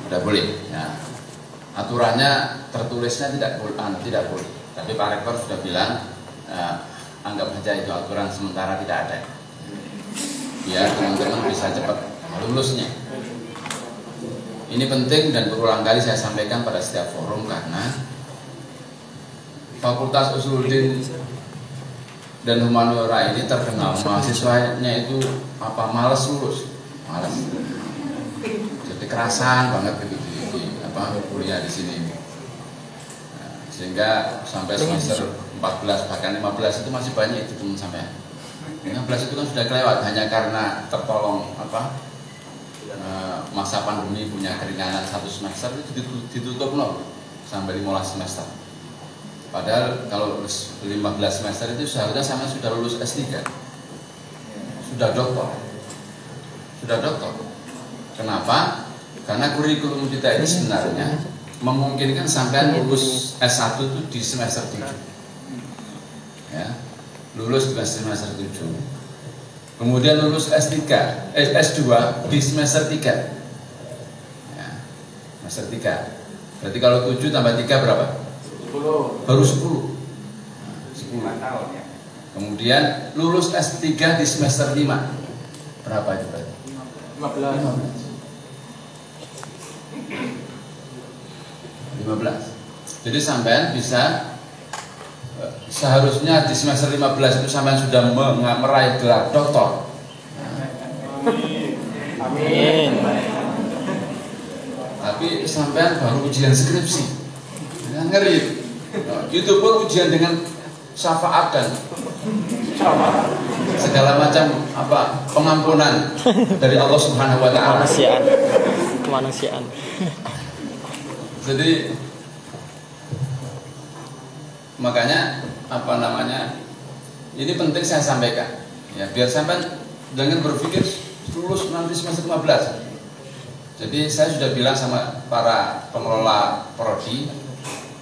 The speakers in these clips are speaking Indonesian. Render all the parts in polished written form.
tidak boleh. Ya. Aturannya tertulisnya tidak boleh. Tapi Pak Rektor sudah bilang anggap saja itu aturan sementara tidak ada. Biar teman-teman bisa cepat lulusnya. Ini penting dan berulang kali saya sampaikan pada setiap forum karena Fakultas Usuluddin dan Humaniora ini terkenal mahasiswanya itu malas lulus, malas. Jadi kerasan banget begitu kuliah di sini. Nah, sehingga sampai semester 14 bahkan 15 itu masih banyak itu teman sampai. 15 itu kan sudah kelewat hanya karena tertolong masa pandemi punya keringanan 1 semester itu ditutup sampai 15 semester. Padahal kalau 15 semester itu seharusnya sama sudah lulus S3, sudah doktor. Kenapa? Karena kurikulum kita ini sebenarnya memungkinkan sampai lulus S1 itu di semester 7. Ya, lulus di semester 7. Kemudian lulus S2 di semester 3. Ya, semester 3. Berarti kalau 7 tambah 3 berapa? 10. Baru 10. 10 tahun ya. Kemudian lulus S3 di semester 5. Berapa itu berarti? 15. Jadi sampean bisa seharusnya di semester 15 itu sampean sudah meraih gelar doktor. Amin. Tapi sampean baru ujian skripsi. Ngeri. Itu pun ujian dengan syafaat dan segala macam pengampunan dari Allah Subhanahu wa taala. Kemanusiaan. Jadi makanya ini penting saya sampaikan ya, biar sampai jangan berpikir lulus nanti semester 15. Jadi saya sudah bilang sama para pengelola prodi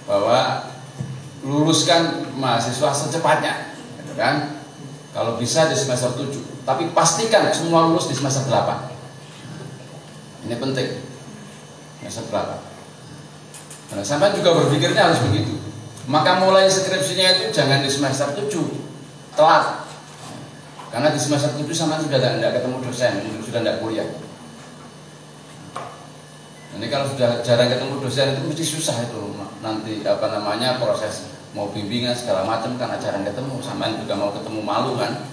bahwa luluskan mahasiswa secepatnya, gitu kan? Kalau bisa di semester 7, tapi pastikan semua lulus di semester 8. Ini penting, semester 8. Nah, sampai juga berpikirnya harus begitu. Maka mulai skripsinya itu jangan di semester 7, telat. Karena di semester 7 sampai sudah tidak ketemu dosen, sudah tidak kuliah. Ini kalau sudah jarang ketemu dosen itu mesti susah itu nanti proses mau bimbingan segala macam karena jarang ketemu, sampai juga mau ketemu malu kan.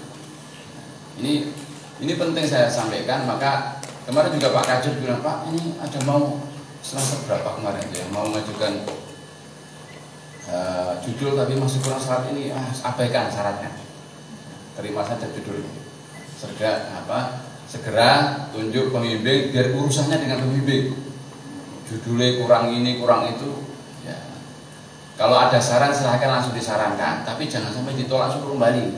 Ini penting saya sampaikan. Maka kemarin juga Pak Kajur bilang, Pak ini ada mau semester berapa kemarin itu yang mau mengajukan judul tapi masih kurang syarat ini, abaikan syaratnya, terima saja judul ini. Segera tunjuk pembimbing biar urusannya dengan pembimbing. Judulnya kurang ini kurang itu ya. Kalau ada saran silahkan langsung disarankan, tapi jangan sampai ditolak suruh kembali,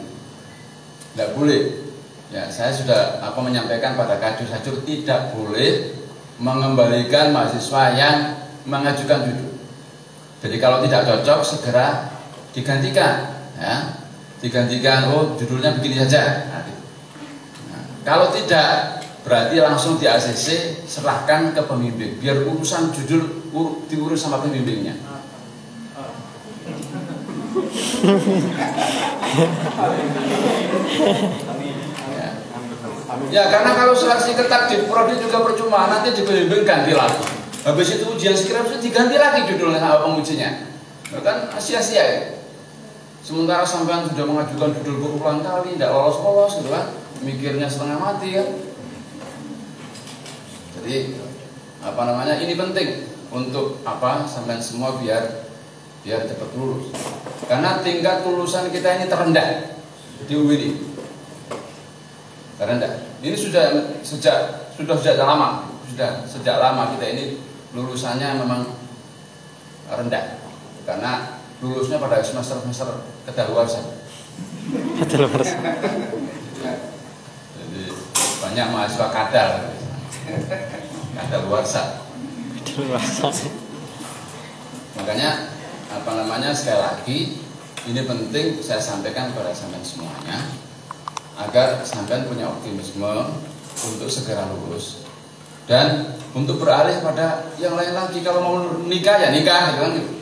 tidak boleh ya. Saya sudah menyampaikan pada Kajur tidak boleh mengembalikan mahasiswa yang mengajukan judul. Jadi kalau tidak cocok segera digantikan ya. Digantikan, judulnya begini saja. Nah, kalau tidak berarti langsung di ACC serahkan ke pembimbing biar urusan judul diurus sama pembimbingnya. Ya karena kalau seleksi ketat di prodi juga percuma, nanti dibimbing ganti lagi. Habis itu ujian skripsi diganti lagi judulnya sama pengujinya. Kan sia-sia ya. Sementara sampean sudah mengajukan judul berulang kali, tidak lolos-lolos gitu kan. Mikirnya setengah mati kan. Jadi ini penting untuk sampean semua biar cepat lulus. Karena tingkat lulusan kita ini terendah di UIN. Terendah. Ini sudah sejak lama. Sejak lama kita ini lulusannya memang rendah. Karena lulusnya pada semester kedaluarsa. Jadi banyak mahasiswa kadal. Kadaluarsa. Makanya sekali lagi ini penting saya sampaikan kepada sampean semuanya agar sampean punya optimisme untuk segera lulus dan untuk beralih pada yang lain lagi. Kalau mau nikah ya nikah gitu kan gitu.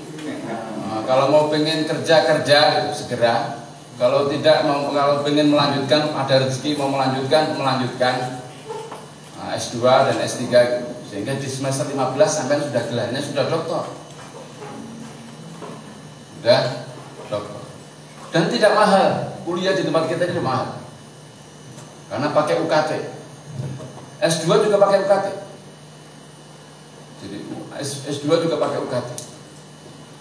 Kalau mau pengen kerja gitu, segera. Kalau tidak mau, kalau pengen melanjutkan, ada rezeki mau melanjutkan S2 dan S3 gitu. Sehingga di semester 15 sampai sudah gelarnya sudah doktor. Sudah doktor. Dan tidak mahal. Kuliah di tempat kita tidak mahal. Karena pakai UKT. S2 juga pakai UKT. Jadi S2 juga pakai UKT.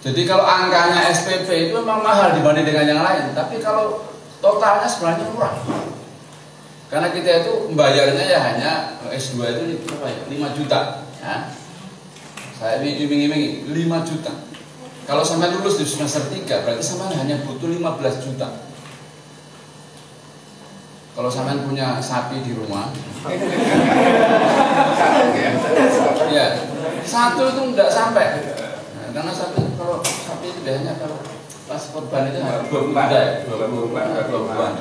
Jadi kalau angkanya SPP itu memang mahal dibanding dengan yang lain. Tapi kalau totalnya sebenarnya murah. Karena kita itu membayarnya ya hanya S2 itu 5 juta. Ya. Saya iming-imingi 5 juta. Kalau sampai lulus di semester 3 berarti sampai hanya butuh 15 juta. Kalau sampai punya sapi di rumah, ya satu itu enggak sampai. Karena kalau sapi itu biasanya kalau pas korban itu 20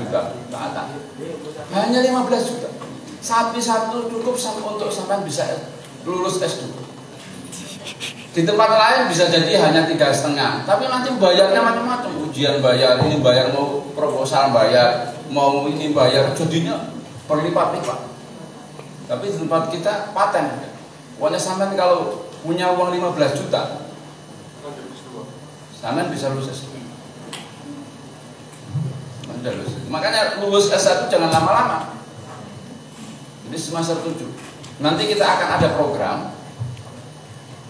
juta ke atas. Hanya 15 juta. Sapi satu cukup untuk sampai bisa lulus S2. Di tempat lain bisa jadi hanya 3,5. Tapi nanti bayarnya macam-macam. Ujian bayar, ini bayar, mau proposal bayar, mau ini bayar, jadinya berlipat-lipat. Tapi di tempat kita paten. Pokoknya sampai kalau punya uang 15 juta, sampean bisa lulus S2. Makanya lulus S1 jangan lama-lama. Jadi semester 7. Nanti kita akan ada program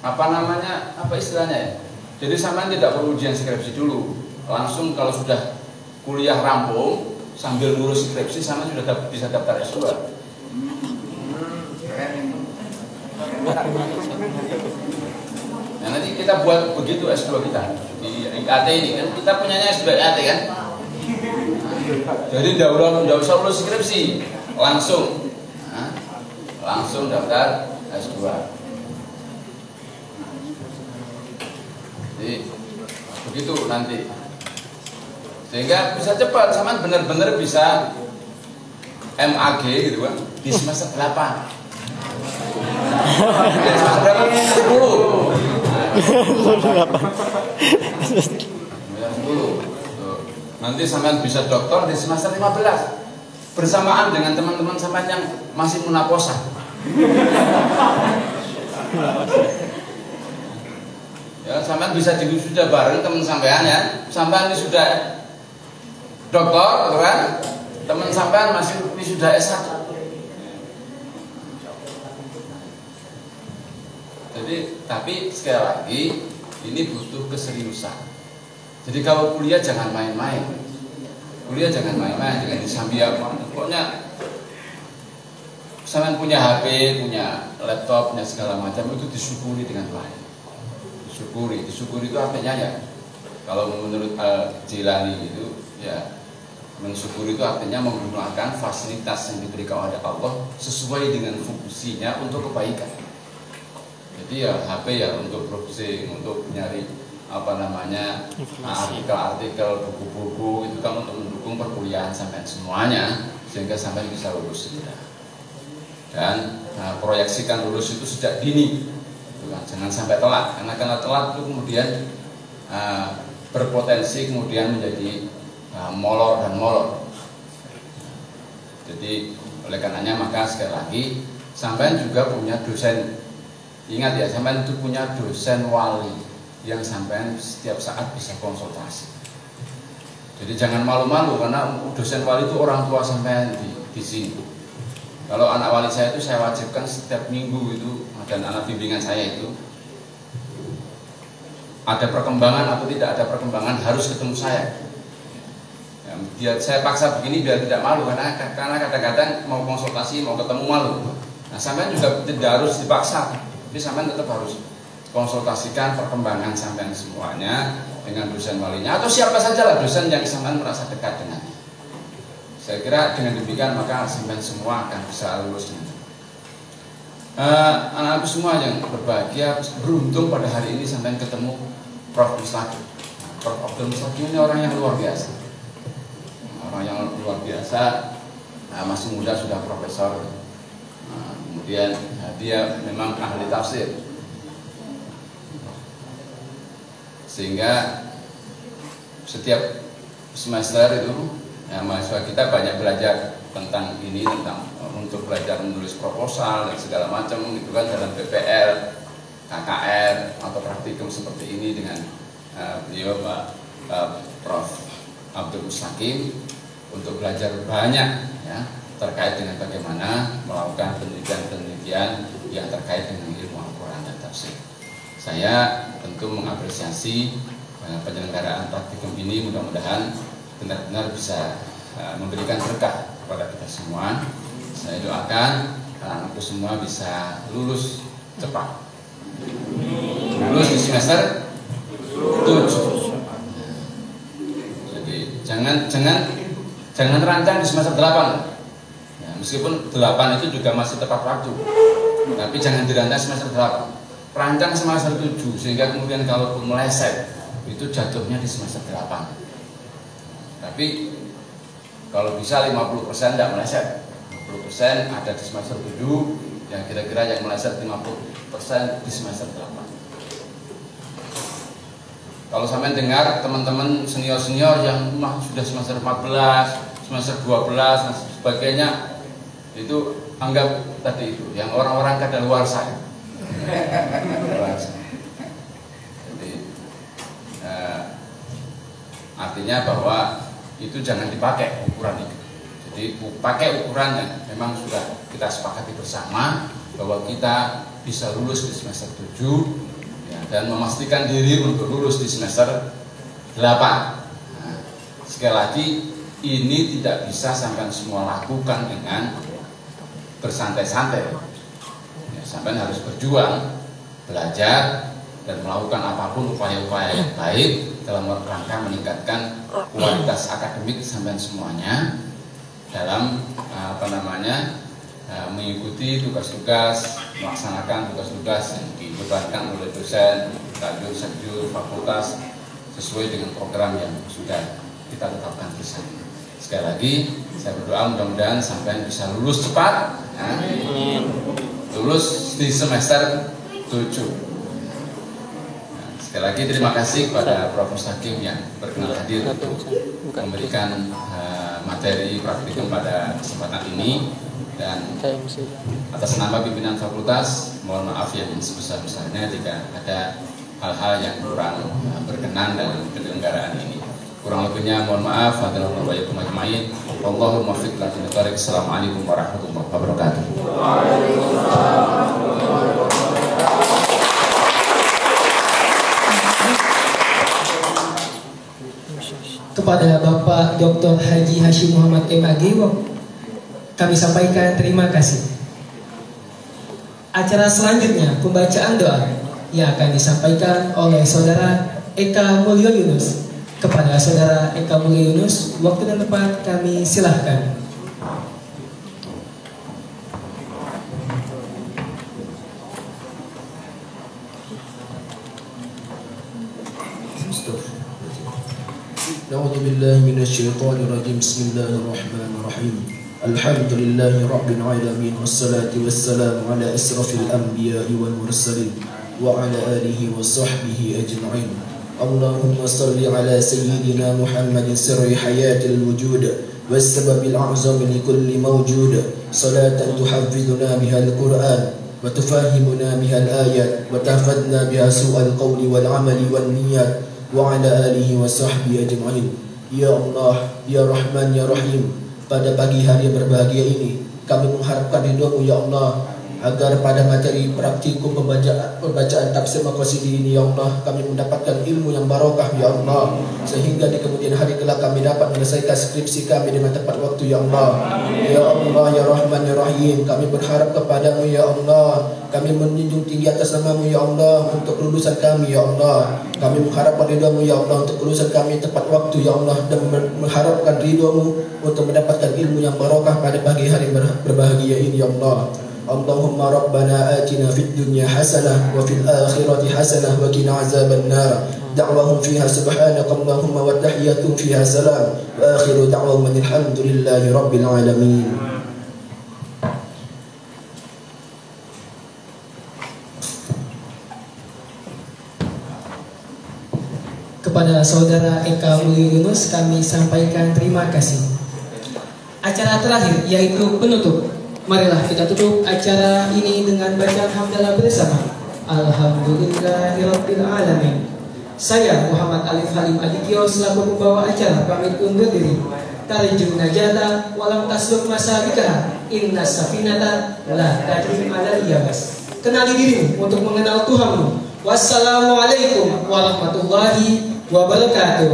apa istilahnya ya. Jadi sampean tidak perlu ujian skripsi dulu. Langsung kalau sudah kuliah rampung sambil ngurus skripsi sampean sudah bisa daftar S2. Nah, nanti kita buat begitu S2 kita di IKT ini kan, kita punyanya S2 IKT kan. Jadi tidak usah lulus skripsi, langsung daftar S2. Jadi begitu nanti, sehingga bisa cepat, sama benar-benar bisa MAG gitu kan di semester 8. Semester berapa? 10. Nanti sampean bisa doktor di semester 15 bersamaan dengan teman-teman sampean yang masih munakosa. Ya, sampean bisa sudah bareng teman sampean ya. Sampean ini sudah doktor, kan? Teman sampean masih sudah S1. Jadi, tapi sekali lagi ini butuh keseriusan. Jadi kalau kuliah jangan main-main. Kuliah jangan main-main, jangan disambiak. Pokoknya sampean punya HP, punya laptop, punya segala macam itu disyukuri dengan baik. Disyukuri itu artinya ya. Kalau menurut Al-Jilani itu ya, mensyukuri itu artinya menggunakan fasilitas yang diberikan oleh Allah sesuai dengan fungsinya untuk kebaikan. Jadi ya HP ya untuk browsing, untuk nyari artikel-artikel, buku-buku itu kan untuk mendukung perkuliahan sampai semuanya sehingga sampai bisa lulus segera. Dan proyeksikan lulus itu sejak dini, gitu kan. Jangan sampai telat, karena telat itu kemudian berpotensi kemudian menjadi molor dan molor. Jadi oleh karenanya maka sekali lagi sampai juga punya dosen, ingat ya, sampai itu punya dosen wali yang sampean setiap saat bisa konsultasi. Jadi jangan malu-malu karena dosen wali itu orang tua sampean di sini. Kalau anak wali saya itu saya wajibkan setiap minggu itu, dan anak bimbingan saya itu ada perkembangan atau tidak ada perkembangan harus ketemu saya. Ya, biar saya paksa begini biar tidak malu karena kadang-kadang mau konsultasi mau ketemu malu. Nah sampean juga tidak harus dipaksa, tapi sampean tetap harus konsultasikan perkembangan sampean semuanya dengan dosen walinya atau siapa saja lah dosen yang sampean merasa dekat dengannya. Saya kira dengan demikian maka sampean semua akan bisa lulus dengan anak-anakku semua yang berbahagia, beruntung pada hari ini sampean ketemu Prof. Mustaqim. Prof. Abdul Mustaqim ini orang yang luar biasa, masih muda sudah profesor. kemudian dia memang ahli tafsir, sehingga setiap semester itu mahasiswa kita banyak belajar tentang ini, tentang untuk belajar menulis proposal dan segala macam itu kan dalam PPL, KKR atau praktikum seperti ini dengan beliau Pak Prof. Abdul Mustaqim untuk belajar banyak ya terkait dengan bagaimana melakukan penelitian-penelitian yang terkait dengan ilmu Al-Quran dan tafsir. Saya tentu mengapresiasi penyelenggaraan praktikum ini, mudah-mudahan benar-benar bisa memberikan berkah kepada kita semua. Saya doakan anak-anakku semua bisa lulus cepat, lulus di semester 7. Jadi jangan rancang di semester 8. Ya, meskipun 8 itu juga masih tepat waktu, tapi jangan dirancang semester 8. Rancang semester 7 sehingga kemudian kalaupun meleset itu jatuhnya di semester 8. Tapi kalau bisa 50% tidak meleset, 50% ada di semester 7, yang kira-kira yang meleset 50% di semester 8. Kalau sampai dengar teman-teman senior-senior yang sudah semester 14, semester 12 dan sebagainya, itu anggap tadi itu yang orang-orang kadaluarsa. Jadi artinya bahwa itu jangan dipakai ukuran itu. Jadi pakai ukuran yang memang sudah kita sepakati bersama bahwa kita bisa lulus di semester 7 ya, dan memastikan diri untuk lulus di semester 8. Nah, sekali lagi ini tidak bisa sampai semua lakukan dengan bersantai-santai. Ya, sampai harus berjuang, belajar dan melakukan apapun upaya-upaya yang baik dalam rangka meningkatkan kualitas akademik sampai semuanya dalam mengikuti tugas-tugas, melaksanakan tugas-tugas yang dibebankan oleh dosen, tajur, sekjur, fakultas sesuai dengan program yang sudah kita tetapkan bersama. Sekali lagi saya berdoa mudah-mudahan sampai bisa lulus cepat, ya. Lulus di semester 7. Sekali lagi terima kasih kepada Prof. Mustaqim yang berkenan hadir untuk memberikan materi praktikum pada kesempatan ini, dan atas nama pimpinan fakultas mohon maaf yang sebesar-besarnya jika ada hal-hal yang kurang berkenan dalam penyelenggaraan ini. Kurang lebihnya mohon maaf. Assalamualaikum warahmatullahi wabarakatuh. Kepada Bapak Dr. Haji Hashim Muhammad MAG kami sampaikan terima kasih. Acara selanjutnya pembacaan doa yang akan disampaikan oleh Saudara Eka Mulyo Yunus. Kepada Saudara Eka Mulyo Yunus, waktu dan tempat kami silahkan. أعوذ بالله من الشيطان الرجيم. بسم الله الرحمن الرحيم. الحمد لله رب العالمين والصلاة والسلام على أشرف الأنبياء والمرسلين وعلى آله وصحبه أجمعين. اللهم صل على سيدنا محمد سر حياة الوجود والسبب الأعظم لكل موجود، صلاة تحفظنا بها القرآن وتفهمنا بها الآيات وتحفظنا بها سوء القول والعمل والنيات وعلى آله وصحبه أجمعين. Ya Allah, Ya Rahman, Ya Rahim, pada pagi hari yang berbahagia ini kami mengharapkan ridho-Mu ya Allah, agar pada materi praktikum pembacaan tafsir maqasidi ini ya Allah kami mendapatkan ilmu yang barokah ya Allah, sehingga di kemudian hari kelak kami dapat menyelesaikan skripsi kami dengan tepat waktu ya Allah. Ya Allah, Ya Rahman, Ya Rahim, kami berharap kepadamu ya Allah, kami menjunjung tinggi atas nama-Mu ya Allah untuk kelulusan kami ya Allah. Kami mengharapkan ridho-Mu ya Allah untuk kelulusan kami tepat waktu ya Allah, dan mengharapkan ridho-Mu untuk mendapatkan ilmu yang barokah pada pagi hari berbahagia ini ya Allah. Allahumma rabbana atina fid dunya hasanah wa fil akhirati hasanah wa qina azaban nar. Da'wahum fiha subhanaka Allahumma wa tahiyyatuhum fiha salam wa akhiru da'wahum alhamdulillahi rabbil alamin. Kepada Saudara Eka Mulyo Yunus kami sampaikan terima kasih. Acara terakhir yaitu penutup. Marilah kita tutup acara ini dengan bacaan hamdalah bersama. Alhamdulillahirabbil alamin. Saya Muhammad Alif Halim Adityo selaku pembawa acara pamit undur diri. Tarjun najata walam tasluk masalikah inna safinata la tajrim ala yabas. Kenali dirimu untuk mengenal Tuhanmu. Wassalamualaikum warahmatullahi wabarakatuh.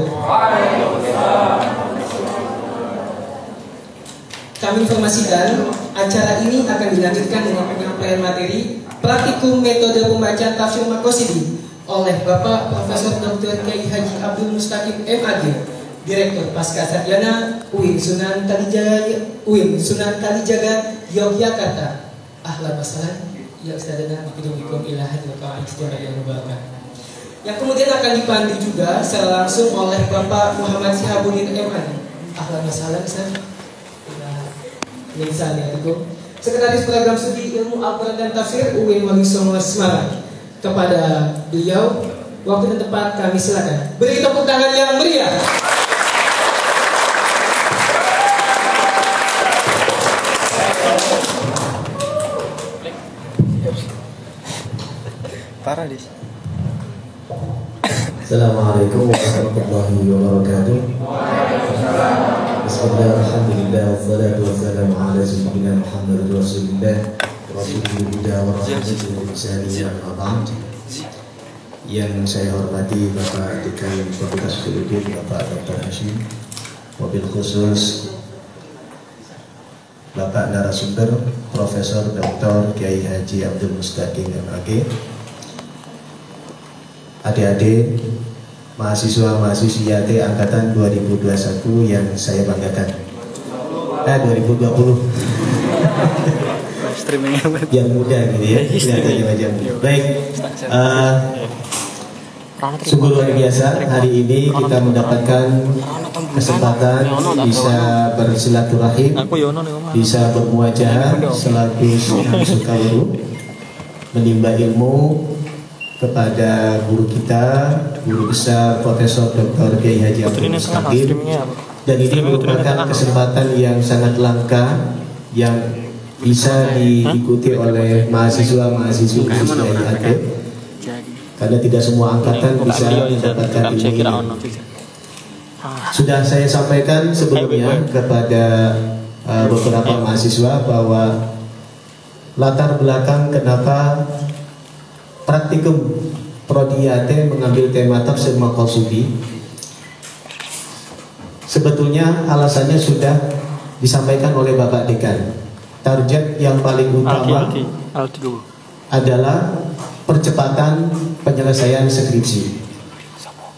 Kami informasikan acara ini akan dilanjutkan dengan penyampaian materi praktikum metode pembacaan tafsir Maqasidi oleh Bapak Profesor Dr. Kiai Haji Abdul Mustaqim MAG, Direktur Pascasarjana UIN Sunan Kalijaga Yogyakarta. Ahlan wa sahlan ya ustadzana bikum ila hadil qawaid sejarah yang mubarakah. Yang kemudian akan dipandu juga secara langsung oleh Bapak Muhammad Sihabuddin MAG. Ahlan wa sahlan Ustaz. Assalamualaikum. Sekretaris Program Studi Ilmu Al-Quran dan Tafsir UIN Wali Songo Semarang. Kepada beliau, waktu dan tempat kami silakan. Beri tepuk tangan yang meriah. Parah dis. Assalamualaikum warahmatullahi wabarakatuh. Bismillah, alhamdulillah, wassalatu wassalamu ala sayyidina Muhammad Rasulullah Rasulullah wa rahmatullahi wa barakatuh. Yang saya hormati Bapak Dekan Fakultas Filologi Bapak Dr. Hashim, wabil khusus Bapak narasumber Profesor Dr. Kiai Haji Abdul Mustaqim MAG, adik-adik mahasiswa-mahasiswi YT angkatan 2021 yang saya banggakan. 2020. Yang muda gitu ya. Baik. Sungguh luar biasa hari ini kita mendapatkan kesempatan bisa bersilaturahim, bisa bermuajah selaku Sukawuru, menimba ilmu kepada guru kita, guru besar Profesor Dr. Kiai Haji Abdul Mustaqim. Dan ini merupakan kesempatan yang sangat langka yang bisa diikuti oleh mahasiswa-mahasiswi khususnya YT, karena tidak semua angkatan bisa mendapatkan ilmu ini. Sudah saya sampaikan sebelumnya kepada beberapa mahasiswa bahwa latar belakang kenapa praktikum Prodi YT mengambil tema tafsir Maqasidi, sebetulnya alasannya sudah disampaikan oleh Bapak Dekan. Target yang paling utama adalah percepatan penyelesaian skripsi.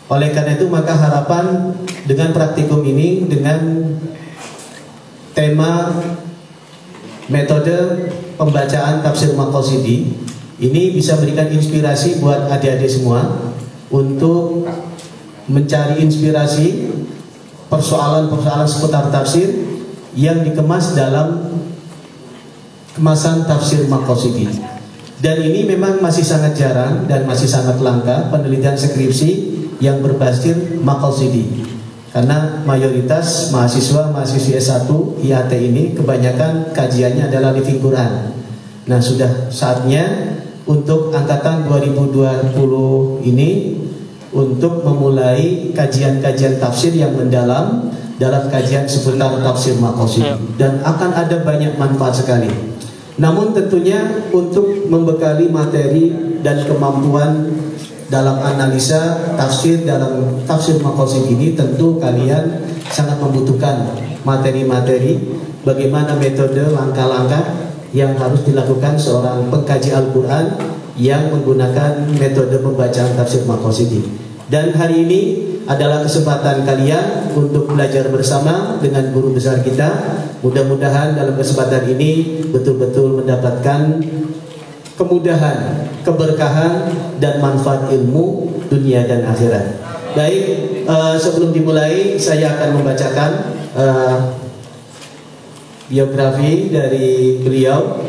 Oleh karena itu maka harapan dengan praktikum ini dengan tema metode pembacaan tafsir Maqasidi ini bisa memberikan inspirasi buat adik-adik semua untuk mencari inspirasi persoalan-persoalan seputar tafsir yang dikemas dalam kemasan tafsir Maqasidi. Dan ini memang masih sangat jarang dan masih sangat langka penelitian skripsi yang berbasis Maqasidi, karena mayoritas mahasiswa-mahasiswi S1 IAT ini kebanyakan kajiannya adalah living Quran. Nah, sudah saatnya untuk angkatan 2020 ini untuk memulai kajian-kajian tafsir yang mendalam dalam kajian seputar tafsir Maqasidi, dan akan ada banyak manfaat sekali. Namun tentunya untuk membekali materi dan kemampuan dalam analisa tafsir dalam tafsir Maqasidi ini, tentu kalian sangat membutuhkan materi-materi bagaimana metode langkah-langkah yang harus dilakukan seorang pengkaji Al-Quran yang menggunakan metode pembacaan tafsir Maqasidi. Dan hari ini adalah kesempatan kalian untuk belajar bersama dengan guru besar kita. Mudah-mudahan dalam kesempatan ini betul-betul mendapatkan kemudahan, keberkahan, dan manfaat ilmu dunia dan akhirat. Baik, sebelum dimulai saya akan membacakan biografi dari beliau.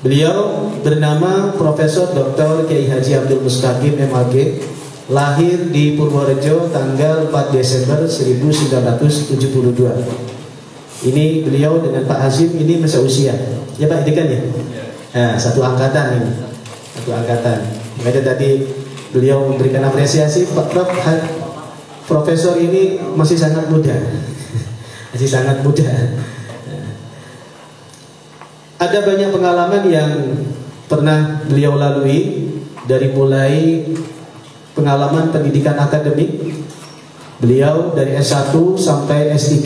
Beliau bernama Profesor Dr. Kiai Haji Abdul Mustaqim MAG, lahir di Purworejo tanggal 4 Desember 1972. Ini beliau dengan Pak Hazim ini masa usia. Ya Pak, ini kan ya? Nah, satu angkatan ini. Satu angkatan. Makanya tadi beliau memberikan apresiasi, Pak Prof, Profesor ini masih sangat muda. Masih sangat muda. Ada banyak pengalaman yang pernah beliau lalui, dari mulai pengalaman pendidikan akademik. Beliau dari S1 sampai S3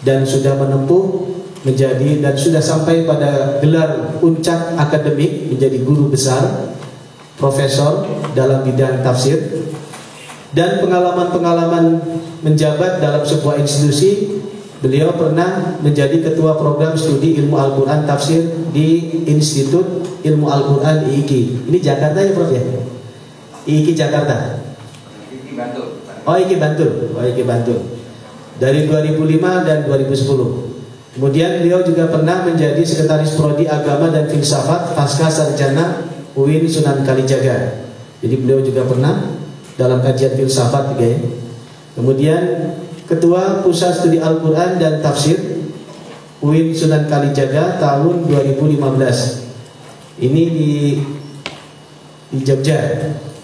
dan sudah menempuh menjadi dan sudah sampai pada gelar puncak akademik, menjadi guru besar, profesor dalam bidang tafsir. Dan pengalaman-pengalaman menjabat dalam sebuah institusi, beliau pernah menjadi ketua program studi ilmu Al-Quran tafsir di Institut Ilmu Al-Quran IIKI. Ini Jakarta ya Prof ya? IIKI Jakarta. IIKI Bantul. Oh IIKI Bantul. Oh IIKI Bantul. Dari 2005 dan 2010. Kemudian beliau juga pernah menjadi sekretaris prodi agama dan filsafat pasca sarjana UIN Sunan Kalijaga. Jadi beliau juga pernah dalam kajian filsafat ya. Kemudian Ketua Pusat Studi Al-Quran dan Tafsir UIN Sunan Kalijaga tahun 2015. Ini di Jogja.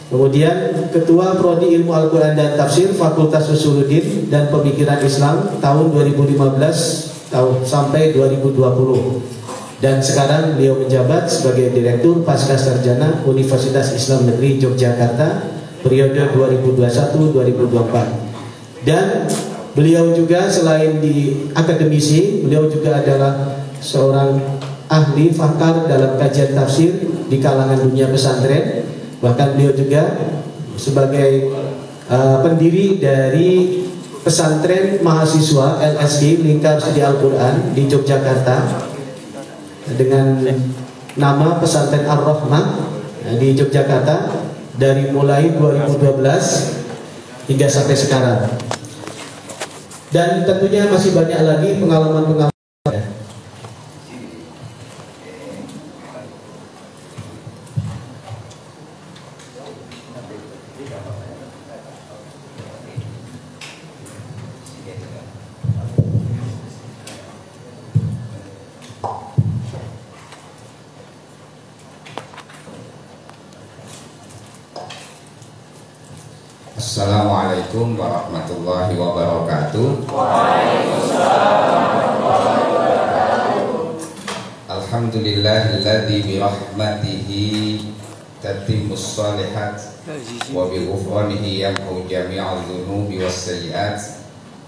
Kemudian Ketua Prodi Ilmu Al-Quran dan Tafsir Fakultas Usuluddin dan Pemikiran Islam tahun 2015 sampai 2020. Dan sekarang beliau menjabat sebagai Direktur Pasca Sarjana Universitas Islam Negeri Yogyakarta periode 2021-2024. Dan beliau juga selain di akademisi, beliau juga adalah seorang ahli fakar dalam kajian tafsir di kalangan dunia pesantren. Bahkan beliau juga sebagai pendiri dari pesantren mahasiswa LSI Lingkar Studi Al-Quran di Yogyakarta dengan nama Pesantren Ar-Rahmah di Yogyakarta dari mulai 2012 hingga sampai sekarang. Dan tentunya masih banyak lagi pengalaman-pengalaman. Assalamualaikum warahmatullahi wabarakatuh. Alhamdulillahilladzi birahmatihi tatimmus shalihat wa bi ghufranihi yamhu jami'al dzunubi was sayyi'at.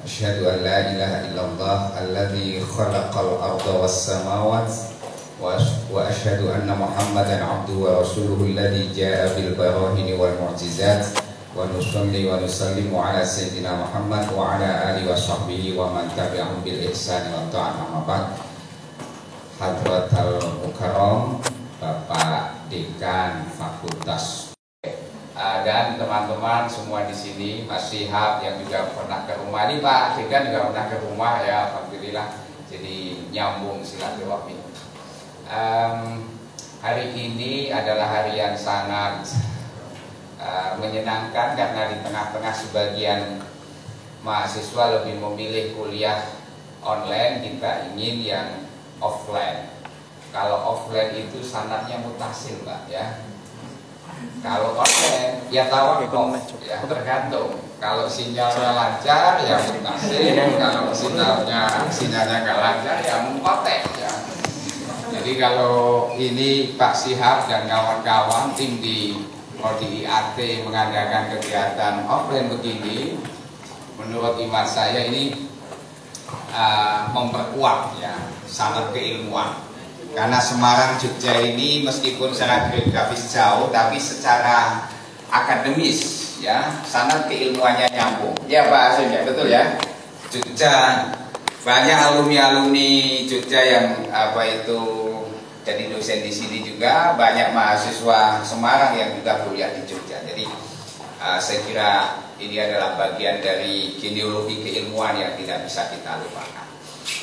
Asyhadu an la ilaha illallah alladzi khalaqal arda was samawati wa asyhadu anna Muhammadan abduhu wa rasuluhu alladzi jaa'a bil barahini wal mu'jizat. Wa nusalli wa nusallimu ala sayyidina Muhammad wa ala alihi wa sahbihi wa man tabi'ahum bil ihsan wa ta'ala amma ba'd. Hadratal Mukarram Bapak Dekan Fakultas dan teman-teman semua di sini, Mas Syihab yang juga pernah ke rumah ini, Pak Dekan juga pernah ke rumah ya, alhamdulillah. Jadi nyambung silaturahmi. Hari ini adalah hari yang sangat menyenangkan karena di tengah-tengah sebagian mahasiswa lebih memilih kuliah online, kita ingin yang offline. Kalau offline itu sanadnya mutasil, Mbak ya. Kalau online ya tawakuf ya, tergantung. Kalau sinyalnya lancar ya mutasil, kalau sinyalnya nggak lancar ya mungkotek ya. Jadi kalau ini Pak Syihab dan kawan-kawan tim di Prodi IAT mengadakan kegiatan offline begini, menurut iman saya ini memperkuat ya sanad keilmuan. Karena Semarang Jogja ini meskipun secara geografis jauh, tapi secara akademis ya sanad keilmuannya nyambung. Ya Pak Asim ya, betul ya. Jogja banyak alumni Jogja yang jadi dosen di sini juga, banyak mahasiswa Semarang yang juga kuliah di Jogja. Jadi saya kira ini adalah bagian dari genealogi keilmuan yang tidak bisa kita lupakan.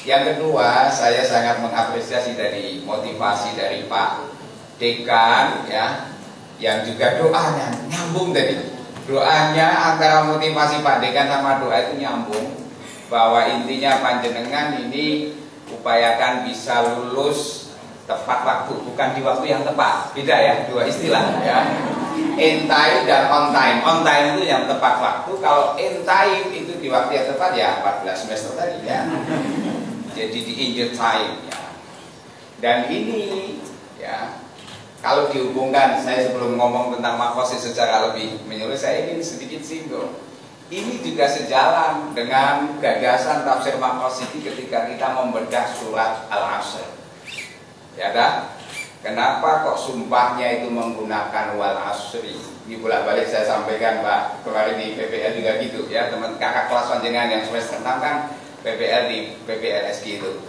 Yang kedua, saya sangat mengapresiasi dari motivasi dari Pak Dekan ya, yang juga doanya nyambung tadi. Doanya antara motivasi Pak Dekan sama doa itu nyambung, bahwa intinya panjenengan ini upayakan bisa lulus tepat waktu, bukan di waktu yang tepat. Beda ya, dua istilah ya. In time dan on time. On time itu yang tepat waktu. Kalau in time itu di waktu yang tepat ya 14 semester tadi ya. Jadi di in the time ya. Dan ini ya, kalau dihubungkan, saya sebelum ngomong tentang makosid secara lebih menyeluruh, saya ingin sedikit singgung. Ini juga sejalan dengan gagasan tafsir Maqasidi ketika kita membedah surat Al-Asr. Ya dah? Kenapa kok sumpahnya itu menggunakan wal asri? Ini bolak-balik saya sampaikan Pak, kemarin di PPL juga gitu ya, teman kakak kelas panjenengan yang semester 6 kan PPL di PPLSG itu.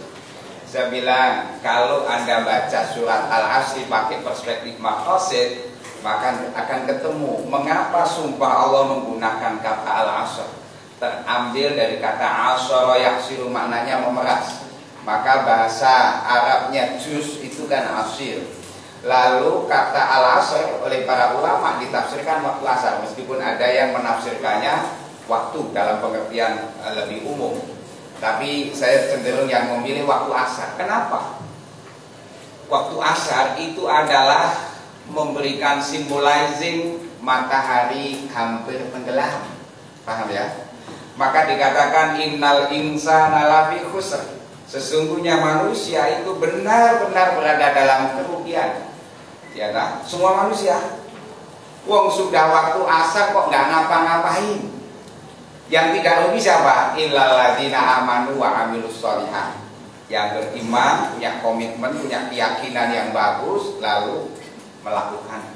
Saya bilang, kalau Anda baca surat Al-Asri pakai perspektif maqasid, maka akan ketemu mengapa sumpah Allah menggunakan kata Al-Asr. Terambil dari kata asara yaksiru, maknanya memeras. Maka bahasa Arabnya juz itu kan asir. Lalu kata al-asr oleh para ulama ditafsirkan waktu asar, meskipun ada yang menafsirkannya waktu dalam pengertian lebih umum. Tapi saya cenderung yang memilih waktu asar. Kenapa? Waktu asar itu adalah memberikan symbolizing matahari hampir tenggelam. Paham ya? Maka dikatakan innal insana lafi khusr. Sesungguhnya manusia itu benar-benar berada dalam kerugian. Ya tak? Semua manusia. Wong sudah waktu asar kok nggak ngapa-ngapain. Yang tidak rugi siapa? Illal ladzina amanu wa amilus sholihat. Yang beriman, punya komitmen, punya keyakinan yang bagus, lalu melakukan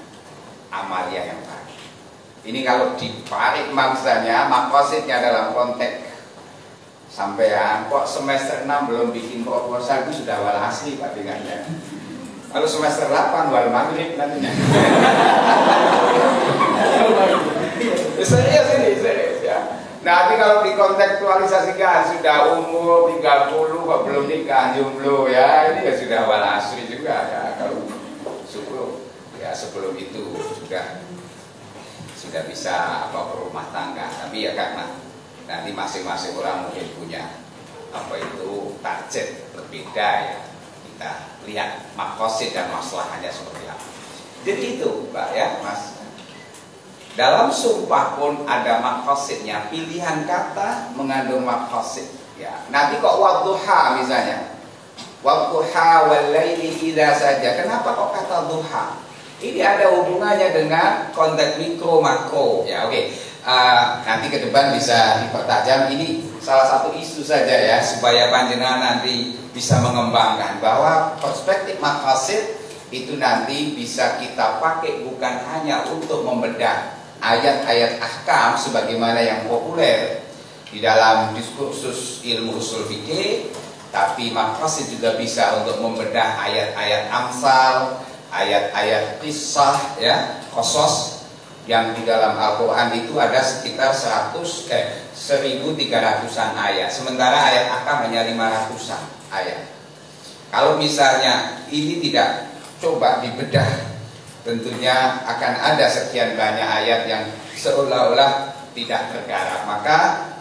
amalia yang baik. Ini kalau ditarik maksudnya, maqasidnya dalam konteks sampean kok semester 6 belum bikin proposal itu sudah wal asli Pak dengannya. Kalau semester 8 wal maghrib nantinya. Serius ini, serius ya. Nanti kalau dikontekstualisasikan sudah umur 30 kok belum nikah, jomblo ya, ini ya sudah wal asri juga ya. Kalau syukur ya sebelum itu sudah bisa berumah tangga. Tapi ya karena nanti masing-masing orang mungkin punya target berbeda ya. Kita lihat maqasid dan masalahnya seperti apa. Jadi itu Mbak ya Mas. Dalam sumpah pun ada maqasidnya. Pilihan kata mengandung maqasid ya. Nanti kok wadduha misalnya, wadduha wal laili idza saja. Kenapa kok kata duha? Ini ada hubungannya dengan konteks mikro makro ya. Oke. Nanti ke depan bisa dipertajam. Ini salah satu isu saja ya, supaya panjenengan nanti bisa mengembangkan bahwa perspektif maqasid itu nanti bisa kita pakai bukan hanya untuk membedah ayat-ayat ahkam sebagaimana yang populer di dalam diskursus ilmu usul fikih, tapi maqasid juga bisa untuk membedah ayat-ayat amsal, ayat-ayat qissah ya, qasas yang di dalam Al-Quran itu ada sekitar 1.300-an ayat, sementara ayat ahkam hanya 500-an ayat. Kalau misalnya ini tidak coba dibedah, tentunya akan ada sekian banyak ayat yang seolah-olah tidak tergarap. Maka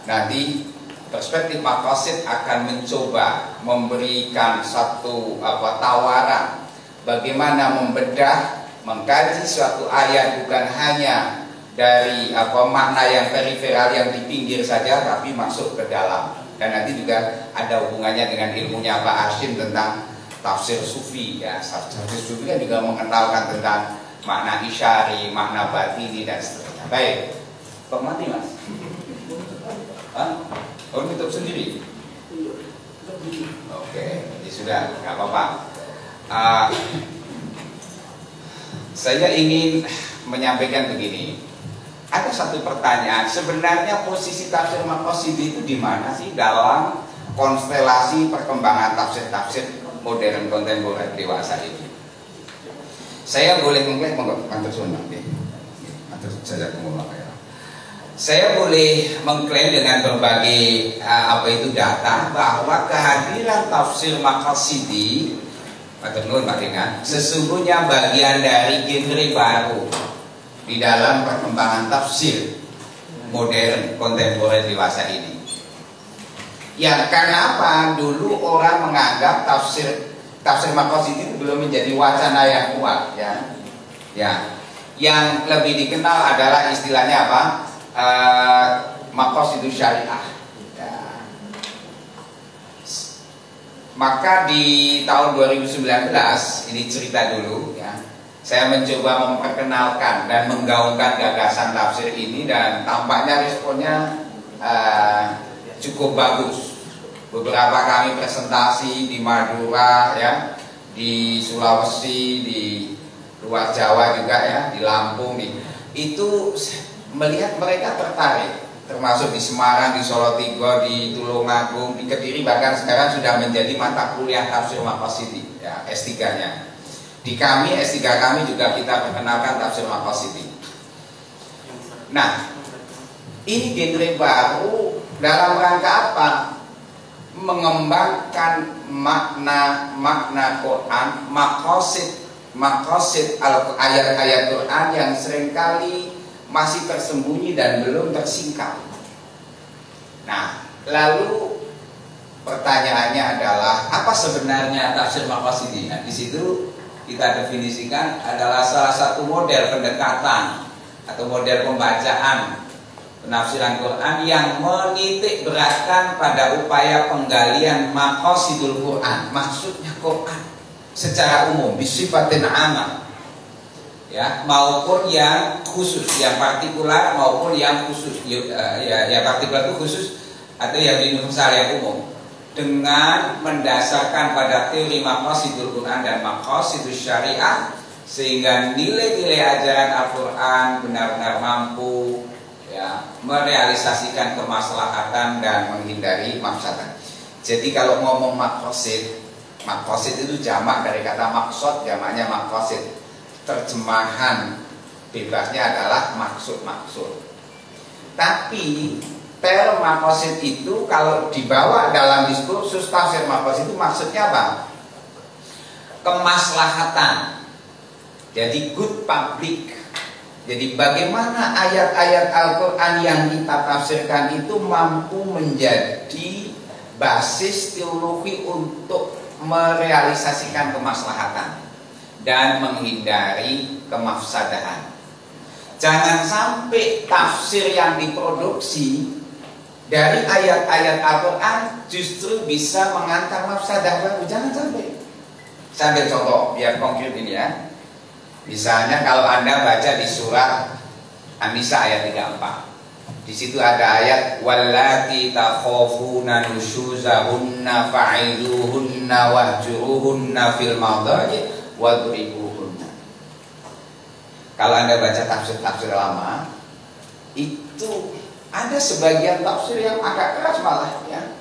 nanti perspektif maqasid akan mencoba memberikan satu tawaran bagaimana membedah, mengkaji suatu ayat bukan hanya dari makna yang periferal yang di pinggir saja, tapi masuk ke dalam. Dan nanti juga ada hubungannya dengan ilmunya Pak Hashim tentang tafsir sufi ya. Tafsir sufi kan juga mengenalkan tentang makna isyari, makna batini dan seterusnya. Baik, kok mati Mas? Oh tutup sendiri? Oke, ini sudah nggak apa-apa. Saya ingin menyampaikan begini. Ada satu pertanyaan, sebenarnya posisi tafsir maqasidi itu di mana sih dalam konstelasi perkembangan tafsir-tafsir modern kontemporer dewasa ini? Saya boleh mengklaim monggo matur suwun Pak. Matur saja ya. Saya boleh mengklaim dengan berbagai data bahwa kehadiran tafsir Maqasidi sesungguhnya bagian dari genre baru di dalam perkembangan tafsir modern kontemporer dewasa ini. Ya, karena apa? Dulu orang menganggap tafsir Maqasidi belum menjadi wacana yang kuat, ya. Yang lebih dikenal adalah istilahnya apa? Maqasidus syariah, ya. Maka di tahun 2019 ini cerita dulu, ya, saya mencoba memperkenalkan dan menggaungkan gagasan tafsir ini dan tampaknya responnya cukup bagus. Beberapa kami presentasi di Madura, ya, di Sulawesi, di luar Jawa juga, ya, di Lampung, itu melihat mereka tertarik, termasuk di Semarang, di Solotigo, di Tulungagung, di Kediri, bahkan sekarang sudah menjadi mata kuliah tafsir Maqasidi, ya, S3-nya. Di kami, S3 kami juga kita perkenalkan tafsir Maqasidi. Nah, ini genre baru dalam rangka apa? Mengembangkan makna Quran, maqasid ayat-ayat Quran yang seringkali masih tersembunyi dan belum tersingkap. Nah, lalu pertanyaannya adalah apa sebenarnya tafsir Maqasidi? Nah, di situ kita definisikan adalah salah satu model pendekatan atau model pembacaan penafsiran Quran yang menitik beratkan pada upaya penggalian maqasidul Quran, maksudnya Quran secara umum, bisifatin amah, ya, maupun yang khusus, yang partikular maupun yang khusus, ya partikular itu khusus atau yang universal, yang umum, dengan mendasarkan pada teori maqasidul Quran dan maqasidus syariah, sehingga nilai-nilai ajaran Al-Quran benar-benar mampu, ya, merealisasikan kemaslahatan dan menghindari mafsadah. Jadi kalau ngomong maqasid itu jamak dari kata maksud, jamaknya maqasid. Terjemahan bebasnya adalah maksud-maksud. Tapi term maqasid itu kalau dibawa dalam diskursus tafsir maqasid itu maksudnya apa? Kemaslahatan. Jadi good public. Jadi bagaimana ayat-ayat Al-Quran yang kita tafsirkan itu mampu menjadi basis teologi untuk merealisasikan kemaslahatan dan menghindari kemafsadahan. Jangan sampai tafsir yang diproduksi dari ayat-ayat Al-Quran justru bisa mengantar mafsadah baru. Jangan sampai. Saya ambil contoh biar konkret ini, ya. Misalnya kalau Anda baca di surah An-Nisa ayat 34. Di situ ada ayat wallati takhafuna nusyuzahunna fa'iduhunna wahjuruhunna fil madhaji wadribuhunna. Kalau Anda baca tafsir-tafsir lama, itu ada sebagian tafsir yang agak keras malah, ya.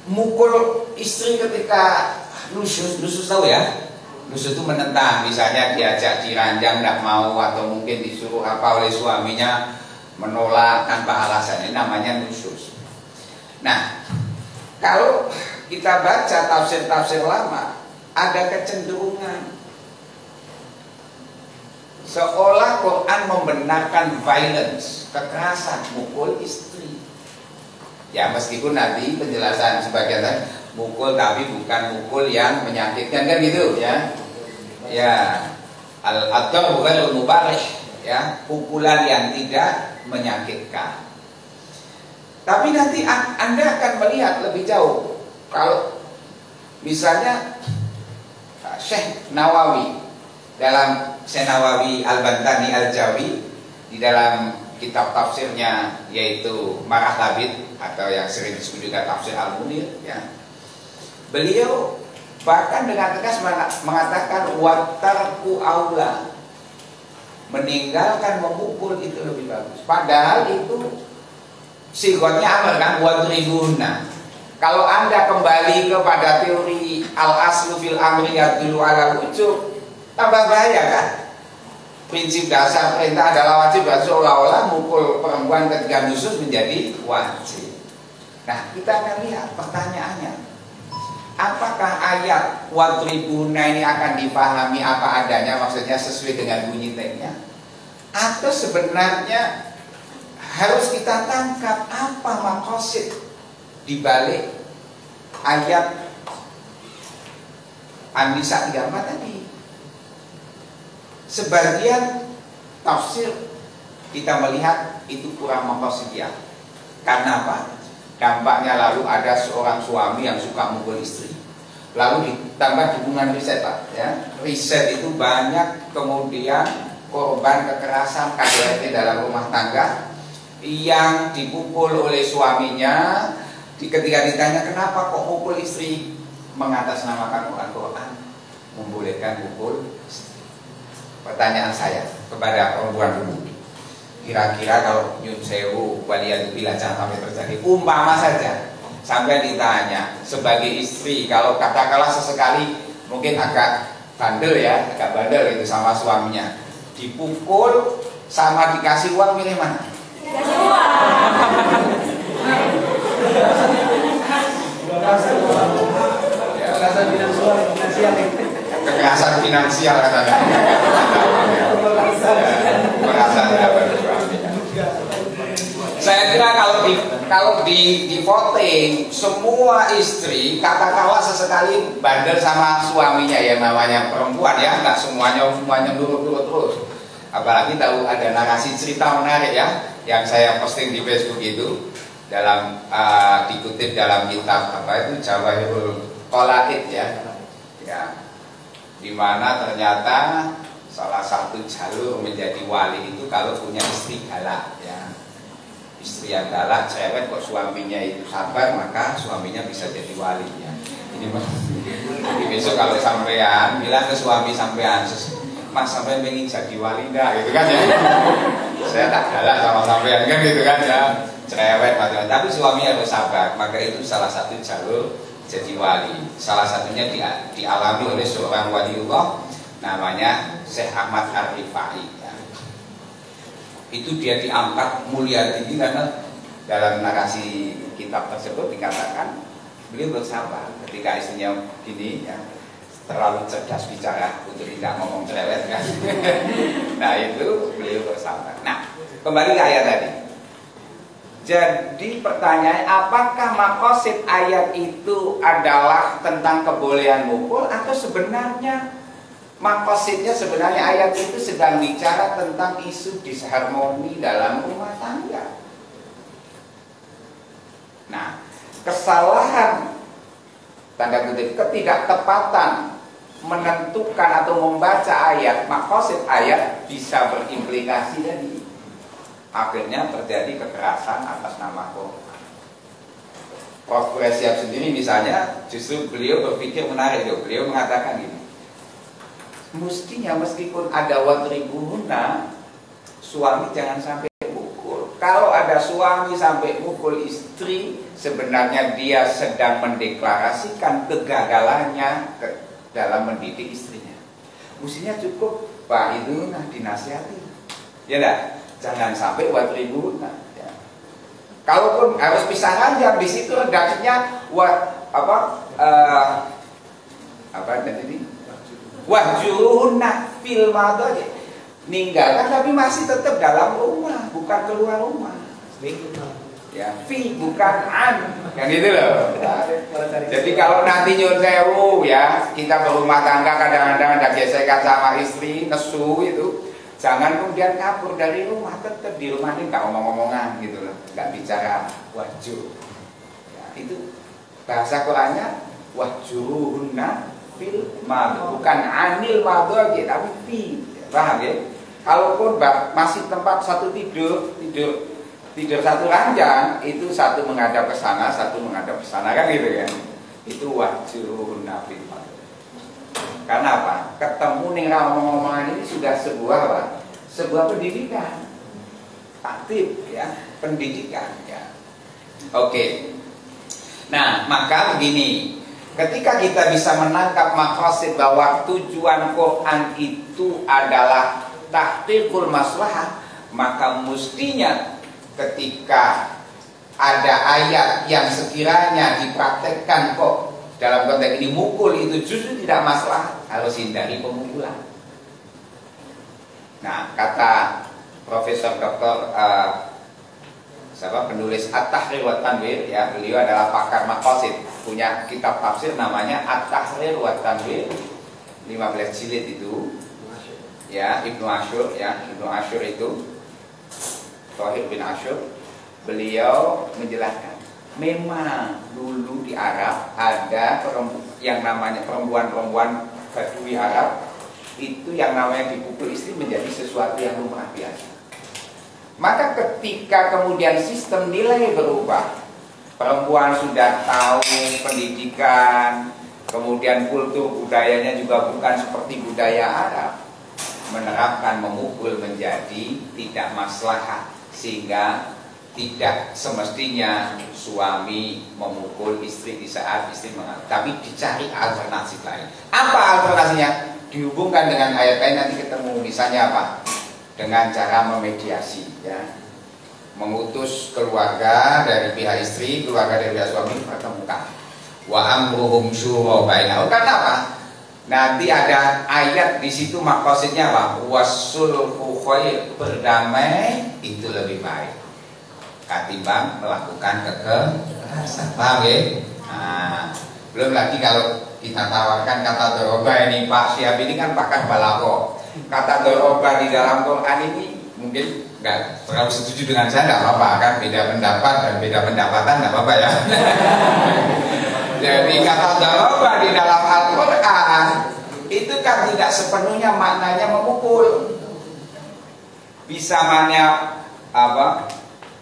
Mukul istri ketika nusyuz tahu, ya? Nusyuz itu menentang, misalnya diajak diranjang tidak mau, atau mungkin disuruh apa oleh suaminya menolak tanpa alasan, ini namanya nusyuz. Nah, kalau kita baca tafsir-tafsir lama, ada kecenderungan seolah Quran membenarkan violence, kekerasan, mukul istri. Ya, meskipun nanti penjelasan sebagian mukul, tapi bukan mukul yang menyakitkan, kan gitu, ya. Ya, al-adhar bukan mubarih, ya, pukulan yang tidak menyakitkan. Tapi nanti Anda akan melihat lebih jauh. Kalau misalnya Syekh Nawawi dalam Syekh Nawawi Al-Bantani Al-Jawi di dalam kitab tafsirnya yaitu Marah Labid atau yang sering disebut juga tafsir Al-Munir, ya. Beliau bahkan dengan tegas mengatakan watarku aula, meninggalkan memukul itu lebih bagus. Padahal itu sigotnya amar, kan, wadribuna. Kalau Anda kembali kepada teori al-aslu fil amri yadullu ala wujub, tambah bahaya, kan? prinsip dasar perintah adalah wajib, seolah-olah mukul perempuan ketika nusus menjadi wajib. Nah, kita akan lihat pertanyaannya, apakah ayat wadribuna ini akan dipahami apa adanya, maksudnya sesuai dengan bunyi teksnya, atau sebenarnya harus kita tangkap apa makosid dibalik ayat An-Nisa 34 tadi. Sebagian tafsir kita melihat itu kurang makosidiyah. Karena apa? Dampaknya lalu ada seorang suami yang suka mukul istri. Lalu ditambah dukungan riset, Pak, ya. Riset itu banyak kemudian korban kekerasan KDRT dalam rumah tangga yang dipukul oleh suaminya. Ketika ditanya kenapa kok mukul istri, mengatasnamakan Al-Quran membolehkan mukul istri. Pertanyaan saya kepada perempuan dulu, kira-kira kalau nyun sewu waliyadzubillah jangan sampai terjadi, umpama saja sampai ditanya sebagai istri, kalau katakanlah sesekali mungkin agak bandel ya, agak bandel itu sama suaminya, dipukul sama dikasih uang, milih mana? Dikasih uang. Kekerasan finansial katanya. Merasa tidak bersuami. Saya kira kalau di voting semua istri katakanlah sesekali bandel sama suaminya, yang namanya perempuan ya, nggak semuanya nurut terus. Apalagi tahu ada narasi cerita menarik ya, yang saya posting di Facebook itu dalam dikutip dalam kitab apa itu Jawahirul Qalaid ya, dimana ternyata salah satu jalur menjadi wali itu kalau punya istri galak ya. Istri yang galak cerewet kok suaminya itu sabar, maka suaminya bisa jadi wali ya. Jadi besok kalau sampean bilang ke suami sampean, Mas sampean pengen jadi wali enggak gitu kan ya. Saya tak galak sama sampean kan gitu kan ya. Cerewet macam, tapi suaminya harus sabar, maka itu salah satu jalur jadi wali. Salah satunya dialami oleh seorang waliullah namanya Syekh Ahmad Ar-Rifai ya. Itu dia diangkat mulia tinggi karena dalam narasi kitab tersebut dikatakan beliau bersabar ketika istrinya gini ya, terlalu cerdas bicara untuk tidak ngomong cerewet kan. Nah itu beliau bersabar. Nah kembali ke ayat tadi. Jadi pertanyaan, apakah makosid ayat itu adalah tentang kebolehan mukul, atau sebenarnya makosidnya sebenarnya ayat itu sedang bicara tentang isu disharmoni dalam rumah tangga. Nah, kesalahan tanda kutip ketidaktepatan menentukan atau membaca ayat, makosid ayat bisa berimplikasi tadi. Akhirnya terjadi kekerasan atas nama Quran. Prof. Quraisyab sendiri misalnya, justru beliau berpikir menarik. Beliau mengatakan gini, mestinya meskipun ada wadribuhunna, suami jangan sampai mukul. Kalau ada suami sampai mukul istri, sebenarnya dia sedang mendeklarasikan kegagalannya dalam mendidik istrinya. Mestinya cukup Pak itu dinasihati, ya enggak? Jangan sampai wadribuna ya. Kalaupun harus pisah ranjang, di situ redaksinya wahjuruhunna fil madaj, ninggalkan tapi masih tetap dalam rumah, bukan keluar rumah ya, fi bukan an, yang gitu loh. Jadi kalau nanti nyun sewu ya, kita berumah tangga kadang-kadang ada gesekan sama istri, nesu itu, jangan kemudian kabur dari rumah, tetap di rumah ini nggak omong-omongan gitu loh, nggak bicara wahjur ya, itu bahasa Qurannya wahjuruhunna fil madaj, bukan anil madaj tapi fi, paham ya? Kalaupun masih tempat satu tidur satu ranjang, itu satu menghadap ke sana, satu menghadap ke sana kan gitu kan. Itu wahjuruhunna fil madaj. Karena apa? Ketemu nih ngomong-ngomongan ini sudah sebuah pendidikan aktif ya, pendidikan ya. Oke. Nah, maka begini, ketika kita bisa menangkap makosid bahwa tujuan Quran itu adalah tahqiqul maslahah, maka mestinya ketika ada ayat yang sekiranya dipraktekkan kok dalam konteks ini mukul itu justru tidak masalah, harus hindari pemukulan. Nah, kata Profesor Dr. Penulis At-Tahrir wa Tanwir, ya, beliau adalah pakar maqasid, punya kitab tafsir namanya At-Tahrir wa Tanwir, 15 jilid itu, ya, Ibnu Asyur, ya, Ibnu Asyur itu Thahir bin Asyur, beliau menjelaskan memang dulu di Arab ada yang namanya perempuan-perempuan Badui Arab itu yang namanya dipukul istri menjadi sesuatu yang lumrah biasa. Maka ketika kemudian sistem nilai berubah, perempuan sudah tahu pendidikan, kemudian kultur budayanya juga bukan seperti budaya Arab, menerapkan memukul menjadi tidak maslahat, sehingga tidak semestinya suami memukul istri di saat istri mengalami, tapi dicari alternatif lain. Apa alternatifnya? Dihubungkan dengan ayat lain, nanti ketemu. Misalnya apa? Dengan cara memediasi, ya, mengutus keluarga dari pihak istri, keluarga dari pihak suami pertemukan. Wa amruhum syura bainahum. Karena apa? Nanti ada ayat di situ maksudnya apa? Wasulhu khair, berdamai itu lebih baik ketimbang melakukan kekerasan. Paham ya? Nah, belum lagi kalau kita tawarkan kata doroba ini, Pak Syihab ini kan pakar balaghah. Kata doroba di dalam Quran ini mungkin nggak terlalu setuju dengan saya, nggak apa-apa kan, beda pendapat dan beda pendapatan nggak apa-apa ya. Jadi kata doroba di dalam Al-Quran itu kan tidak sepenuhnya maknanya memukul, bisa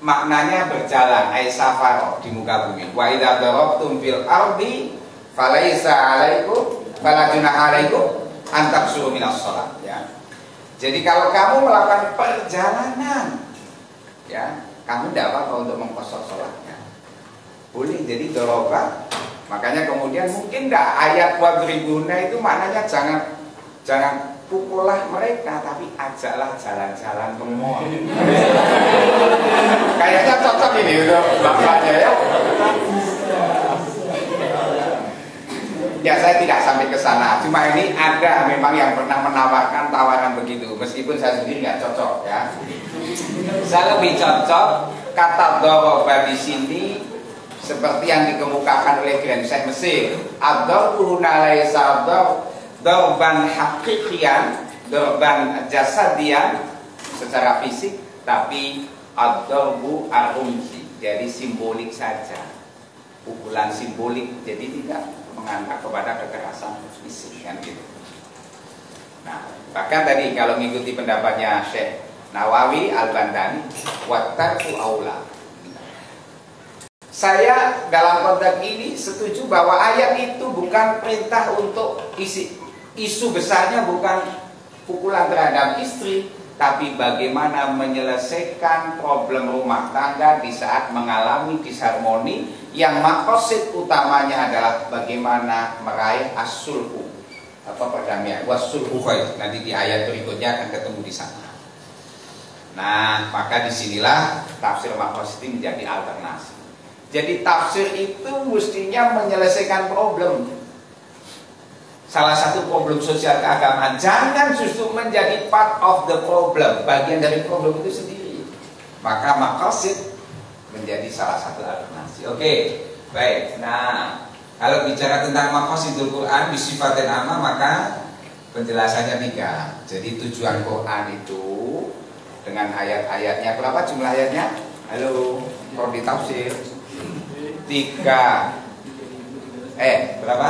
maknanya berjalan, safaro di muka bumi. Wa idza darabtum fil ardi falaisa alaikum fala junaha alaikum an taqsuru minas shalah, ya. Jadi kalau kamu melakukan perjalanan, ya, kamu tidak apa-apa untuk mengqashar salatnya. Boleh jadi doroba. Makanya kemudian mungkin tidak ayat wadribuna itu maknanya jangan pukullah mereka, tapi ajaklah jalan-jalan ke mall. Kayaknya cocok ini untuk bapaknya, ya. Ya, saya tidak sampai ke sana. Cuma ini ada memang yang pernah menawarkan tawaran begitu, meskipun saya sendiri nggak cocok, ya. Saya lebih cocok kata doroba di sini seperti yang dikemukakan oleh Grand Sheikh Mesir. Ad-darbu huna laysa darban haqiqiyan, darban jasadian secara fisik, tapi ad-darbu ar-rumzi, jadi simbolik saja, pukulan simbolik, jadi tidak mengantar kepada kekerasan fisik, kan gitu. Nah, bahkan tadi kalau mengikuti pendapatnya Syekh Nawawi Al-Bandani, wattarku aula. Saya dalam konteks ini setuju bahwa ayat itu bukan perintah untuk isu besarnya bukan pukulan terhadap istri, tapi bagaimana menyelesaikan problem rumah tangga di saat mengalami disharmoni, yang maksud utamanya adalah bagaimana meraih as-sulhu atau perdamaian, was-sulhu khair. Nanti di ayat berikutnya akan ketemu di sana. Nah, maka disinilah tafsir maqasid ini menjadi alternasi. Jadi tafsir itu mestinya menyelesaikan problem. Salah satu problem sosial keagamaan, jangan justru menjadi part of the problem, bagian dari problem itu sendiri. Maka maqasid menjadi salah satu alternasi. Oke, baik. Nah, kalau bicara tentang maqasidul Quran bisifatin amma, maka penjelasannya 3. Jadi tujuan Quran itu dengan ayat-ayatnya, berapa jumlah ayatnya? Halo, kalau ditafsir 3 berapa?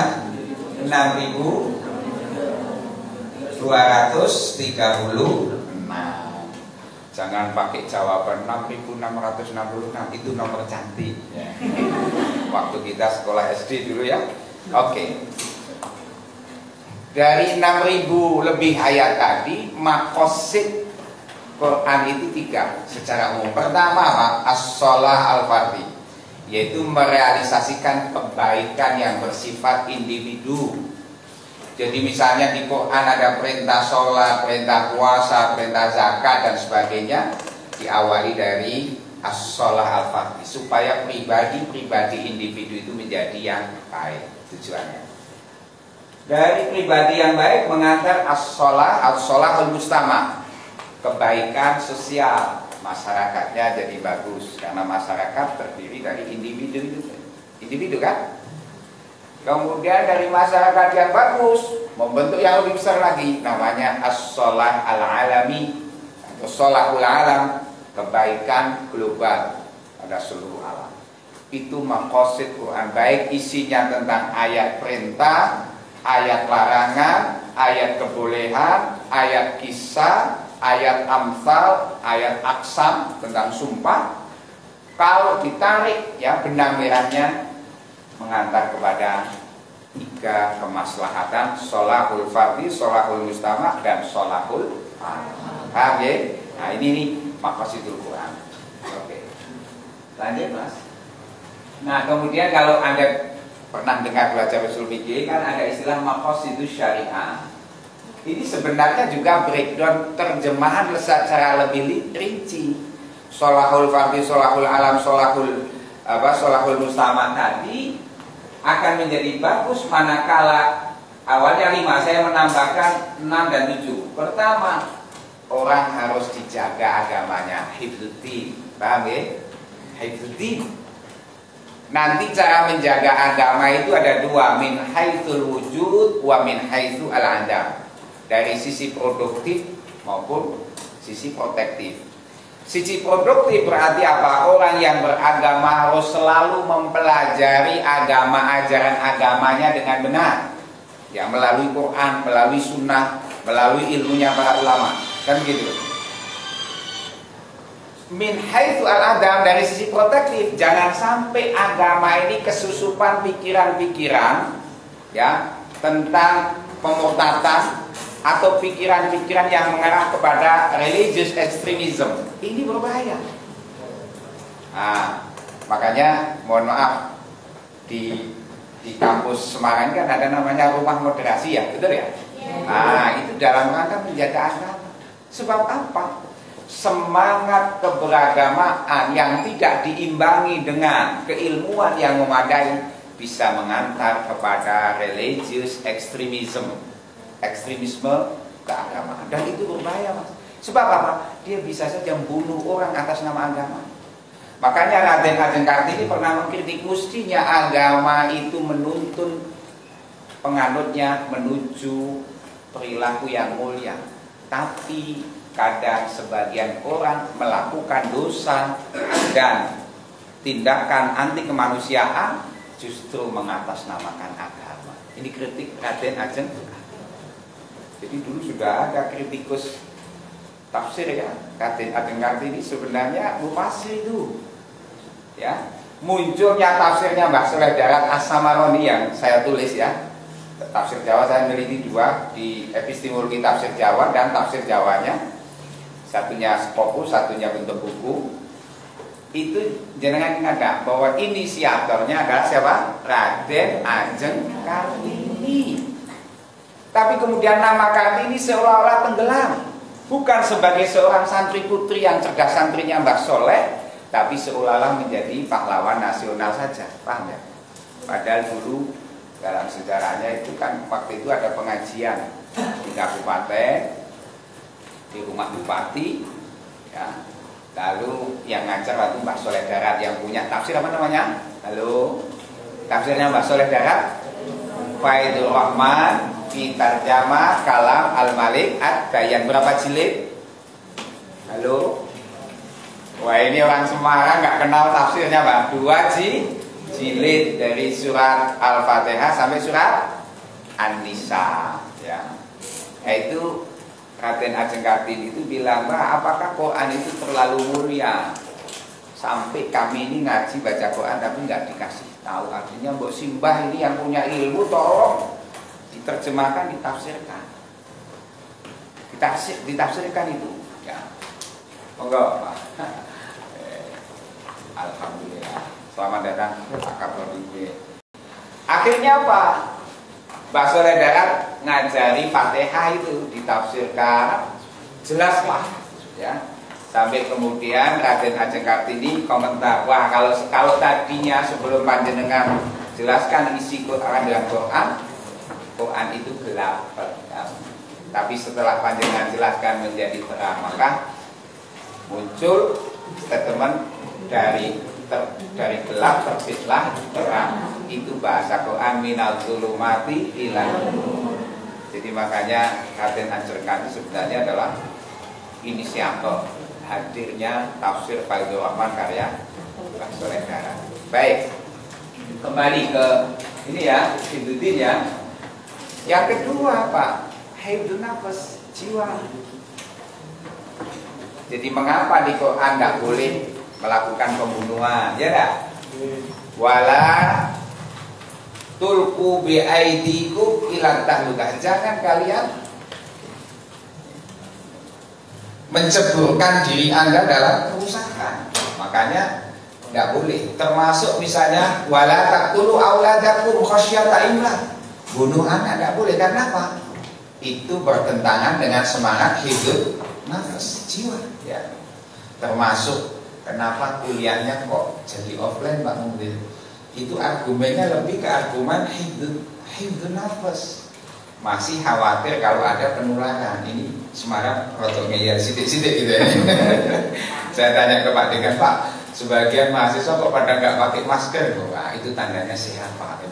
6.236. Jangan pakai jawaban 6.666, itu nomor cantik, ya. Waktu kita sekolah SD dulu, ya. Oke. Dari 6.000 lebih ayat tadi, maqasid Quran itu 3 secara umum. Pertama apa? As-shalah al-fardhi, yaitu merealisasikan kebaikan yang bersifat individu. Jadi misalnya di Quran ada perintah sholat, perintah puasa, perintah zakat dan sebagainya, diawali dari as-sholah al-fardhi supaya pribadi individu itu menjadi yang baik tujuannya. Dari pribadi yang baik mengantar as-sholah al-mustama, kebaikan sosial masyarakatnya jadi bagus karena masyarakat terdiri dari individu kan. Kemudian dari masyarakat yang bagus membentuk yang lebih besar lagi namanya as-sholah al-alami atau sholahul alam, kebaikan global pada seluruh alam. Itu maqasid Quran, baik isinya tentang ayat perintah, ayat larangan, ayat kebolehan, ayat kisah, ayat amsal, ayat aksam tentang sumpah. Kalau ditarik ya benang merahnya mengantar kepada 3 kemaslahatan, sholahul fardhi, sholahul mustama, dan sholahul alam. Paham ya? Nah ini nih maqasidul Quran. Oke. Lanjut Mas. Nah kemudian kalau Anda pernah dengar belajar usul fikih kan ada istilah maqasidus syariah. Ini sebenarnya juga breakdown terjemahan secara lebih rinci. Sholahul fardhi, sholahul alam, sholahul mustama tadi akan menjadi bagus manakala awalnya 5, saya menambahkan 6 dan 7. Pertama, orang harus dijaga agamanya, hifdzuddin. Paham ya? Hifdzuddin. Nanti cara menjaga agama itu ada 2, min haitsul wujud wa min haitsu al-adam. Dari sisi produktif maupun sisi protektif. Sisi produktif berarti apa? Orang yang beragama harus selalu mempelajari agama, ajaran agamanya dengan benar. Ya, melalui Quran, melalui sunnah, melalui ilmunya para ulama. Kan gitu. Min haitsu al-adam, dari sisi protektif, jangan sampai agama ini kesusupan pikiran-pikiran ya tentang pemurtadan atau pikiran-pikiran yang mengarah kepada religious extremism. Ini berbahaya. Nah, makanya mohon maaf di kampus Semarang kan ada namanya rumah moderasi ya, betul ya? Nah, itu dalam rangka menjaga agama. Sebab apa? Semangat keberagamaan yang tidak diimbangi dengan keilmuan yang memadai bisa mengantar kepada religious extremism, ekstremisme keagamaan, dan itu berbahaya Mas. Sebab apa? Dia bisa saja membunuh orang atas nama agama. Makanya Raden Ajeng Kartini pernah mengkritik, mestinya agama itu menuntun penganutnya menuju perilaku yang mulia. Tapi kadang sebagian orang melakukan dosa dan tindakan anti kemanusiaan justru mengatasnamakan agama. Ini kritik Raden Ajeng. Jadi dulu sudah ada kritikus tafsir ya, Raden Ajeng Kartini sebenarnya mufasir itu. Ya, munculnya tafsirnya Mbah Saleh Darat As-Samaroni yang saya tulis ya. Tafsir Jawa saya memiliki 2, di epistemologi tafsir Jawa dan tafsir Jawanya. Satunya fokus, satunya bentuk buku. Itu jenengan ingat bahwa inisiatornya adalah siapa? Raden Ajeng Kartini. Tapi kemudian nama Kartini seolah-olah tenggelam, bukan sebagai seorang santri putri yang cerdas santrinya Mbah Soleh, tapi seolah-olah menjadi pahlawan nasional saja. Paham ya? Padahal dulu dalam sejarahnya itu kan waktu itu ada pengajian di kabupaten, di rumah bupati ya. Lalu yang ngajar waktu Mbah Saleh Darat yang punya tafsir apa namanya? Halo, tafsirnya Mbah Saleh Darat, Faidul Rahman fi Tarjamah Kalam Al-Malik Ad-Dayan. Berapa jilid? Halo. Wah, ini orang Semarang nggak kenal tafsirnya Pak. 2 jilid dari surat Al-Fatihah sampai surat An-Nisa ya. Itu Raden Ajeng Kartini itu bilang, Mbak, apakah Quran itu terlalu mulia sampai kami ini ngaji baca Quran tapi nggak dikasih tahu artinya. Mbok simbah ini yang punya ilmu tolong diterjemahkan, ditafsirkan, ditafsirkan itu ya. Monggo Pak. Alhamdulillah, selamat datang Pak Kapolri. Akhirnya apa? Mbah Soleh Darat ngajari Fatihah itu ditafsirkan jelas lah ya. Sampai kemudian Raden Ajeng Kartini komentar, wah kalau tadinya sebelum panjenengan jelaskan isi Quran dengan Quran itu gelap. Tapi setelah panjenengan jelaskan menjadi terang, maka muncul statement dari gelap terbitlah terang. Itu bahasa Quran minal zulumati ilal nur. Jadi makanya Raden Ajeng Kartini sebenarnya adalah inisiator hadirnya tafsir Faidur Rahman karya Mbah Soleh Darat. Baik, kembali ke ini ya, Hifdzuddin ya. Yang kedua Pak, hifdzun nafas, jiwa. Jadi mengapa di Quran nggak boleh melakukan pembunuhan? Ya enggak? Wala tulqu bi aidikum ila tahlukah. Jangan kalian menceburkan diri Anda dalam kerusakan. Makanya tidak boleh. Termasuk misalnya wala taqtulu auladakum khasyata imlaq. Bunuh anak tidak boleh. Karena apa? Itu bertentangan dengan semangat hidup nafas jiwa ya. Termasuk kenapa kuliahnya kok jadi offline Pak Mungdir. Itu argumennya lebih ke argumen hidup nafas. Masih khawatir kalau ada penularan. Ini Semarang rotok ngeyel sidik-sidik gitu ya. Saya tanya ke Pak Dekan, Pak, sebagian mahasiswa kok pada nggak pakai masker? Wah, itu tandanya sehat Pak.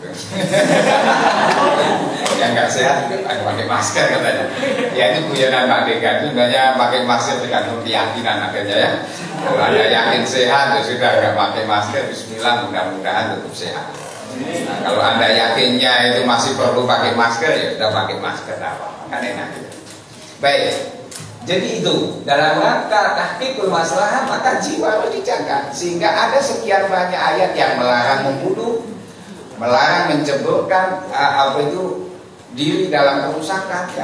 Yang nggak sehat itu ada pakai masker katanya. Ya itu guyonan Pak Dekan. Sebenarnya pakai masker tergantung keyakinan akhirnya ya. Kalau Anda yakin sehat, ya sudah nggak pakai masker. Bismillah, mudah-mudahan tetap sehat. Nah, kalau Anda yakinnya itu masih perlu pakai masker, ya sudah pakai masker apa, kan enak. Baik, jadi itu dalam rangka tahqiqul maslahah maka jiwa harus dijaga. Sehingga ada sekian banyak ayat yang melarang membunuh, melarang menceburkan diri dalam kerusakan ya.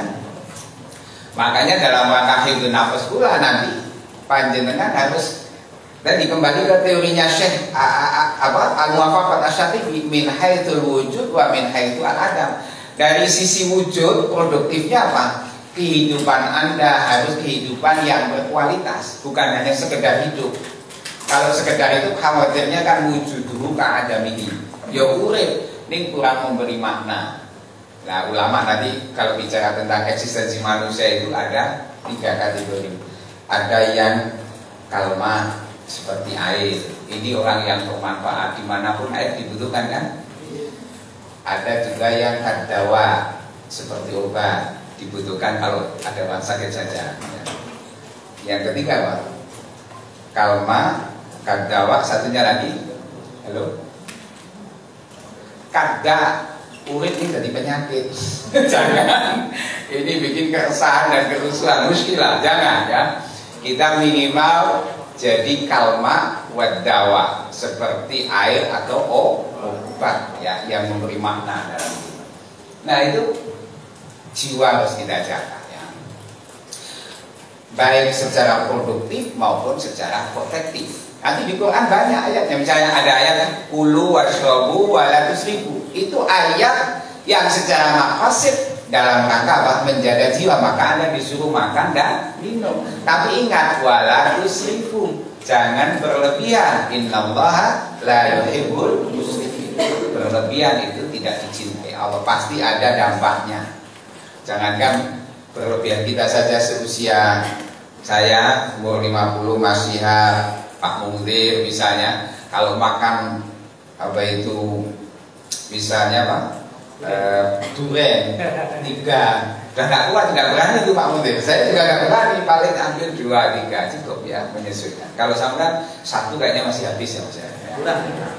Makanya dalam rangka hifdzun nafas pula nanti panjenengan harus. Dan kembali ke teorinya Syekh Al-Muwafaqat Asy-Syatibi min haitsul wujud wa min haitsul al-adam. Dari sisi wujud produktifnya apa? Kehidupan Anda harus kehidupan yang berkualitas, bukan hanya sekedar hidup. Kalau sekedar itu khawatirnya kan wujud dulu ke adam ini. Ya urip, ini kurang memberi makna. Nah, ulama nanti kalau bicara tentang eksistensi manusia itu ada 3 kategori. Ada yang kalma seperti air. Ini orang yang bermanfaat dimanapun air dibutuhkan kan. Ada juga yang kadawa seperti obat dibutuhkan kalau ada orang sakit saja. Yang ketiga Pak, kalma, kadawa, satunya lagi, halo, kada, urin ini jadi penyakit. Jangan, ini bikin keresahan dan kerusuhan, muskilah, jangan ya. Kita minimal jadi kalma wadawa seperti air atau obat ya yang memberi makna dalam hidup. Nah itu jiwa harus kita jaga ya. Baik secara produktif maupun secara protektif. Nanti di Quran banyak ayatnya. Misalnya ada ayat kulu washrabu wala tusrifu. Itu ayat yang secara maqasid dalam rangka apa? Menjaga jiwa. Maka Anda disuruh makan dan minum. Tapi ingat wala tusrifu. Jangan berlebihan. Innallaha la yuhibbul musrifin. Berlebihan itu tidak dicintai Allah. Pasti ada dampaknya. Jangankan berlebihan, kita saja seusia saya umur 50 masih Pak Mungdir misalnya, kalau makan apa itu misalnya Pak durian 3 udah nggak kuat, nggak berani itu Pak Mungdir. Saya juga nggak berani, paling ambil 2-3 cukup ya menyesuaikan. Kalau sampai 1 kayaknya masih habis ya Mas ya.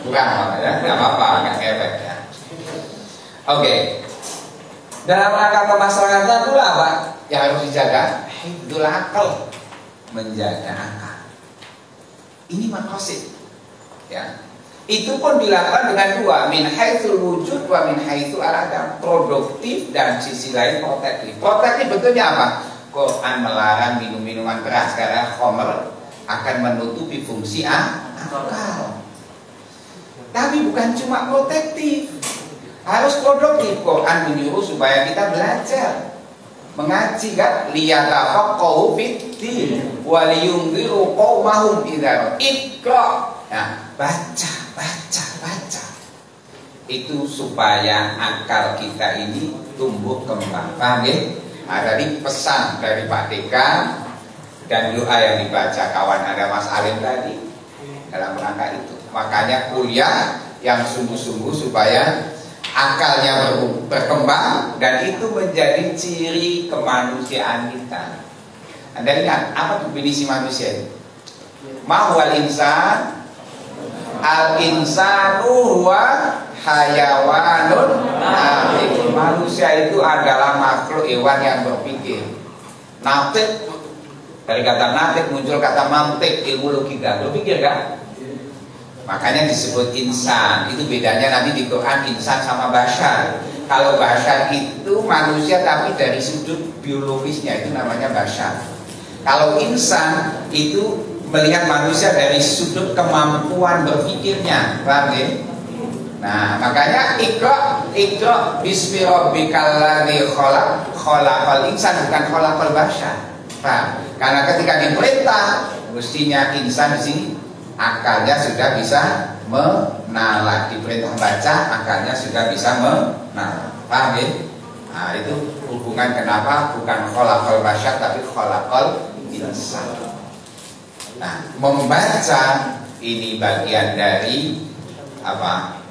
Kurang ya, nggak apa-apa, nggak ngefek ya. Oke. Dalam rangka kemaslahatan pula apa yang harus dijaga? Hifdzul akal, menjaga akal. Ini maqasid. Ya. Itu pun dilakukan dengan 2, min haitsul wujud wa min haitsul al-adam, produktif dan sisi lain protektif. Protektif bentuknya apa? Quran melarang minum minuman keras karena khamr akan menutupi fungsi akal. Tapi bukan cuma protektif. Harus produktif. Quran menyuruh supaya kita belajar, mengaji kan, liyatafaqahu fid-din wa liyunziru qaumahum idza iqra. Nah, baca. Itu supaya akal kita ini tumbuh kembang. Paham ya? Nah, tadi pesan dari Pak Dekan dan doa yang dibaca kawan Anda Mas Alim tadi dalam rangka itu. Makanya kuliah yang sungguh-sungguh supaya akalnya berkembang, dan itu menjadi ciri kemanusiaan kita. Anda lihat apa definisi manusia itu? Mahwal insan, al insanu huwa hayawanun natik. Manusia itu adalah makhluk hewan yang berpikir. Natik, dari kata natik muncul kata mantik, ilmu logika. Berpikir kan? Makanya disebut insan. Itu bedanya nanti di Quran insan sama bashar. Kalau bashar itu manusia tapi dari sudut biologisnya, itu namanya bashar. Kalau insan itu melihat manusia dari sudut kemampuan berpikirnya. Paham ya? Nah, makanya Iqra bismi rabbikal ladzi khalaqal insan, bukan khalaqal bashar. Paham? Karena ketika diperintah, mestinya insan di sini akalnya sudah bisa menalar. Diperintah baca, akalnya sudah bisa menalar. Paham ya? Nah, itu hubungan kenapa bukan khalaqal bashar tapi khalaqal insan. Nah, membaca ini bagian dari apa?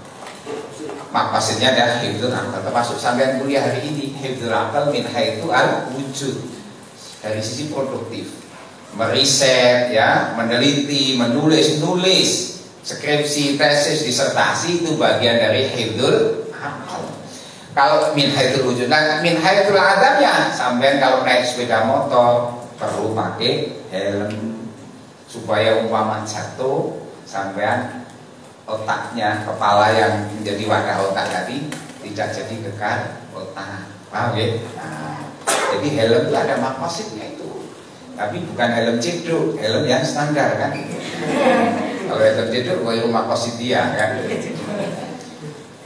Maksudnya adalah hifdzul akal. Termasuk sampean kuliah hari ini, hifdzul akal min haitsu al-wujud, dari sisi produktif. Meriset ya, meneliti, menulis skripsi, tesis, disertasi, itu bagian dari hifdzul akal. Kalau min haitsul wujud, nah min haitsul adabnya, sampean kalau naik sepeda motor perlu pakai helm supaya umpama jatuh sampean otaknya, kepala yang menjadi wadah otak tadi tidak jadi gegar otak. Paham ya? Nah, jadi helm itu ada makosidnya itu. Tapi bukan helm ceduk, helm yang standar kan. Kalau helm ceduk baru makosid dia kan.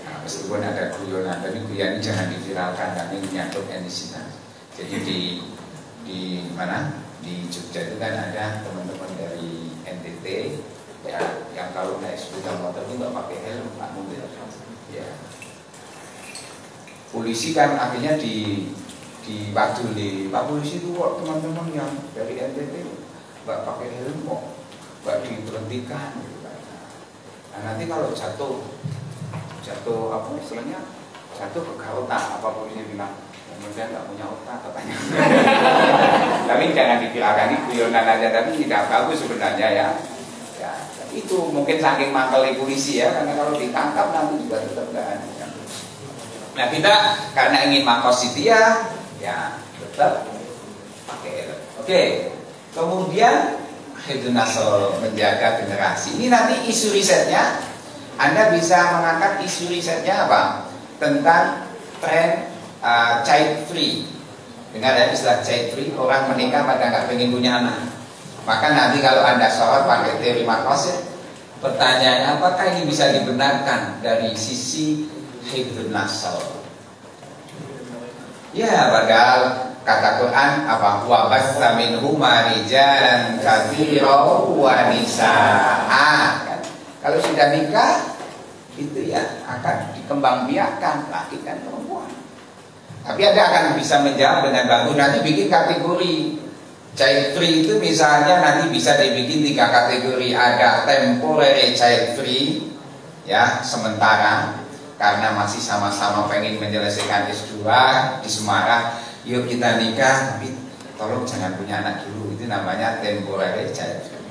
Nah, meskipun ada guyonan, tapi guyon ini jangan diviralkan karena ini menyangkut etnisitas. Jadi di mana? Di Jogja itu kan ada teman-teman dari NTT ya, yang kalau naik sepeda motor itu nggak pakai helm, Pak mobil. Ya. Polisi kan akhirnya diwaduli, Pak polisi itu kok teman-teman yang dari NTT nggak pakai helm kok, nggak diberhentikan. Nah, nanti kalau jatuh apa istilahnya, jatuh ke otak, apa polisi bilang, kemudian nggak punya otak katanya. Tapi jangan dikirakan ini guyonan aja, tapi tidak bagus sebenarnya ya. Itu mungkin saking mangkelnya polisi ya, karena kalau ditangkap nanti juga tetap nggak ada. Nah, kita karena ingin makosid dia, ya tetap pakai helm. Oke. Kemudian hifdzun nasl, menjaga generasi. Ini nanti isu risetnya, Anda bisa mengangkat isu risetnya apa? Tentang tren child free. Dengar ya istilah child free, orang menikah pada nggak pengen punya anak. Maka nanti kalau Anda soal pakai teori makosid, pertanyaannya apakah ini bisa dibenarkan dari sisi hifdzun nasl? Ya, padahal kata Quran apa? Wa basta minhuma rijalan katsiran wa nisaa. Kalau sudah nikah itu ya akan dikembangbiakkan laki dan perempuan. Tapi Anda akan bisa menjawab dengan bagus. Nanti bikin kategori child free itu misalnya nanti bisa dibikin 3 kategori. Ada temporary child free ya, sementara karena masih sama-sama pengen menyelesaikan S2 di Semarang, yuk kita nikah tapi tolong jangan punya anak dulu. Itu namanya temporary child free.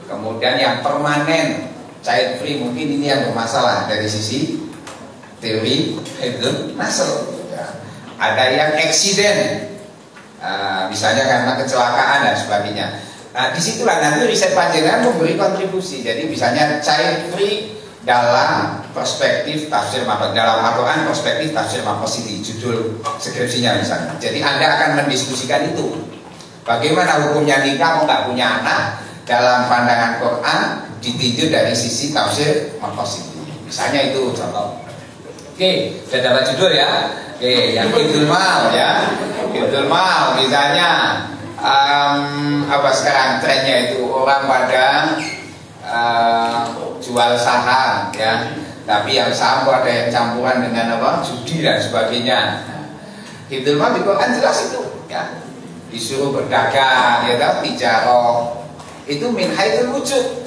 Kemudian yang permanen child free, mungkin ini yang bermasalah dari sisi teori hifdzun nasl. Ada yang accident, misalnya karena kecelakaan dan sebagainya. Nah, disitulah nanti riset panjenengan memberi kontribusi. Jadi misalnya child free dalam perspektif tafsir makosid, dalam Al-Quran perspektif tafsir makosid, judul skripsinya misalnya. Jadi Anda akan mendiskusikan itu. Bagaimana hukumnya nikah mau nggak punya anak dalam pandangan Quran ditinjau dari sisi tafsir makosid. Misalnya itu contoh. Oke, sudah dapat judul ya. Oke, yang Hifdzul Mal ya. Hifdzul Mal misalnya apa sekarang trennya itu orang pada jual saham ya. Tapi yang saham ada yang campuran dengan apa? Judi dan sebagainya. Hifdzul Mal di Quran jelas itu ya. Disuruh berdagang ya kan, tijarah. Itu min haitsul wujud,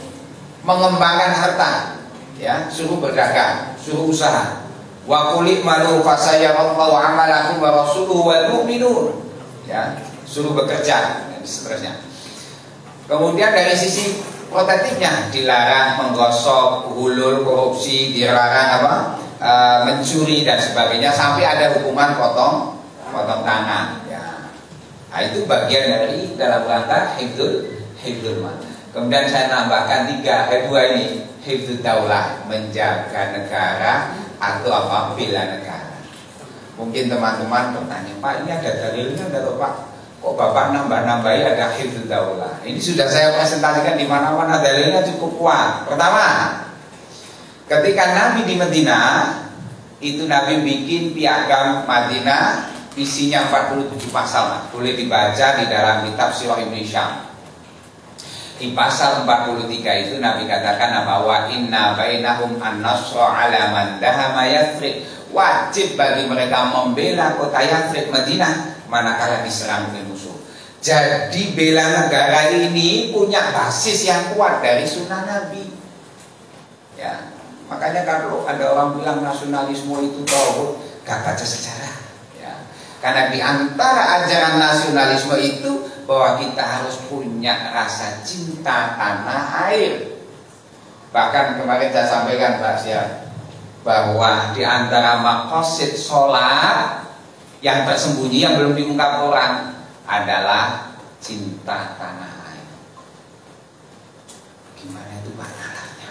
mengembangkan harta ya, suruh berdagang, suruh usaha. Wa qul malu fasayarallahu amalakum wa rasuluhu wal mu'minun ya, suruh bekerja dan seterusnya. Kemudian dari sisi protektifnya dilarang menggosok, hulul, korupsi, dilarang apa? Mencuri dan sebagainya, sampai ada hukuman potong tangan ya. Nah, itu bagian dari dalam rangka hifdzul Mal. Kemudian saya nambahkan dua ini, hifdzud daulah, menjaga negara atau apa, bela negara. Mungkin teman-teman bertanya, Pak, ini ada dalilnya atau Pak? Kok Bapak nambah-nambahi ada hifdzud daulah? Ini sudah saya presentasikan di mana-mana, dalilnya cukup kuat. Pertama, ketika Nabi di Madinah, itu Nabi bikin piagam Madinah, isinya 47 pasal, boleh dibaca di dalam kitab Sirah Ibnu Hisham. Di pasal 43 itu Nabi katakan bahwa inna bainahum an-nasra ala man dahama Yathrib, wajib bagi mereka membela kota Yathrib Madinah manakala diserang oleh musuh. Jadi bela negara ini punya basis yang kuat dari sunnah Nabi ya. Makanya kalau ada orang bilang nasionalisme itu tauhid, gak baca sejarah ya. Karena di antara ajaran nasionalisme itu bahwa kita harus punya rasa cinta tanah air. Bahkan kemarin saya sampaikan Pak Syah, bahwa di antara maqasid sholat yang tersembunyi yang belum diungkap orang adalah cinta tanah air. Gimana itu Pak caranya?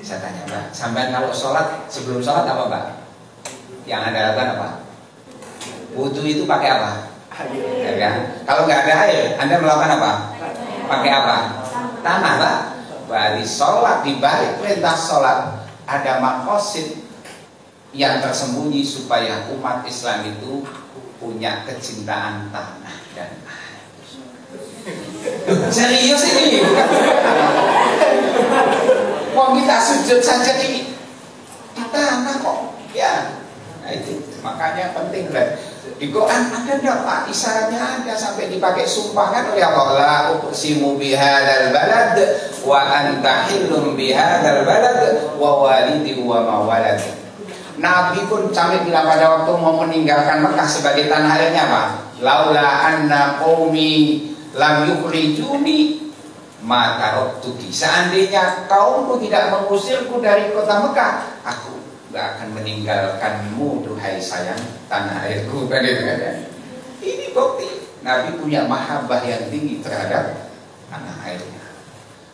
Saya tanya Pak, sampai kalau sholat, sebelum sholat apa Pak? Yang Anda lakukan apa? Wudu itu pakai apa? Ya kan? Kalau nggak ada air, Anda melakukan apa? Pakai apa? Tanah Pak. Berarti sholat, di balik perintah sholat ada maqasid yang tersembunyi supaya umat Islam itu punya kecintaan tanah dan air. Serius ini? Mau kita sujud saja di tanah kok ya. Nah itu makanya penting kan. Di Quran ada enggak Pak? Isyaratnya ada, sampai dipakai sumpah kan oleh Allah, uqsimu bihadzal balad wa anta hillum bihadzal balad wa walidin wa ma walad. Nabi pun sampai bilang pada waktu mau meninggalkan Mekah sebagai tanah airnya Pak, laula anna qaumi lam yukhrijuni ma taraktuki. Seandainya kaumku tidak mengusirku dari kota Mekah, aku gak akan meninggalkanmu duhai sayang tanah airku. Ini bukti Nabi punya mahabbah yang tinggi terhadap tanah airnya.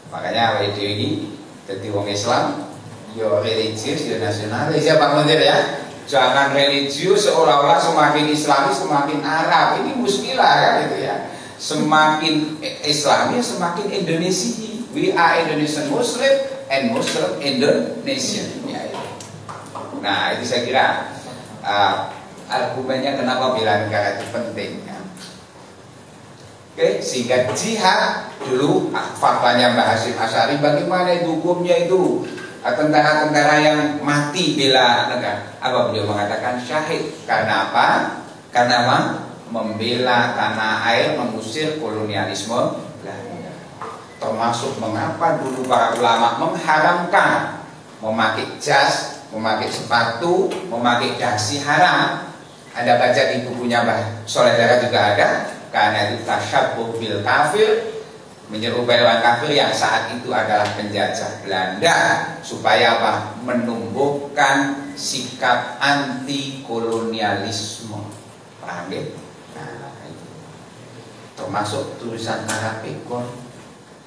Makanya video ini jadi wong Islam, yo religius, yo nasionalis ya Pak Menteri ya. Jangan religius seolah-olah semakin Islami semakin Arab. Ini muskilah kan itu ya. Semakin Islami semakin Indonesia. We are Indonesian Muslim and Muslim Indonesian. Ya, itu. Nah itu saya kira argumennya kenapa bela negara itu penting ya. Oke, sehingga jihad dulu faktanya Mbah Hasyim Asy'ari, bagaimana itu hukumnya itu tentara-tentara yang mati bela negara. Apa beliau mengatakan syahid? Karena apa? Karena apa? Membela tanah air, mengusir kolonialisme Belanda. Termasuk mengapa dulu para ulama mengharamkan memakai jas, memakai sepatu, memakai dasi haram. Anda baca di bukunya Mbah Soleh Darat juga ada. Karena itu tasyabbuh bil kafir, menyerupai orang kafir yang saat itu adalah penjajah Belanda, supaya apa? Menumbuhkan sikap anti kolonialisme. Paham ya? Nah, itu. Termasuk tulisan Arabikon.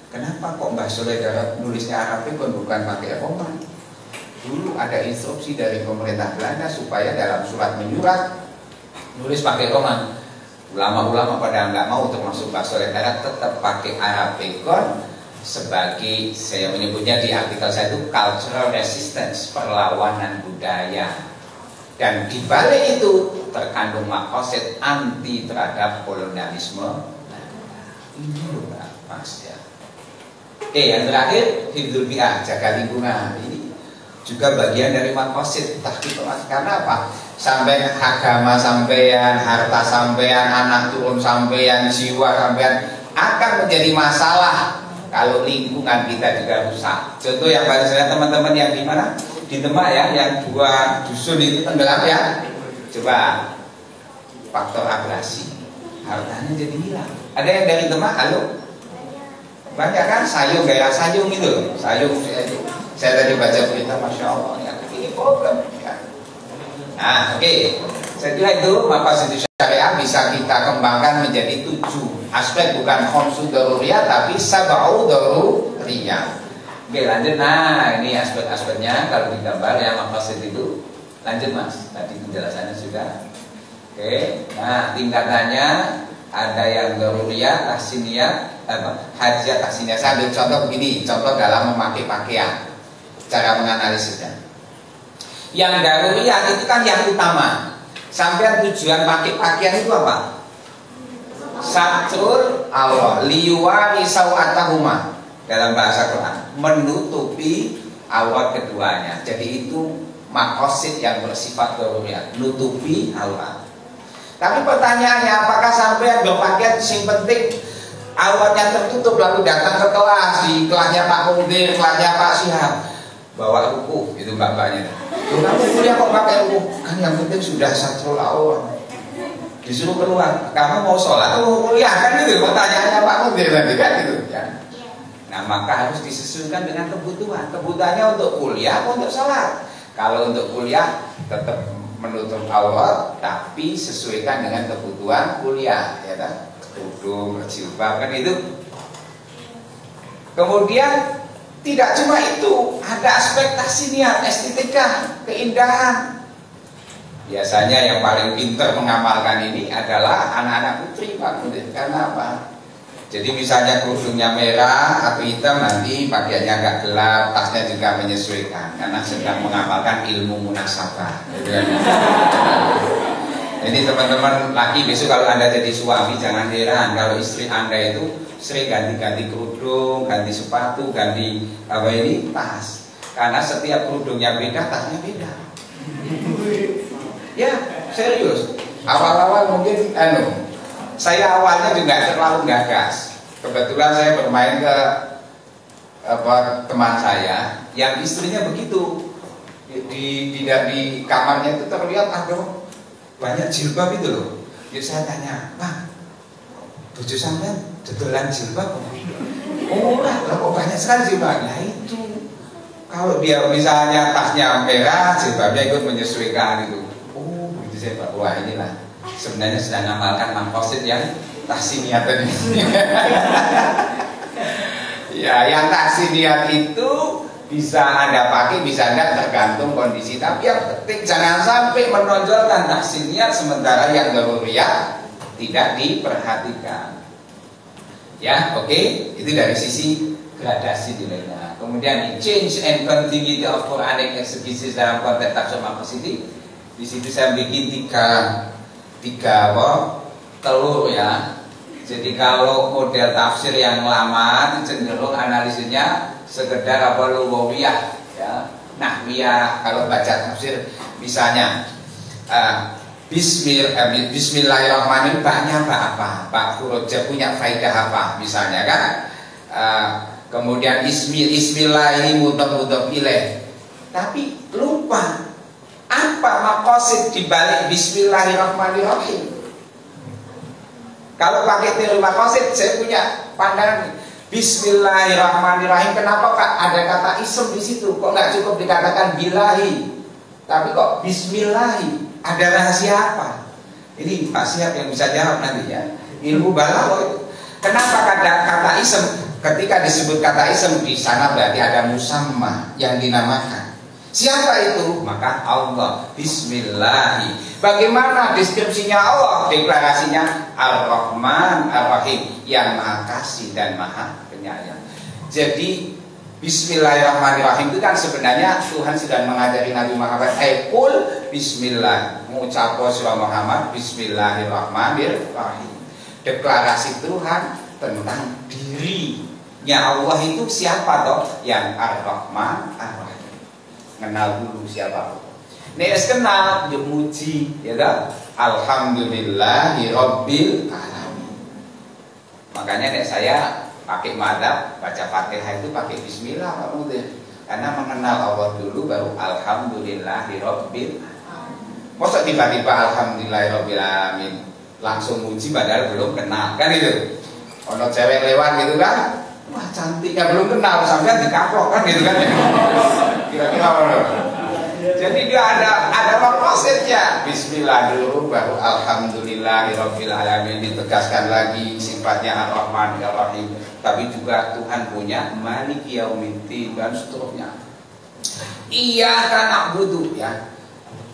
Kenapa kok Mbah Soleh Darat nulisnya Arabikon bukan pakai Roman? Dulu ada instruksi dari pemerintah Belanda supaya dalam surat menyurat nulis pakai Roman. Ulama-ulama pada nggak mau, termasuk Mbah Soleh Darat, tetap pakai Arabikon sebagai, saya menyebutnya di artikel saya itu cultural resistance, perlawanan budaya. Dan di balik itu terkandung maqasid anti terhadap kolonialisme. Nah, ini loh Mas ya. Oke, yang terakhir hifdzul bi'ah, jaga lingkungan. Ini juga bagian dari maqasid tahqiq. Karena apa? Sampai agama sampean, harta sampean, anak turun sampean, jiwa sampean akan menjadi masalah kalau lingkungan kita juga rusak. Contoh yang paling sering teman-teman yang di mana? Di Demak ya, yang 2 dusun itu tenggelam ya. Coba faktor abrasi, hartanya jadi hilang. Ada yang dari Demak? Halo? Banyak kan? Sayung, gaya sayung itu. Sayung, saya tadi baca berita, Masya Allah ya, ini problem ya. Nah oke, saya kira itu maqasid syariah bisa kita kembangkan menjadi 7 aspek, bukan khamsu daruriyah tapi sab'u daruriyah. Oke lanjut, nah ini aspek-aspeknya kalau digambar ya maqasid itu. Lanjut Mas, tadi penjelasannya sudah. Oke, nah tingkatannya ada yang daruriyah, tahsiniyah, hajiyah, tahsiniyah. Saya ambil contoh begini, contoh dalam memakai pakaian, cara menganalisisnya. Yang daruriyah itu kan yang utama. Sampai tujuan pakai pakaian itu apa? Satrul Allah, liwari sawatahuma dalam bahasa Quran, menutupi aurat keduanya. Jadi itu maqasid yang bersifat daruriyah, nutupi aurat. Tapi pertanyaannya, apakah sampai berpakaian yang penting auratnya tertutup lalu datang ke kelas, di kelasnya Pak Mundir, kelasnya Pak Syihab, bawa ruku itu mbak-mbaknya. Kamu kuliah kok pakai ruku? Kan yang penting sudah satrul aurat. Disuruh keluar, kamu mau sholat atau mau kuliah? Kan itu pertanyaannya Pak Mundir nanti kan itu ya. Nah maka harus disesuaikan dengan kebutuhan. Kebutuhannya untuk kuliah atau untuk sholat. Kalau untuk kuliah tetap menutup aurat, tapi sesuaikan dengan kebutuhan kuliah, ya kan? Kerudung, jilbab kan itu. Kemudian tidak cuma itu, ada aspek tahsiniyah, estetika, keindahan. Biasanya yang paling pintar mengamalkan ini adalah anak-anak putri Pak Mundir. Karena apa? Jadi misalnya kerudungnya merah atau hitam, nanti pakaiannya agak gelap, tasnya juga menyesuaikan karena sedang mengamalkan ilmu munasabah. Jadi teman-teman laki besok kalau Anda jadi suami jangan heran kalau istri Anda itu sering ganti-ganti kerudung, ganti sepatu, ganti apa ini tas. Karena setiap kerudungnya beda, tasnya beda. Ya serius. Awal-awal mungkin saya awalnya juga terlalu gagas. Kebetulan saya bermain ke teman saya yang istrinya begitu. Di kamarnya itu terlihat ada banyak jilbab itu loh. Jadi saya tanya, Pak, bojo sampean dodolan jilbab? Oh, lah kok banyak sekali jilbab. Nah itu kalau dia misalnya tasnya merah, jilbabnya ikut menyesuaikan itu. Oh, begitu saya Pak. Wah inilah sebenarnya sedang mengamalkan maqasid yang tahsiniyah tadi. Ya, yang tahsiniyah itu bisa Anda pakai, bisa Anda tergantung kondisi. Tapi yang penting jangan sampai menonjolkan tahsiniyah sementara yang daruriyah tidak diperhatikan. Ya, oke, itu dari sisi gradasi nilainya. Kemudian change and continuity of Quranic exegesis dalam konteks tafsir maqasid. Di situ saya bikin tiga telur ya. Jadi kalau model tafsir yang lama cenderung analisisnya sekedar apa lughawiyah ya, nahwiyah. Kalau baca tafsir misalnya Bismillahirrahmanirrahim, baknya apa? Pak Furoja punya faidah apa misalnya kan? Kemudian Bismillahirrahmanirrahim mudhaf ilaih. Tapi lupa apa maqasid dibalik Bismillahirrahmanirrahim. Kalau pakai teori maqasid, saya punya pandangan Bismillahirrahmanirrahim. Kenapa Kak ada kata ism di situ? Kok nggak cukup dikatakan bilahi? Tapi kok Bismillahi? Ada rahasia apa? Ini Pak Syihab yang bisa jawab nanti ya. Ilmu balaghah itu. Kenapa ada kata ism? Ketika disebut kata ism di sana berarti ada musamma yang dinamakan. Siapa itu? Maka Allah. Bismillahi. Bagaimana deskripsinya Allah? Deklarasinya Ar-Rahman Ar-Rahim, yang maha kasih dan maha penyayang. Jadi Bismillahirrahmanirrahim itu kan sebenarnya Tuhan sedang mengajari Nabi Muhammad, qul bismillah, mengucap surah Muhammad bismillahirrahmanirrahim. Deklarasi Tuhan tentang dirinya Allah itu siapa toh? Yang Ar-Rahman Ar-Rahim. Kenal dulu siapa. Nek kenal yo muji ya toh. Alhamdulillahirabbil alamin. Makanya nek saya pakai madzhab baca Fatihah itu pakai bismillah Pak Mudir. Karena mengenal Allah dulu baru alhamdulillahirabbil alamin. Masa tiba-tiba alhamdulillahirabbil alamin langsung muji padahal belum kenal kan itu. Ono cewek lewat gitu kan, wah cantiknya belum kenal sampai dikaplok kan gitu kan ya. Kira-kira apa? Jadi dia ada maksudnya. Bismillah dulu baru alhamdulillahirabbil alamin, ditegaskan lagi sifatnya Ar-Rahman Ar-Rahim. Tapi juga Tuhan punya Maliki Yaumiddin dan seterusnya. Iyyaka na'budu ya.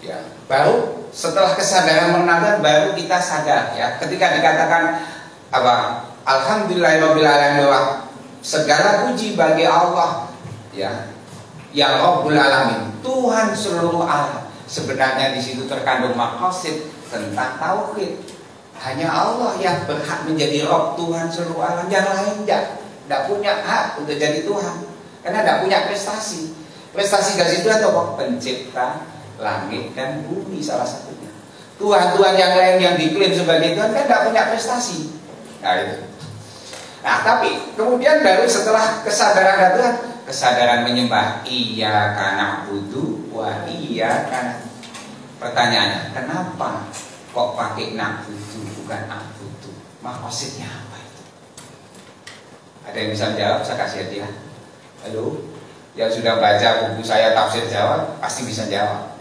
Ya, baru setelah kesadaran mengenal baru kita sadar ya. Ketika dikatakan apa? Alhamdulillahirabbil alamin, segala puji bagi Allah ya. Yang Rabbul Alamin, Tuhan seluruh alam. Sebenarnya di situ terkandung maqasid tentang tauhid. Hanya Allah yang berhak menjadi Rabb, Tuhan seluruh alam. Yang lain tidak punya hak untuk jadi Tuhan, karena tidak punya prestasi. Prestasi dari situ apa? Pencipta langit dan bumi salah satunya. Tuhan-Tuhan yang lain yang diklaim sebagai Tuhan kan tidak punya prestasi. Nah itu. Nah tapi kemudian baru setelah kesadaran Tuhan, kesadaran menyembah iyyaka na'budu wa iyyaka. Pertanyaannya, kenapa kok pakai na'budu bukan a'budu? Maksudnya apa itu? Ada yang bisa menjawab? Saya kasih hadiah. Halo? Yang sudah baca buku saya tafsir Jawa pasti bisa jawab.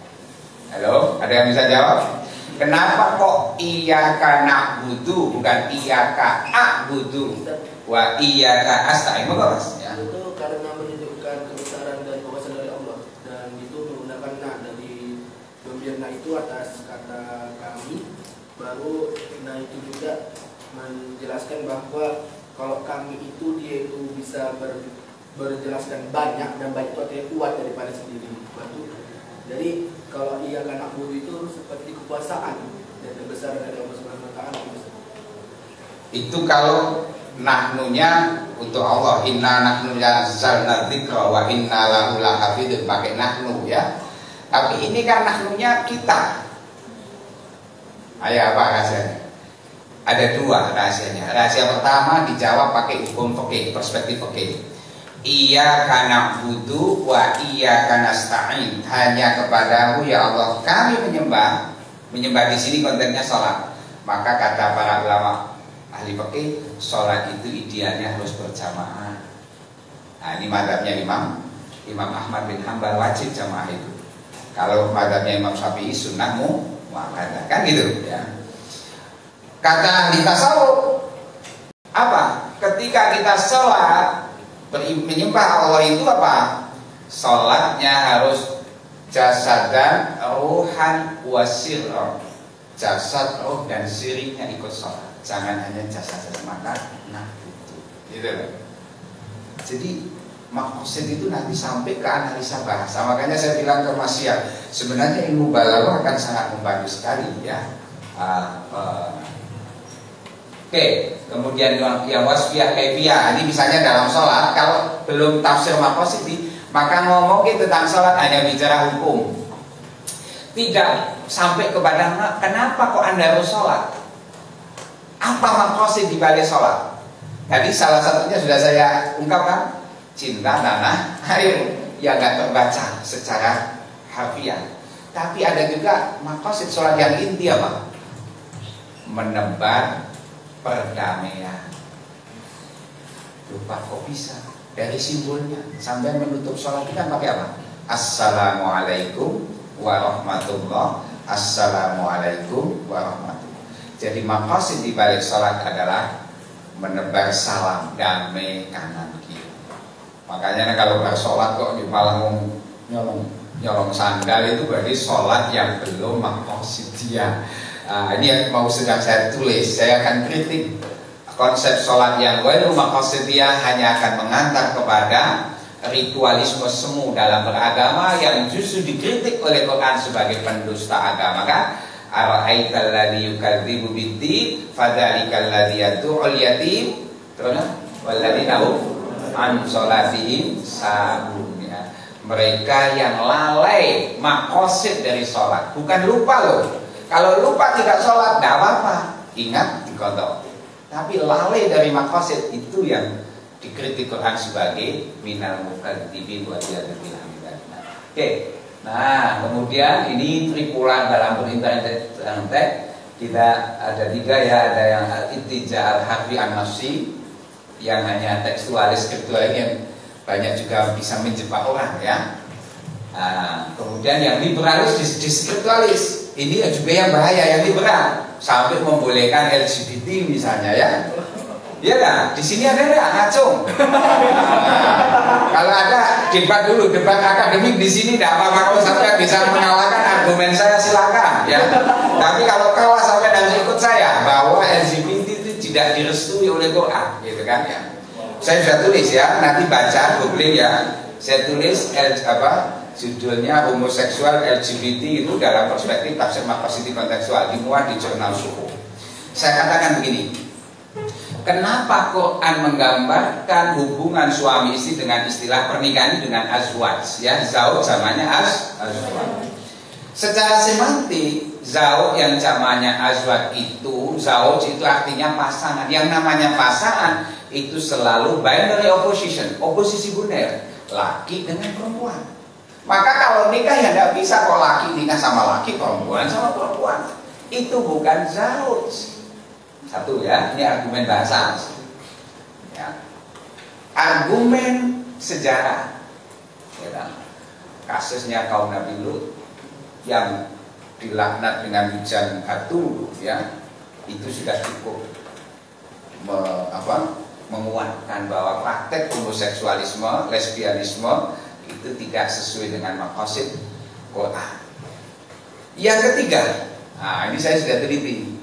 Halo? Ada yang bisa jawab? Kenapa kok iyyaka na'budu bukan iyyaka a'budu wa iyyaka asta'in? Monggo Mas ya. Itu karena menunjukkan kebesaran dan kuasa dari Allah, dan itu menggunakan na dari pemberian na itu atas kata kami. Baru na itu juga menjelaskan bahwa kalau kami itu dia itu bisa berjelaskan banyak, dan banyak itu artinya kuat daripada sendiri. Jadi kalau ia kan na'budu itu seperti kekuasaan dan kebesaran dari Allah Subhanahu wa taala. Itu kalau nahnunya untuk Allah, inna nahnu nazzalna dzikra wa inna lahu lahafidun, pakai nahnu ya. Tapi ini kan nahnunya kita. Ayo apa rahasianya? Ada dua rahasianya. Rahasia pertama dijawab pakai hukum fikih, perspektif fikih. Iyyaka na'budu wa iyyaka nasta'in. Hanya kepadamu ya Allah kami menyembah. Menyembah di sini kontennya sholat. Maka kata para ulama ahli fikih, sholat itu idealnya harus berjamaah. Nah ini madhabnya Imam Ahmad bin Hanbal, wajib jamaah itu. Kalau madhabnya Imam Syafi'i sunnah muakkadah, kan gitu ya. Kata ahli tasawuf apa? Ketika kita sholat menyembah Allah itu apa? Sholatnya harus jasadan, ruhan, wasirron. Jasad, roh dan sirihnya ikut sholat. Jangan hanya jasad semata. Nah itu gitu. Jadi maksud itu nanti sampai ke analisa bahasa. Makanya saya bilang ke Mas Syah, sebenarnya ilmu balaghah akan sangat membantu sekali ya. Oke, kemudian yang wasfiyah kaifiyah, ini misalnya dalam sholat, kalau belum tafsir maqasid, maka ngomongin tentang sholat hanya bicara hukum, tidak sampai kepada kenapa kok Anda harus sholat, apa maqasid di balik sholat. Tadi salah satunya sudah saya ungkapkan, cinta tanah air yang nggak terbaca secara harfiah. Tapi ada juga maqasid sholat yang inti apa? Menebar perdamaian. Lupa kok bisa dari simbolnya sampai menutup sholat kita pakai apa? Assalamualaikum warahmatullah. Assalamualaikum warahmatullah. Jadi maqasid di balik sholat adalah menebar salam damai kanan kiri. Makanya kalau bersolat kok di malah nyolong sandal, itu berarti sholat yang belum maqasid dia. Ini yang mau sedang saya tulis. Saya akan kritik konsep sholat yang ghairu maqasidiyah, hanya akan mengantar kepada ritualisme semu dalam beragama yang justru dikritik oleh Quran sebagai pendusta agama kan. Ara'aital ladzi yukadzibu bid-din fadzalikal ladzi yad'ul yatim terus walladzina hum an sholatihim sahun ya. Mereka yang lalai maqasid dari sholat, bukan lupa loh. Kalau lupa tidak sholat tidak apa-apa, ingat diqadha. Tapi lalai dari maqasid itu yang dikritik Quran sebagai minal mukadzibin wa yadil. Oke. Nah, kemudian ini tripulan dalam berinternet kita ada 3 ya, ada yang al-ittija al-harfi an-nafsi yang hanya tekstualis skriptualis yang banyak juga bisa menjebak orang ya. Nah, kemudian yang liberalis diskriptualis ini juga yang bahaya, yang liberal sampai membolehkan LGBT misalnya ya. Iya kan? Di sini ada nggak ngacung? Kalau ada debat dulu, debat akademik di sini tidak apa-apa. Kalau sampai bisa mengalahkan argumen saya silakan ya. Tapi kalau kalah sampai dan ikut saya bahwa LGBT itu tidak direstui oleh Quran, gitu kan ya. Saya sudah tulis ya, nanti baca googling ya. Saya tulis judulnya homoseksual LGBT itu dalam perspektif tafsir maqasid kontekstual dimuat di jurnal Suhu. Saya katakan begini. Kenapa Quran menggambarkan hubungan suami istri dengan istilah pernikahan dengan azwaj ya, zauj zamannya azwaj. Secara semantik zauj yang zamannya azwaj itu, zauj itu artinya pasangan. Yang namanya pasangan itu selalu binary opposition, oposisi biner, laki dengan perempuan. Maka kalau nikah ya tidak bisa kok laki nikah sama laki, perempuan sama perempuan. Itu bukan zauj. Satu ya, ini argumen bahasa ya. Argumen sejarah ya, kasusnya kaum Nabi Lut yang dilaknat dengan hujan batu ya, itu sudah cukup menguatkan bahwa praktek homoseksualisme, lesbianisme itu tidak sesuai dengan maqasid Quran. Yang ketiga, nah ini saya sudah teliti.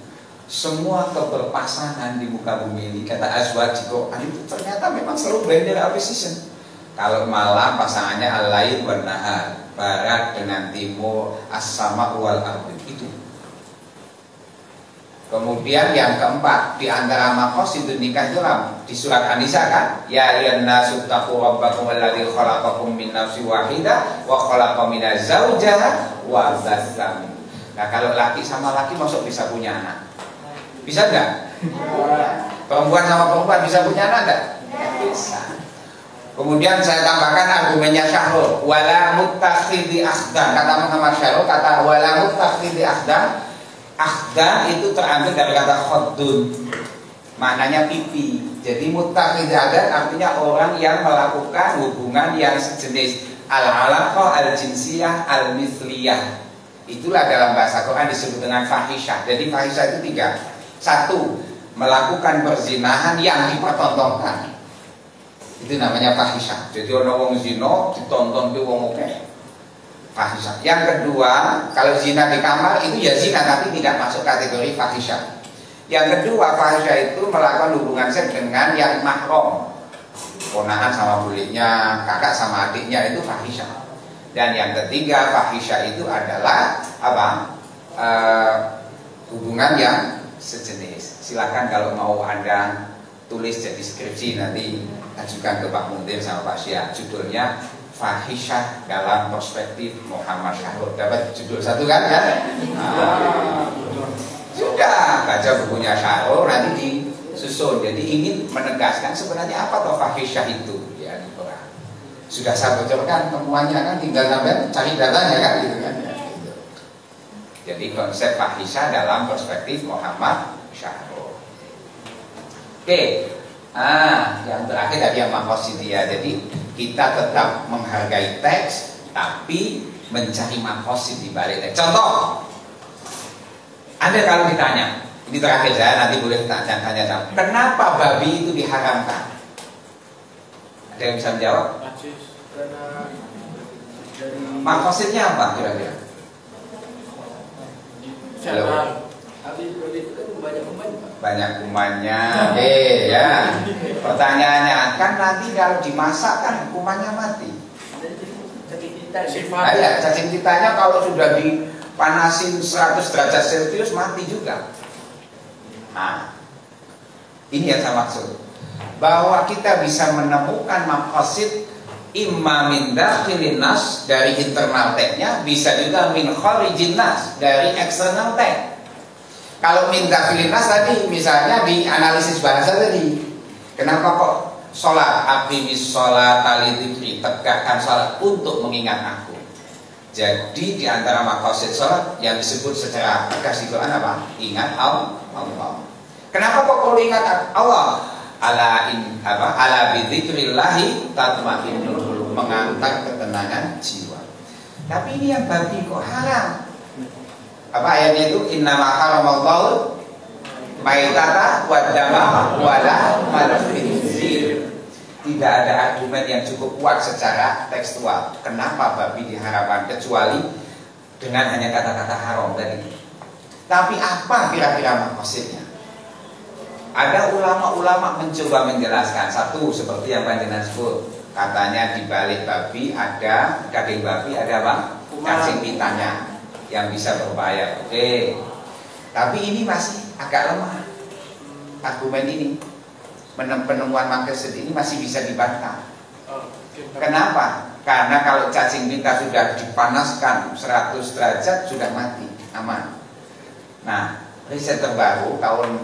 Semua keberpasangan di muka bumi ini kata azwaj Quran itu ternyata memang selalu binary opposition. Kalau malam pasangannya al-lail wan nahar, barat dengan timur, as-sama wal ardh itu. Kemudian yang keempat di antara maqasid nikah itu di surat An-Nisa kan, ya ayyuhan nasu taqu rabbakum alladzi khalaqakum min nafsin wahidah wa khalaqa minaz zawjaha wa bassa. Nah, kalau laki sama laki masuk bisa punya anak. Bisa enggak? Perempuan sama perempuan bisa punya anak enggak? Bisa. Kemudian saya tambahkan argumennya Syahrul, wala muttakhidhi akhdan. Kata Muhammad Syahrul kata wala muttakhidhi akhdan. Akhdan itu terambil dari kata khaddun. Maknanya pipi. Jadi muttakhidhi akhdan artinya orang yang melakukan hubungan yang sejenis al-alaqah al-jinsiyah al-mithliyah. Itulah dalam bahasa Quran disebut dengan fahisyah. Jadi fahisyah itu 3. 1, melakukan perzinahan yang dipertontonkan. Itu namanya fahisyah. Jadi orang wong zina ditonton ke wong oke. Fahisyah. Yang kedua, kalau zina di kamar itu ya zina tapi tidak masuk kategori fahisyah. Yang kedua, fahisyah itu melakukan hubungan seks dengan yang mahram. Ponakan sama buliknya, kakak sama adiknya itu fahisyah. Dan yang ketiga, fahisyah itu adalah hubungan yang sejenis. Silakan kalau mau Anda tulis jadi skripsi nanti ajukan ke Pak Muntir sama Pak Syah. Judulnya Fahisyah dalam Perspektif Muhammad Syahrul. Dapat judul 1 kan ya? Sudah baca bukunya Syahrul nanti disusun. Jadi ingin menegaskan sebenarnya apa toh fahisyah itu ya di Quran. Sudah saya bocorkan temuannya kan, tinggal sampai cari datanya kan gitu kan. Jadi konsep fahisyah dalam perspektif Muhammad Syahrul. Oke. Yang terakhir tadi yang maqasidiyah. Jadi kita tetap menghargai teks tapi mencari maqasid di balik teks. Contoh, Anda kalau ditanya, ini terakhir saya nanti boleh tanya, kenapa babi itu diharamkan? Ada yang bisa menjawab? Maqasidnya apa kira-kira? Halo. Banyak kumannya, ya. Pertanyaannya, kan nanti kalau dimasak kan hukumannya mati. Ya, cacing titanya kalau sudah dipanasin 100 derajat Celcius mati juga. Nah, ini yang saya maksud, bahwa kita bisa menemukan maqasid imma min dakhilin nas, dari internal teknya, bisa juga min kharijin nas, dari eksternal tek. Kalau min dakhilin nas tadi misalnya di analisis bahasa tadi, kenapa kok sholat, aqimis sholat talidikri, tegakkan sholat untuk mengingat aku. Jadi di antara maqasid sholat yang disebut secara tegas itu apa? Ingat Allah. Kenapa kok perlu ingat Allah? Ala bidzikrillahi tatma'innul qulub, mengantar ketenangan jiwa. Tapi ini yang babi kok haram. Apa ayatnya itu? Innama haramallahu maitata waddama wala khinzir. Tidak ada argumen yang cukup kuat secara tekstual kenapa babi diharamkan, kecuali dengan hanya kata-kata haram tadi. Tapi apa kira-kira maksudnya? Ada ulama-ulama mencoba menjelaskan. Satu, seperti yang panjenengan sebut, katanya di balik babi ada daging babi, ada apa? Cacing pitanya yang bisa berbahaya. Oke. Tapi ini masih agak lemah argumen ini. Penemuan maqasid ini masih bisa dibantah. Kenapa? Karena kalau cacing pita sudah dipanaskan 100 derajat sudah mati, aman. Nah, riset terbaru tahun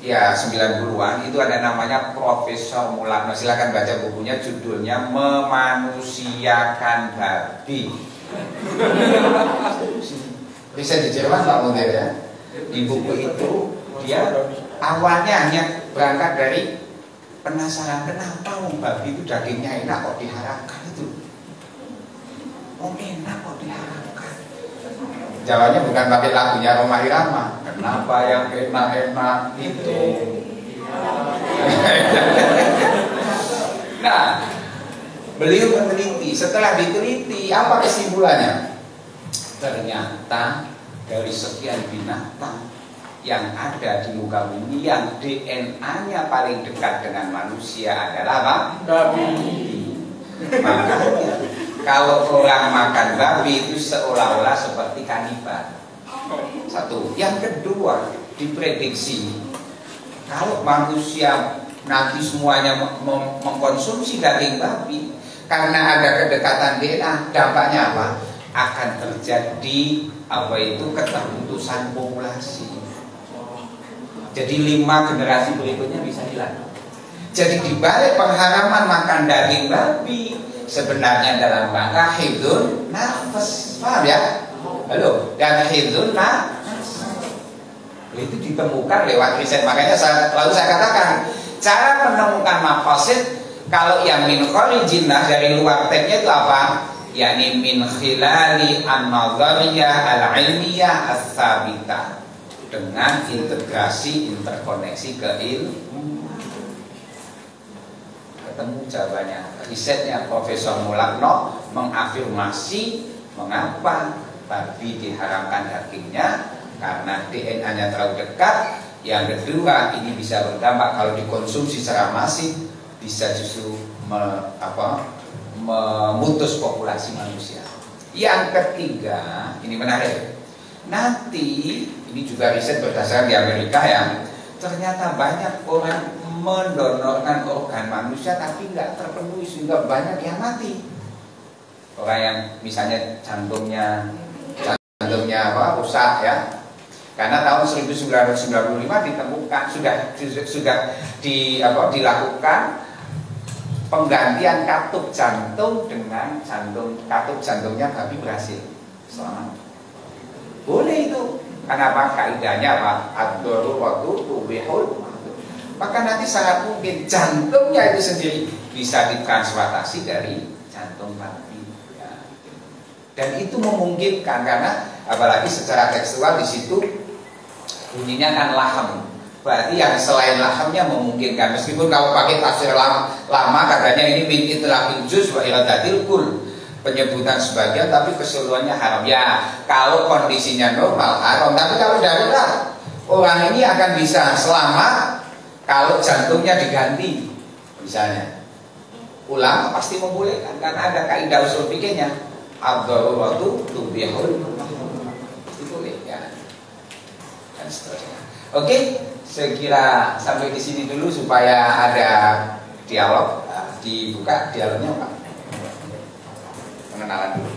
90-an itu ada namanya Profesor Mulakno. Silakan baca bukunya, judulnya Memanusiakan Babi. Riset di Jerman Pak Munir ya. Di buku itu dia awalnya hanya berangkat dari penasaran, kenapa babi itu dagingnya enak kok diharamkan itu. Enak kok diharamkan. Jawabannya bukan pakai lagunya Roma Irama. Kenapa yang enak-enak itu? Nah, beliau meneliti. Setelah diteliti, apa kesimpulannya? Ternyata dari sekian binatang yang ada di muka bumi, yang DNA-nya paling dekat dengan manusia adalah apa? Babi. Makanya kalau orang makan babi itu seolah-olah seperti kanibal. Satu. Yang kedua, diprediksi kalau manusia nanti semuanya mengkonsumsi daging babi, karena ada kedekatan DNA, dampaknya apa? Akan terjadi keterputusan populasi. Jadi 5 generasi berikutnya bisa hilang. Jadi dibalik pengharaman makan daging babi, sebenarnya dalam rangka hifdzun nafas, paham ya? Halo, dan hifdzun nafas itu ditemukan lewat riset. Makanya selalu saya katakan, cara menemukan maqasid kalau yang min kharijin nas, dari luar teknya itu apa? Yakni min khilali an-nazariyah al-ilmiyah as-sabitah, dengan integrasi, interkoneksi ke ilmu. Ketemu jawabannya. Risetnya Profesor Mulakno mengafirmasi mengapa babi diharamkan dagingnya, karena DNA-nya terlalu dekat. Yang kedua, ini bisa berdampak kalau dikonsumsi secara masif, bisa justru memutus populasi manusia. Yang ketiga, ini menarik. Nanti ini juga riset berdasarkan di Amerika ya, ternyata banyak orang mendonorkan organ manusia tapi nggak terpenuhi, sehingga banyak yang mati. Orang yang misalnya jantungnya rusak ya, karena tahun 1995 ditemukan sudah dilakukan penggantian katup jantung dengan katup jantungnya babi berhasil. Selamat. Boleh itu. Kenapa? Kaidahnya apa? Ad-daruratu tubihul. Maka nanti sangat mungkin jantungnya itu sendiri bisa ditransplantasi dari jantung babi ya. Dan itu memungkinkan, karena apalagi secara tekstual di situ bunyinya kan laham. Berarti yang selain lahamnya memungkinkan. Meskipun kalau pakai tafsir lama katanya ini min itlaqil juz wa iradatil kull, penyebutan sebagian tapi keseluruhannya haram. Ya, kalau kondisinya normal haram. Tapi kalau darurat, orang ini akan bisa selamat Kalau jantungnya diganti, misalnya, ulama pasti membolehkan karena ada kaidah usul fikihnya. Ad-daruratu tubihul pasti boleh ya. Dan seterusnya. Oke, saya kira sampai di sini dulu supaya ada dialog. Dibuka dialognya Pak. Pengenalan dulu.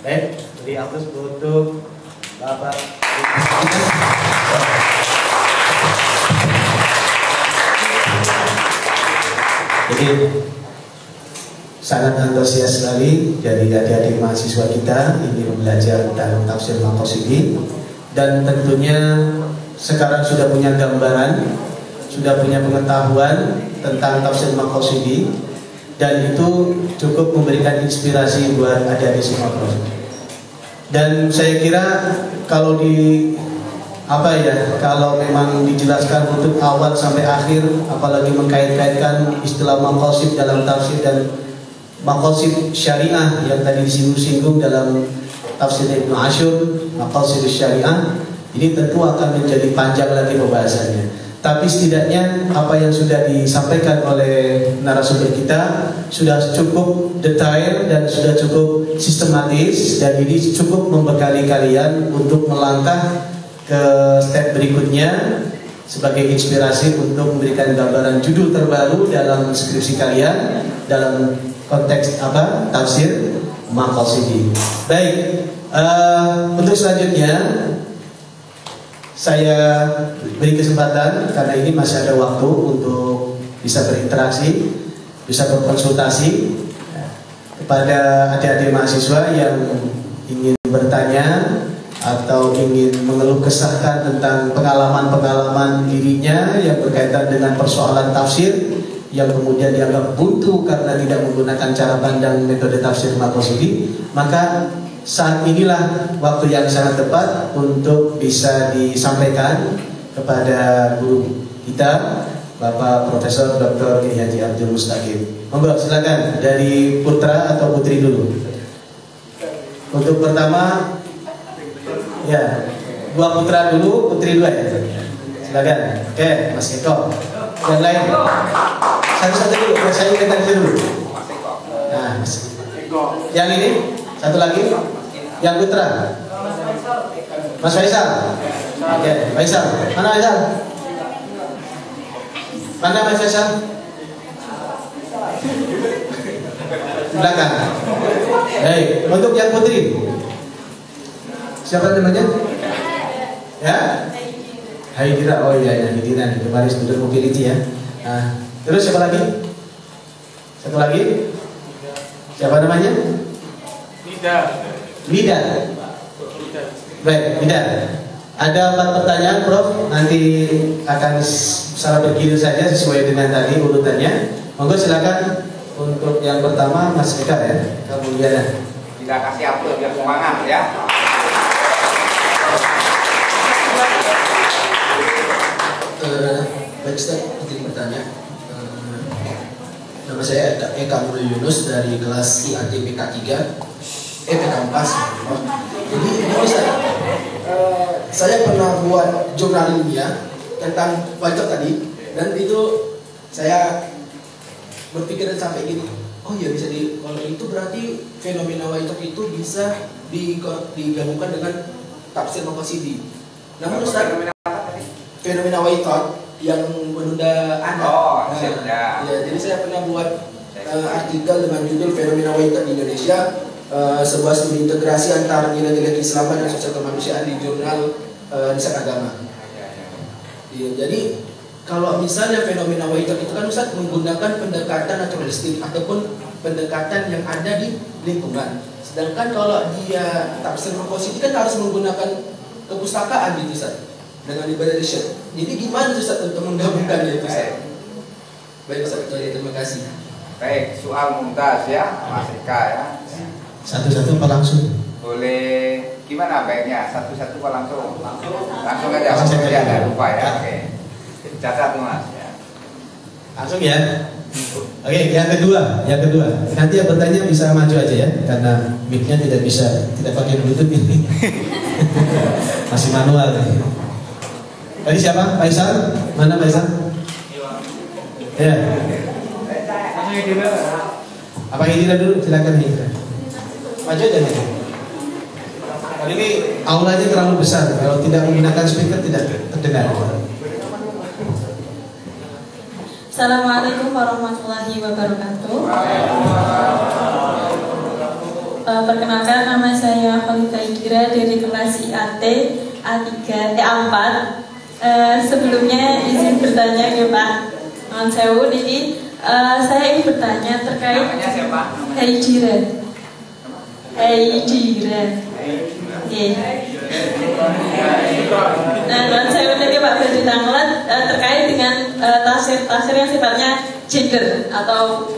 Baik, dari Agus untuk Bapak. Jadi sangat antusias sekali dari adik-adik mahasiswa kita ingin belajar tentang tafsir Maqasidi, dan tentunya sekarang sudah punya gambaran, sudah punya pengetahuan tentang tafsir Maqasidi, dan itu cukup memberikan inspirasi buat adik-adik semua. Dan saya kira kalau kalau memang dijelaskan untuk awal sampai akhir, apalagi mengkait-kaitkan istilah maqasid dalam tafsir dan maqasid syariah yang tadi disinggung dalam tafsir Ibnu Ashur, maqasid syariah, ini tentu akan menjadi panjang lagi pembahasannya. Tapi setidaknya apa yang sudah disampaikan oleh narasumber kita sudah cukup detail dan sudah cukup sistematis, dan ini cukup membekali kalian untuk melangkah ke step berikutnya sebagai inspirasi untuk memberikan gambaran judul terbaru dalam skripsi kalian dalam konteks tafsir Maqasidi. Baik, untuk selanjutnya saya beri kesempatan karena ini masih ada waktu untuk bisa berinteraksi, bisa berkonsultasi kepada adik-adik mahasiswa yang ingin bertanya atau ingin mengeluh kesahkan tentang pengalaman-pengalaman dirinya yang berkaitan dengan persoalan tafsir yang kemudian dianggap buntu karena tidak menggunakan cara pandang metode tafsir Maqasidi, maka saat inilah waktu yang sangat tepat untuk bisa disampaikan kepada guru kita, Bapak Profesor Dr. Kiai Haji Abdul Mustaqim. Monggo silakan dari putra atau putri dulu. Untuk pertama, ya, dua putra dulu, putri dua ya. Silakan. Oke, Mas Eko. Yang lain, satu-satu dulu. Saya ingatkan dulu. Nah, yang ini, satu lagi, yang putra. Mas Faisal. Oke, Faisal. Mana Faisal? Mana Mas Faisal? Belakang. Baik, untuk yang putri. Siapa namanya? Ya? Haidira. Oh iya, Haidira nih, kemarin student mobility ya. Nah, terus siapa lagi? Satu lagi? Siapa namanya? Lida. Baik, Lida. Ada 4 pertanyaan, Prof. Nanti akan secara bergilir saja sesuai dengan tadi urutannya. Monggo silakan untuk yang pertama Mas Eka ya. Kemudian kita kasih upload biar semangat ya. Baik, Ustaz, izin bertanya. Nama saya Eka Nurul Yunus dari kelas IATPK 3, PK 4. Jadi ini Ustaz, saya pernah buat jurnal ilmiah tentang wajib tadi, dan itu saya berpikir sampai gini, oh ya bisa kalau itu berarti fenomena wajib itu bisa digabungkan dengan tafsir Maqasidi. Namun Ustaz, fenomena waitot yang menunda anak. Oh, ya. Jadi saya pernah buat artikel dengan judul fenomena waitot di Indonesia, sebuah studi integrasi antara nilai-nilai keislaman dan sosial kemanusiaan di jurnal riset agama. Ya, jadi kalau misalnya fenomena waitot itu kan Ustaz menggunakan pendekatan naturalistik ataupun pendekatan yang ada di lingkungan. Sedangkan kalau dia tafsir Maqasidi kan harus menggunakan kepustakaan gitu Ustaz, dengan ibadah riset. Jadi gimana Ustaz untuk menggabungkannya itu Ustaz? Baik Ustaz, terima kasih. Baik, soal mumtaz ya, Mas Eka ya. satu-satu apa langsung? Boleh gimana baiknya? Satu-satu apa langsung? Langsung aja, langsung aja, jangan lupa ya. Oke. Catat Mas ya. Langsung ya. Oke, yang kedua. Nanti yang bertanya bisa maju aja ya, karena mic-nya tidak pakai Bluetooth ini. Masih manual nih. Tadi siapa? Faisal? Mana Faisal? Ya. Apa Hidira dulu? Silakan Hidira. Maju aja nih. Kali ini aulanya terlalu besar. Kalau tidak menggunakan speaker tidak terdengar. Assalamualaikum warahmatullahi wabarakatuh. Perkenalkan, nama saya Khalifah Hidira dari kelas IAT A4. Sebelumnya izin bertanya ya Pak Mansewu, jadi saya ingin bertanya terkait Hidira. Nah, saya tadi Pak Badri Tanglet terkait dengan tafsir yang sifatnya gender atau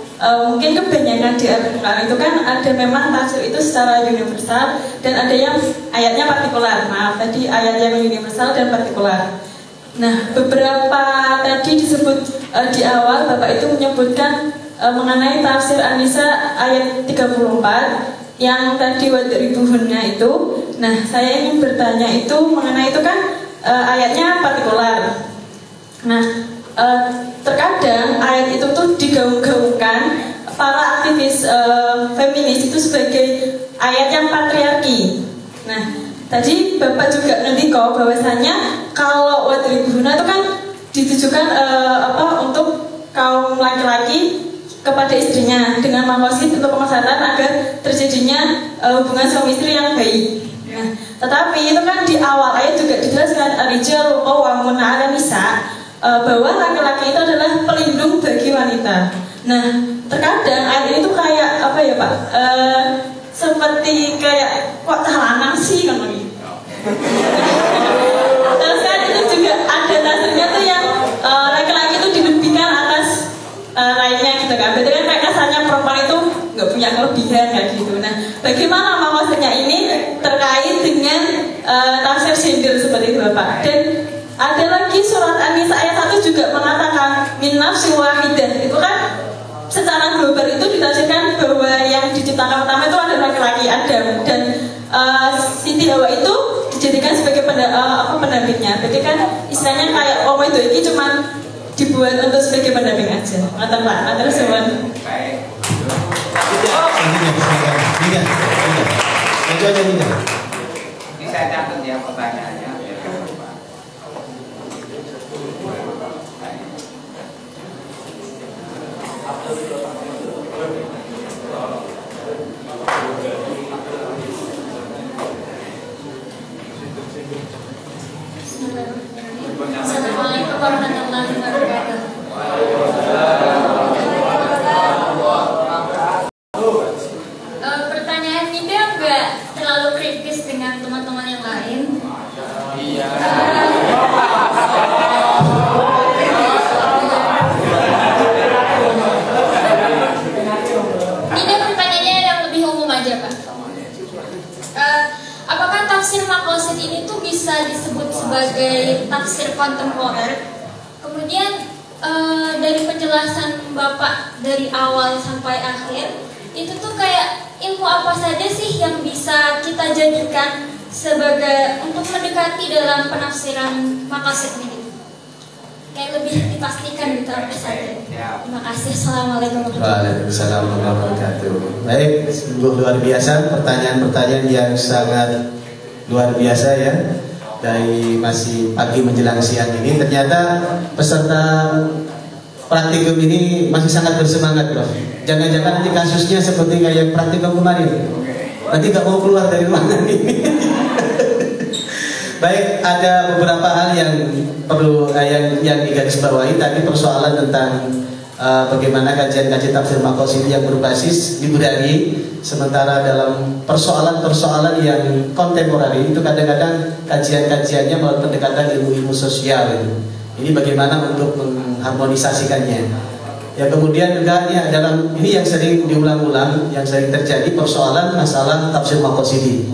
mungkin kebanyakan di Al-Quran itu kan ada memang tafsir itu secara universal dan ada yang ayatnya partikular. Maaf, tadi ayat yang universal dan partikular. Nah, beberapa tadi disebut di awal Bapak itu menyebutkan mengenai tafsir An-Nisa ayat 34 yang tadi wadribuhunna itu. Nah, saya ingin bertanya itu mengenai itu kan ayatnya partikular. Nah, terkadang ayat itu tuh digaung-gaungkan para aktivis feminis itu sebagai ayat yang patriarki. Nah, tadi Bapak juga ngendiko bahwasanya kalau wadribuhunna itu kan ditujukan untuk kaum laki-laki kepada istrinya dengan maksud untuk kemaslahatan agar terjadinya hubungan suami istri yang baik. Nah, tetapi itu kan di awal ayat juga dijelaskan ar-rijalu qawwamuna 'alan nisa, bahwa laki-laki itu adalah pelindung bagi wanita. Nah, terkadang ayat ini tuh kayak apa ya Pak? Seperti kayak kok lanang sih kan gitu. Terus kan itu juga ada tafsirnya tuh yang laki-laki itu dilebihkan atas lainnya gitu kan. Berarti kan kayak kesannya perempuan itu nggak punya kelebihan kayak gitu. Nah, bagaimana maksudnya ini terkait dengan tafsir gender seperti itu Bapak? Dan ada lagi surat An-Nisa ayat 1 juga mengatakan min nafsin wahidah. Itu kan secara global itu ditafsirkan bahwa yang diciptakan pertama itu adalah laki-laki Adam dan Siti Hawa itu dijadikan sebagai pendampingnya. Berarti kan istilahnya kayak itu ini cuma dibuat untuk sebagai pendamping aja. Ngaten Pak, ngaten suwun. Baik. Tidak. Ini saya catat ya pertanyaannya. Assalamualaikum warahmatullahi wabarakatuh. Pertanyaan ini enggak terlalu kritis dengan teman-teman yang lain. Iya. Ini pertanyaannya yang lebih umum aja Pak. Apakah tafsir maqasid ini tuh bisa disebut sebagai tafsir kontemporer? Kemudian dari penjelasan Bapak dari awal sampai akhir itu tuh kayak ilmu apa saja sih yang bisa kita jadikan sebagai untuk mendekati dalam penafsiran maqasid ini? Kayak lebih dipastikan gitu apa saja. Terima kasih. Assalamualaikum Waalaikumsalam warahmatullahi wabarakatuh. Baik, sungguh luar biasa pertanyaan-pertanyaan yang sangat luar biasa ya. Dari masih pagi menjelang siang ini ternyata peserta praktikum ini masih sangat bersemangat Prof. Jangan-jangan nanti kasusnya seperti kayak praktikum kemarin. Nanti gak mau keluar dari ruangan ini. Baik, ada beberapa hal yang perlu yang digarisbawahi tadi persoalan tentang bagaimana kajian-kajian tafsir maqasid yang berbasis librari, sementara dalam persoalan-persoalan yang kontemporer itu kadang-kadang kajian-kajiannya melalui pendekatan ilmu-ilmu sosial. Ini bagaimana untuk mengharmonisasikannya. Ya, kemudian juga ini yang sering diulang-ulang, yang sering terjadi persoalan masalah tafsir maqasid.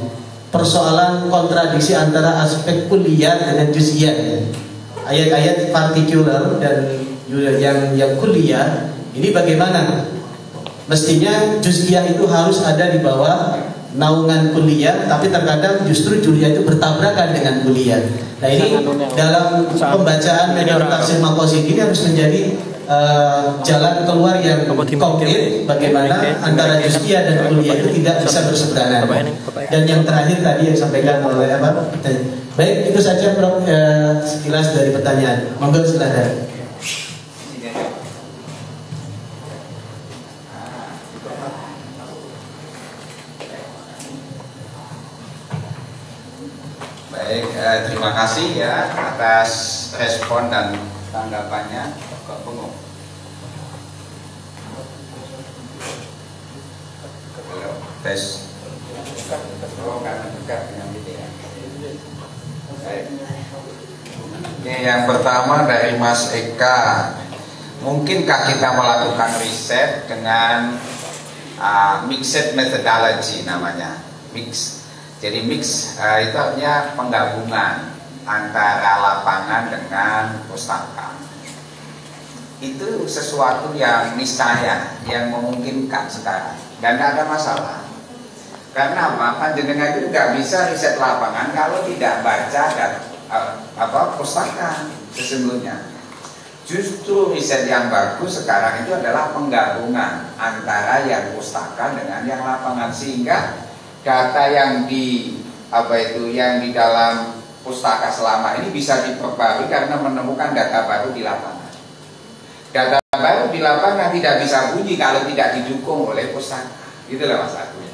Persoalan kontradiksi antara aspek kuliah dengan juz'iyah. Ayat-ayat partikular dan yang kuliah ini bagaimana? Mestinya juz'iyah itu harus ada di bawah naungan kuliah, tapi terkadang justru kuliah itu bertabrakan dengan kuliah. Nah ini dalam pembacaan metode tafsir maqasid ini harus menjadi jalan keluar yang konkret bagaimana antara juz'iyah dan kuliah itu tidak bisa berseberangan. Dan yang terakhir tadi yang disampaikan oleh apa? Baik, itu saja Prof, sekilas dari pertanyaan. Monggo silakan. Baik, terima kasih ya atas respon dan tanggapannya. Kok bengong? Halo, tes. Oh, karena dekat dengan gitu ya. Baik. Ini yang pertama dari Mas Eka. Mungkinkah kita melakukan riset dengan mixed methodology namanya? Jadi mix itu artinya penggabungan antara lapangan dengan pustaka. Itu sesuatu yang niscaya, yang memungkinkan sekarang, dan tidak ada masalah. Karena apa? Panjenengan itu nggak bisa riset lapangan kalau tidak baca dan pustaka sesungguhnya. Justru riset yang bagus sekarang itu adalah penggabungan antara yang pustaka dengan yang lapangan, sehingga data yang di yang di dalam pustaka selama ini bisa diperbarui karena menemukan data baru di lapangan. Data baru di lapangan tidak bisa bunyi kalau tidak didukung oleh pustaka. Itulah Mas Agus.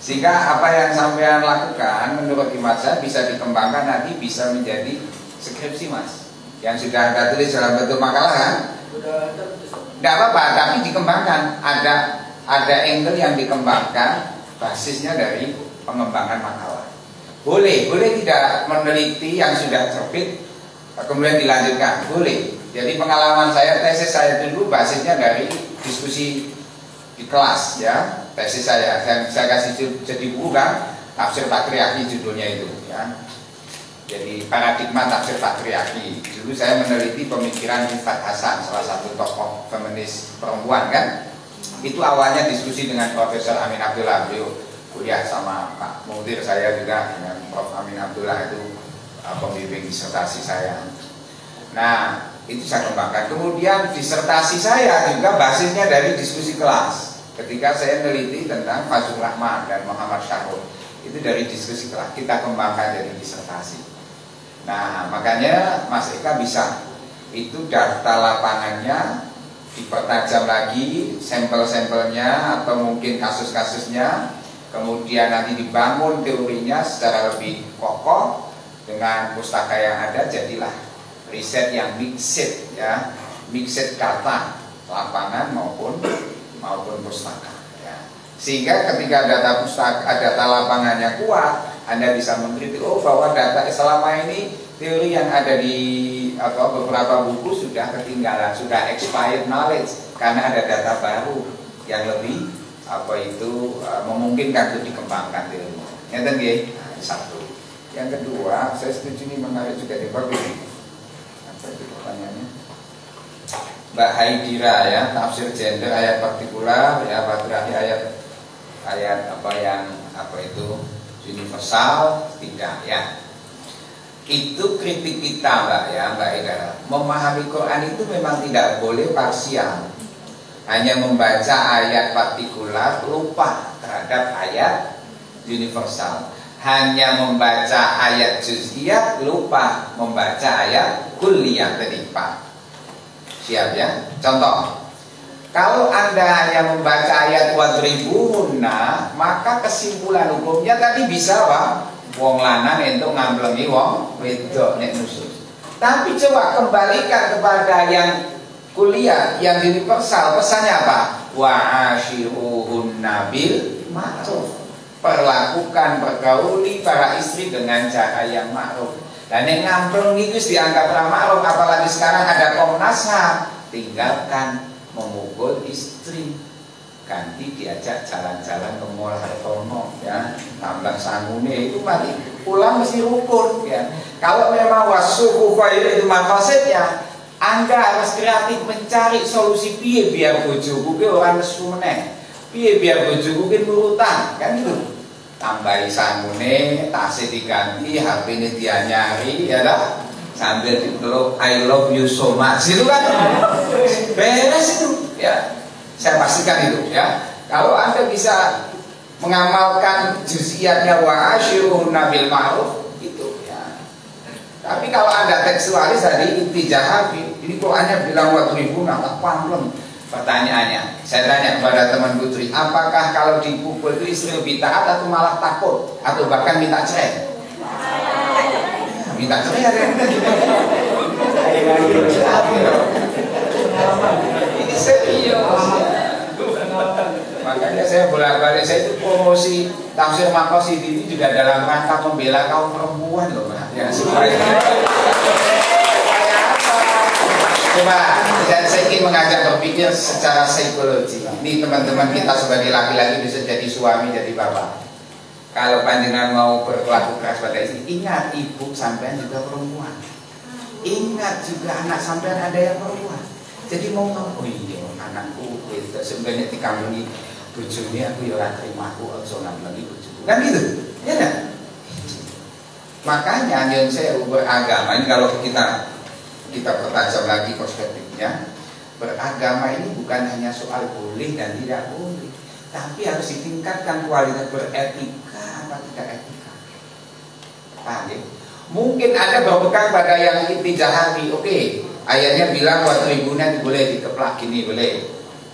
Sehingga apa yang sampean lakukan menurut hemat saya bisa dikembangkan nanti bisa menjadi skripsi Mas. Yang sudah Anda tulis dalam bentuk makalah kan? Tidak apa-apa, tapi dikembangkan. Ada angle yang dikembangkan, basisnya dari pengembangan makalah. Boleh tidak meneliti yang sudah terbit kemudian dilanjutkan, boleh. Jadi pengalaman saya, tesis saya dulu basisnya dari diskusi di kelas ya, tesis saya kasih jadi buku kan, Tafsir Patriarki judulnya itu ya. Jadi paradigma tafsir patriarki. Dulu saya meneliti pemikiran Miftat Hasan, salah satu tokoh feminis perempuan kan. Itu awalnya diskusi dengan Profesor Amin Abdullah, beliau kuliah sama Pak Mudir, saya juga dengan Prof Amin Abdullah itu pembimbing disertasi saya. Nah itu saya kembangkan. Kemudian disertasi saya juga basisnya dari diskusi kelas. Ketika saya meneliti tentang Fazlur Rahman dan Muhammad Syahrul, itu dari diskusi kelas kita kembangkan jadi disertasi. Nah makanya Mas Eka bisa itu data lapangannya dipertajam lagi, sampel-sampelnya atau mungkin kasus-kasusnya, kemudian nanti dibangun teorinya secara lebih kokoh dengan pustaka yang ada, jadilah riset yang mixed ya, mixed data lapangan maupun pustaka ya. Sehingga ketika data pustaka, data lapangannya kuat, Anda bisa mengkritik bahwa data selama ini teori yang ada di beberapa buku sudah ketinggalan, sudah expired knowledge karena ada data baru yang lebih memungkinkan untuk dikembangkan teorinya. Yang ketiga, satu. Yang kedua, saya setuju ini menarik juga di bab ini. Apa itu pertanyaannya? Mbak Haidira ya, tafsir gender ayat partikular ya, patriarki ayat itu universal tidak ya. Itu kritik kita Mbak Haidira. Memahami Quran itu memang tidak boleh parsial. Hanya membaca ayat partikular lupa terhadap ayat universal. Hanya membaca ayat juz'iyah lupa membaca ayat kulliyah tadi Pak. Siap ya? Contoh, kalau Anda hanya membaca ayat wadribuhunna, maka kesimpulan hukumnya tadi bisa Pak, wong lanang entuk ngamblengi wong wedok nek nusus. Tapi coba kembalikan kepada yang kuliah, yang universal, pesannya apa? Wa ashiruhunna bil ma'ruf. Perlakukan, pergauli para istri dengan cara yang ma'ruf. Dan yang ngampleng itu dianggap ma'ruf, apalagi sekarang ada Komnas HAM, tinggalkan memukul istri, ganti diajak jalan-jalan ke Mall Hartono ya, tambah sangune itu mati pulang mesti rukun ya. Kalau memang wasuhu khair itu maksudnya, Anda harus kreatif mencari solusi piye biar bojoku ki ora nesu meneh, piye biar bojoku ki nurutan kan itu. tambahi sangune, tasnya diganti, HP ini dia nyari, ya dah, sambil dipeluk I love you so much, itu kan beres itu, ya. Saya pastikan itu, ya. Kalau Anda bisa mengamalkan juz'iyatnya wa ashiruhunna bil ma'ruf itu, ya. Tapi kalau Anda tekstualis tadi intijah, ini Qur'annya bilang wadribuna taqwam. Pertanyaannya, saya tanya kepada teman putri, apakah kalau dipukul itu istri lebih taat atau malah takut atau bahkan minta cerai? Minta cerai ada yang ini serius. Makanya saya bolak-balik, saya itu promosi tafsir Maqasid ini juga dalam rangka membela kaum perempuan loh, ya, supaya coba saya ingin mengajak berpikir secara psikologi. Ini teman-teman kita sebagai laki-laki bisa jadi suami, jadi bapak. Kalau panjenengan mau berlaku keras pada istri, ingat ibu sampean juga perempuan. Ingat juga anak sampean ada yang perempuan. Jadi mau oh iya anakku itu sebenarnya dikandungi bojone aku ya ora terima aku aja lagi bojoku. Kan gitu. Ya kan? Makanya yang saya beragama ini kalau kita pertajam lagi perspektifnya, beragama ini bukan hanya soal boleh dan tidak boleh, tapi harus ditingkatkan kualitas beretika apa tidak etika. Paham ya? Mungkin Anda berpegang pada yang intijahari, oke, ayatnya bilang buat tribunnya boleh dikeplak gini boleh,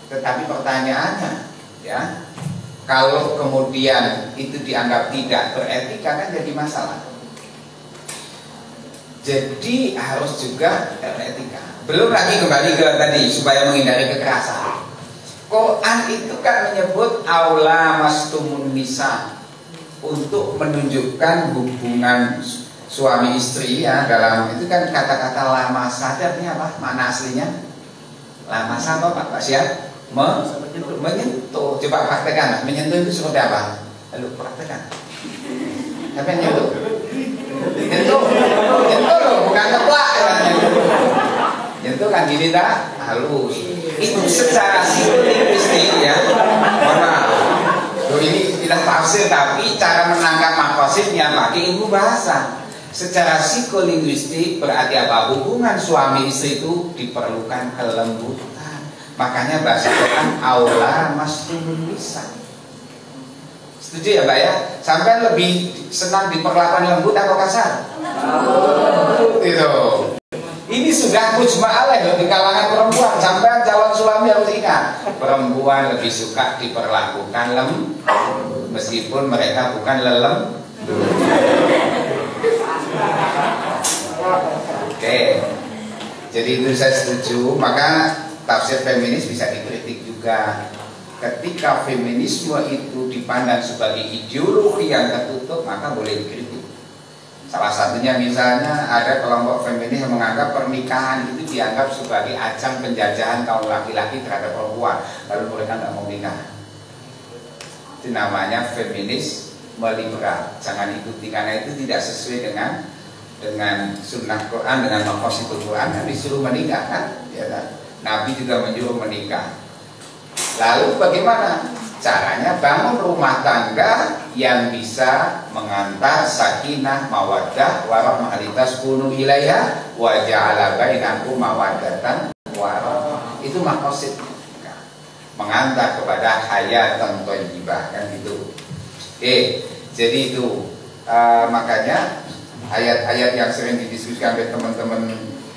tetapi pertanyaannya, ya, kalau kemudian itu dianggap tidak beretika kan jadi masalah. Jadi harus juga etika. Belum lagi kembali ke tadi supaya menghindari kekerasan. Quran itu kan menyebut aula mastumun nisa untuk menunjukkan hubungan suami istri, ya, dalam itu kan kata-kata lamasa artinya apa? Makna aslinya lamasa apa Pak Syah? Menyentuh. Coba praktekkan. Menyentuh itu seperti apa? Lalu praktekkan. Apa yang nyentuh? Nyentuh loh, bukan keplak ya. Nyentuh kan gini tak? Halus. Itu secara psikolinguistik ya. Mana? Loh ini tidak tafsir tapi cara menangkap maqasidnya pakai ilmu bahasa. Secara psikolinguistik berarti apa? Hubungan suami istri itu diperlukan kelembutan. Makanya bahasa Quran aula mastumun nisa. Setuju ya Mbak ya? Sampai lebih senang diperlakukan lembut atau kasar? Itu. Ini sudah mujma' alaih loh di kalangan perempuan. Sampai calon suami harus ingat, perempuan lebih suka diperlakukan lembut meskipun mereka bukan lelem. Oke. Jadi itu saya setuju. Maka tafsir feminis bisa dikritik juga. Ketika feminisme itu dipandang sebagai ideologi yang tertutup, maka boleh dikritik. Salah satunya misalnya ada kelompok feminis yang menganggap pernikahan itu dianggap sebagai ajang penjajahan kaum laki-laki terhadap perempuan, lalu mereka tidak mau menikah. Itu namanya feminis liberal. Jangan ikuti karena itu tidak sesuai dengan sunnah Quran, dengan maqasidul Quran. Kan disuruh menikah kan? Ya kan? Nabi juga menyuruh menikah. Lalu bagaimana caranya bangun rumah tangga yang bisa mengantar sakinah, mawaddah, warahmah litaskunu ilaiha wa ja'ala bainakum mawaddatan wa rahmah. Itu maqasid. Mengantar kepada hayatan thayyibah kan gitu. Jadi itu makanya ayat-ayat yang sering didiskusikan oleh teman-teman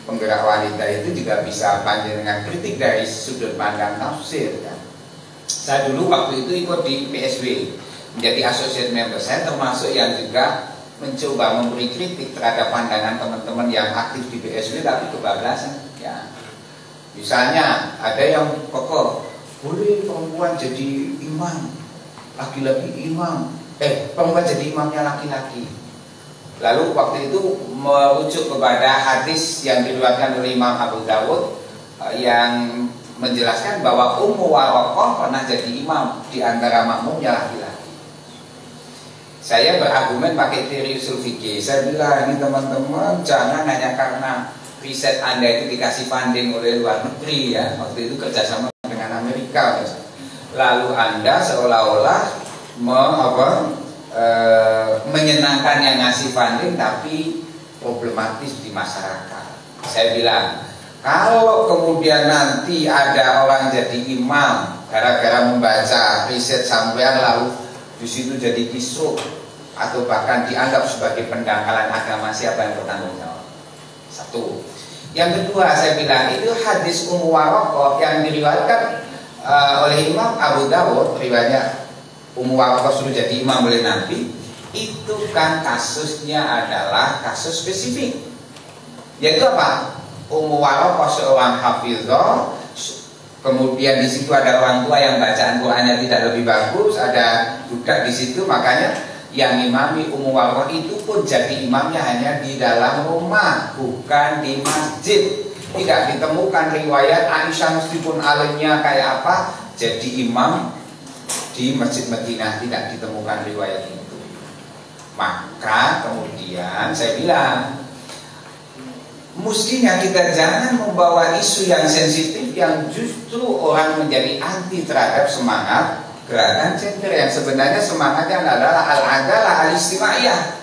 penggerak wanita itu juga bisa panjenengan kritik dari sudut pandang tafsir kan. Saya dulu waktu itu ikut di PSW menjadi associate member. Saya termasuk yang juga mencoba memberi kritik terhadap pandangan teman-teman yang aktif di PSW tapi kebablasan ya. Misalnya ada yang kokoh, boleh perempuan jadi imam, laki-laki imam, perempuan jadi imamnya laki-laki. Lalu waktu itu merujuk kepada hadis yang diriwayatkan oleh Imam Abu Dawud yang menjelaskan bahwa Ummu Waraqah pernah jadi imam di antara makmumnya laki-laki. Saya berargumen pakai teori usul fikih. Saya bilang ini teman-teman jangan hanya karena riset Anda itu dikasih funding oleh luar negeri ya. Waktu itu kerjasama dengan Amerika. Lalu Anda seolah-olah menyenangkan yang ngasih funding tapi problematis di masyarakat. Saya bilang, kalau kemudian nanti ada orang jadi imam gara-gara membaca riset sampean lalu di situ jadi kisruh atau bahkan dianggap sebagai pendangkalan agama, siapa yang bertanggung jawab? Satu. Yang kedua, saya bilang itu hadis Ummu Waraqah yang diriwayatkan oleh Imam Abu Dawud, riwayatnya Ummu Waraqah suruh jadi imam oleh Nabi. Itu kan kasusnya adalah kasus spesifik, yaitu apa? Ummu Waraqah seorang hafizah, kemudian di situ ada orang tua yang bacaan Qur'annya tidak lebih bagus, ada budak di situ, makanya yang imami Ummu Waraqah itu pun jadi imamnya hanya di dalam rumah, bukan di masjid. Tidak ditemukan riwayat Aisyah meskipun alimnya kayak apa jadi imam di Masjid Madinah, tidak ditemukan riwayat itu. Maka kemudian saya bilang, mestinya kita jangan membawa isu yang sensitif yang justru orang menjadi anti terhadap semangat gerakan gender yang sebenarnya semangatnya adalah al-adalah al-istimaiyah,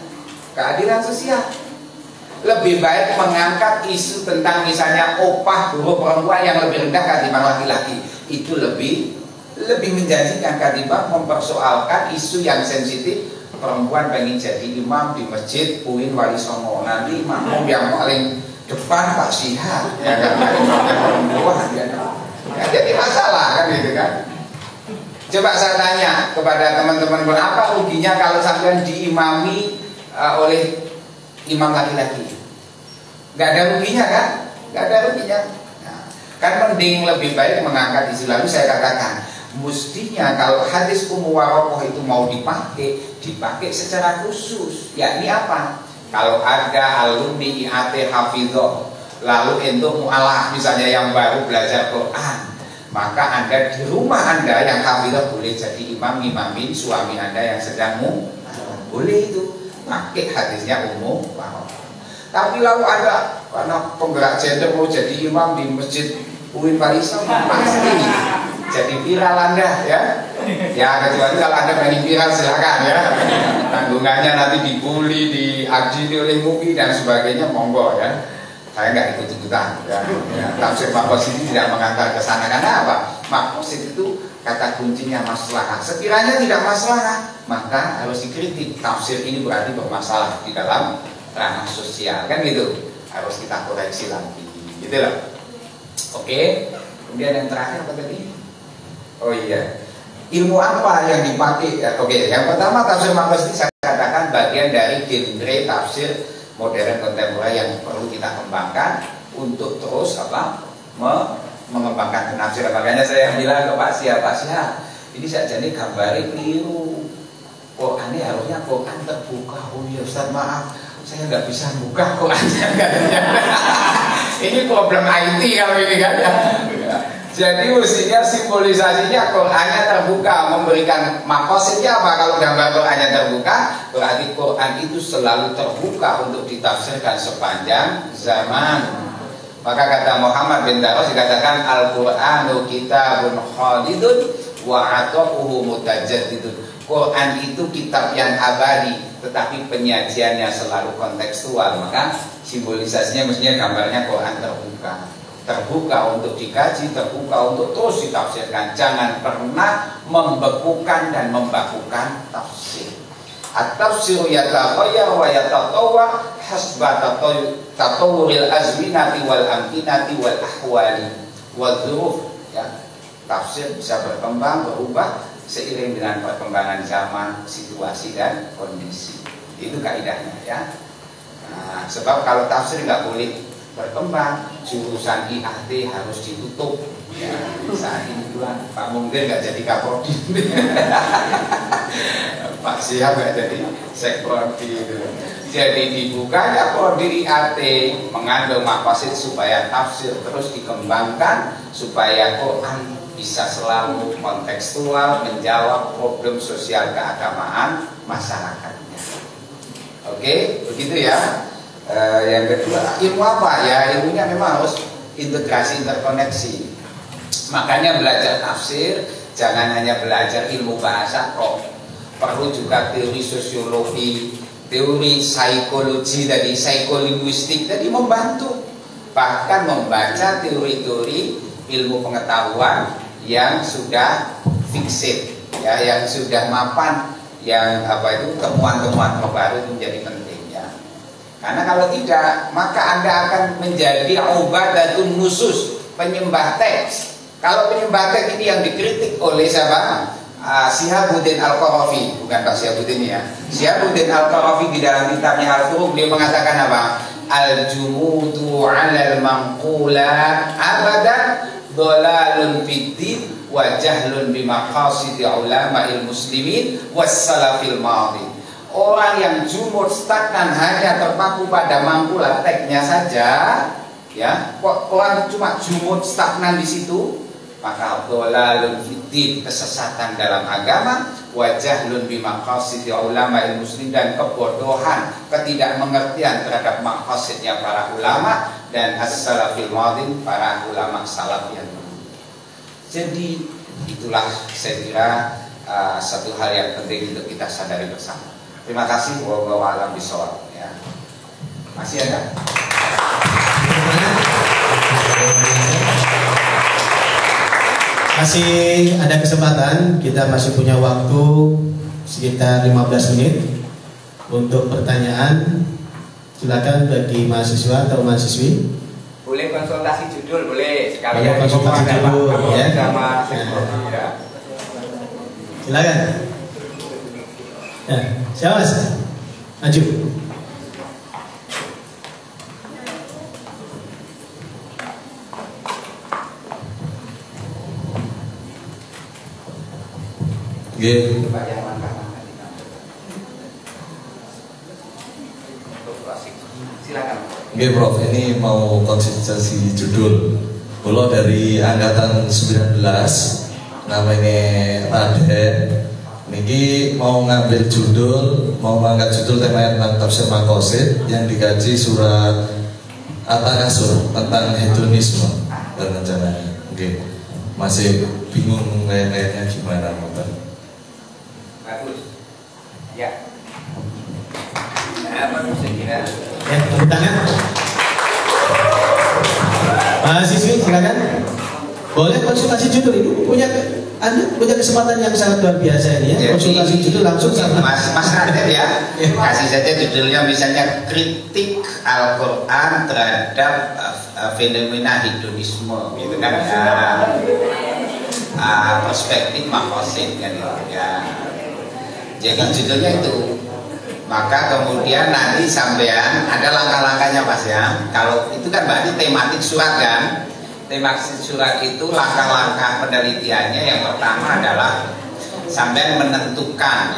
keadilan sosial. Lebih baik mengangkat isu tentang misalnya upah buruh perempuan yang lebih rendah ketimbang laki-laki, itu lebih menjanjikan ketimbang mempersoalkan isu yang sensitif. Perempuan pengen jadi imam di masjid Uin Wali Songo, nanti makmum yang paling depan Pak Syihab, ya kan, perempuan, ya jadi masalah kan gitu kan. Coba saya tanya kepada teman-teman, apa ruginya kalau sampai diimami oleh imam laki-laki? Gak ada ruginya kan? Gak ada ruginya. Nah, kan mending lebih baik mengangkat isu. Lalu saya katakan, mestinya kalau hadis Ummu Waraqah itu mau dipakai secara khusus, yakni apa? Kalau ada alumni IAT hafizah lalu untuk mu'alaf misalnya yang baru belajar Quran, maka Anda di rumah Anda yang hafizah boleh jadi imam imamin suami Anda yang sedang boleh itu pakai hadisnya Ummu Waraqah. Tapi lalu ada karena penggerak gender mau jadi imam di masjid Uin Parisa, pasti jadi viral Anda ya. Ya kecuali kalau Anda pengen viral silakan ya. Tanggungannya nanti dibully, diadili oleh MUI dan sebagainya, monggo ya. Saya nggak ikut-ikutan ya. Tafsir Maqasid ini tidak mengantar ke sana karena apa? Maqasid itu kata kuncinya maslahat. Sekiranya tidak maslahat, maka harus dikritik. Tafsir ini berarti bermasalah di dalam ranah sosial kan gitu. Harus kita koreksi lagi. Gitu loh. Oke. Kemudian yang terakhir apa tadi? Oh iya, ilmu apa yang dipakai? Oke, yang pertama tafsir Maqasid saya katakan bagian dari genre tafsir modern kontemporer yang perlu kita kembangkan untuk terus mengembangkan penafsiran. Makanya saya bilang ke Pak Syihab, ini saja nih gambarnya keliru. Qurannya harusnya Quran terbuka. Oh iya Ustaz, maaf, saya nggak bisa buka Qurannya. Ini problem IT kalau ini kan ya. Jadi mestinya simbolisasinya Qurannya terbuka, memberikan maqasidnya apa kalau gambar Qurannya terbuka? Berarti Quran itu selalu terbuka untuk ditafsirkan sepanjang zaman. Maka kata Muhammad bin Daros dikatakan Al-Qur'anu kitabun khalidun wa ata'uhu mutajaddidun. Quran itu kitab yang abadi, tetapi penyajiannya selalu kontekstual. Maka simbolisasinya mestinya gambarnya Quran terbuka untuk dikaji, terbuka untuk terus ditafsirkan. Jangan pernah membekukan dan membakukan tafsir. At-tafsiru yataghayyar wa yatatawwa hasba tatawwuril azminati wal amkinati wal ahwali wal dzuruf ya. Tafsir bisa berkembang, berubah seiring dengan perkembangan zaman, situasi dan kondisi. Itu kaidahnya ya. Nah, sebab kalau tafsir nggak boleh berkembang, jurusan IAT harus ditutup ya. Saat ini bulan Pak Mungkin nggak jadi Kapolri, Pak Syihab nggak jadi Sekprodi itu. Jadi dibuka Kapolri IAT mengandung maqasid supaya tafsir terus dikembangkan, supaya Quran bisa selalu kontekstual menjawab problem sosial keagamaan masyarakatnya. Oke, begitu ya. Yang kedua, ilmu apa ya? Ilmunya memang harus integrasi, interkoneksi. Makanya belajar tafsir jangan hanya belajar ilmu bahasa kok. perlu juga teori sosiologi, teori psikologi tadi, psikolinguistik tadi membantu. Bahkan membaca teori-teori ilmu pengetahuan yang sudah fixed, ya, yang sudah mapan, yang temuan-temuan terbaru menjadi penting ya. Karena kalau tidak, maka Anda akan menjadi ubadatun khusus, penyembah teks. Kalau penyembah teks ini yang dikritik oleh siapa? Syihabuddin Al-Qarafi, bukan Pak Syihabuddin ya. Syihabuddin Al-Qarafi di dalam kitabnya Al-Furuq dia mengatakan apa? Al-jumudu 'alal manqulat abadan dhalalun fiddin wa jahlun bimaqasidi ulama'il muslimin wassalafil madhi. Orang yang jumud stagnan hanya terpaku pada mangkulat teksnya saja, ya, orang cuma jumud stagnan di situ, maka dhalalun fiddin, kesesatan dalam agama, wa jahlun bimaqasidi ulama'il muslimin, dan kebodohan, ketidakmengertian terhadap maqasidnya para ulama dan as-salafil madhi, para ulama salaf yang dulu. Jadi itulah saya kira satu hal yang penting untuk kita sadari bersama. Terima kasih. Wallahu a'lam bishawab ya. Masih ada? Masih ada kesempatan, kita masih punya waktu sekitar 15 menit untuk pertanyaan. Silakan bagi mahasiswa atau mahasiswi. Boleh konsultasi judul, boleh sekali. Boleh konsultasi judul ya. Sama ya. Silakan. Ya, siapa Mas? Maju. Nggih. Silakan. Nggih Prof, ini mau konsultasi judul. Kula dari angkatan 19, namanya Raden. Niki mau ngambil judul, mau mengangkat judul tema tentang tafsir maqasid yang dikaji surat At-Takasur tentang hedonisme dan rencananya. Oke, masih bingung lain-lainnya gimana, Pak? Bagus. Ya. Apa saya kira? Ya, tepuk tangan. Mahasiswi silakan. Boleh konsultasi judul ini Anda punya kesempatan yang sangat luar biasa ini ya. Jadi, konsultasi judul langsung sama Mas Raden ya. Kasih saja judulnya misalnya kritik Al-Qur'an terhadap fenomena hedonisme gitu kan ya. Perspektif maqasid kan ya. Jadi judulnya itu. Maka kemudian nanti sampean ada langkah-langkahnya Mas ya. Kalau itu kan berarti tematik surat kan. Tematik surat itu langkah-langkah penelitiannya yang pertama adalah sampean menentukan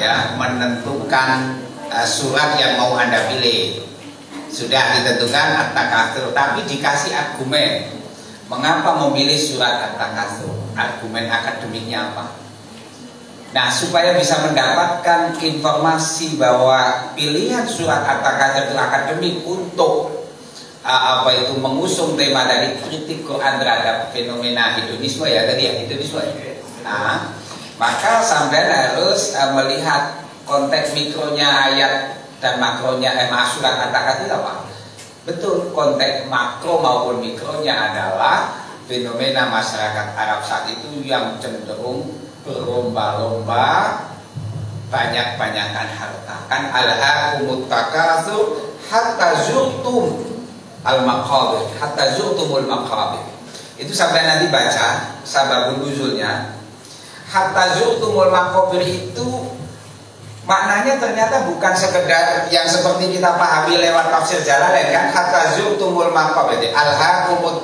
surat yang mau Anda pilih. Sudah ditentukan At-Takasur, tapi dikasih argumen. Mengapa memilih surat At-Takasur? Argumen akademiknya apa? Nah, supaya bisa mendapatkan informasi bahwa pilihan surat At-Takasur itu akademik untuk mengusung tema dari kritik Quran terhadap fenomena hedonisme ya tadi ya, hedonisme. Nah, maka sampai harus melihat konteks mikronya ayat dan makronya surat At-Takasur apa? Betul, konteks makro maupun mikronya adalah fenomena masyarakat Arab saat itu yang cenderung berlomba-lomba, banyak-banyakan harta. Kan alhaakumut takatsur hatta zurtum al-maqabir, hatta zurtumul maqabir. Itu sampai nanti baca sababun nuzulnya. Hatta zurtumul maqabir itu maknanya ternyata bukan sekedar yang seperti kita pahami lewat tafsir Jalalain kan. Hatta zurtumul maqabir, alhaakumut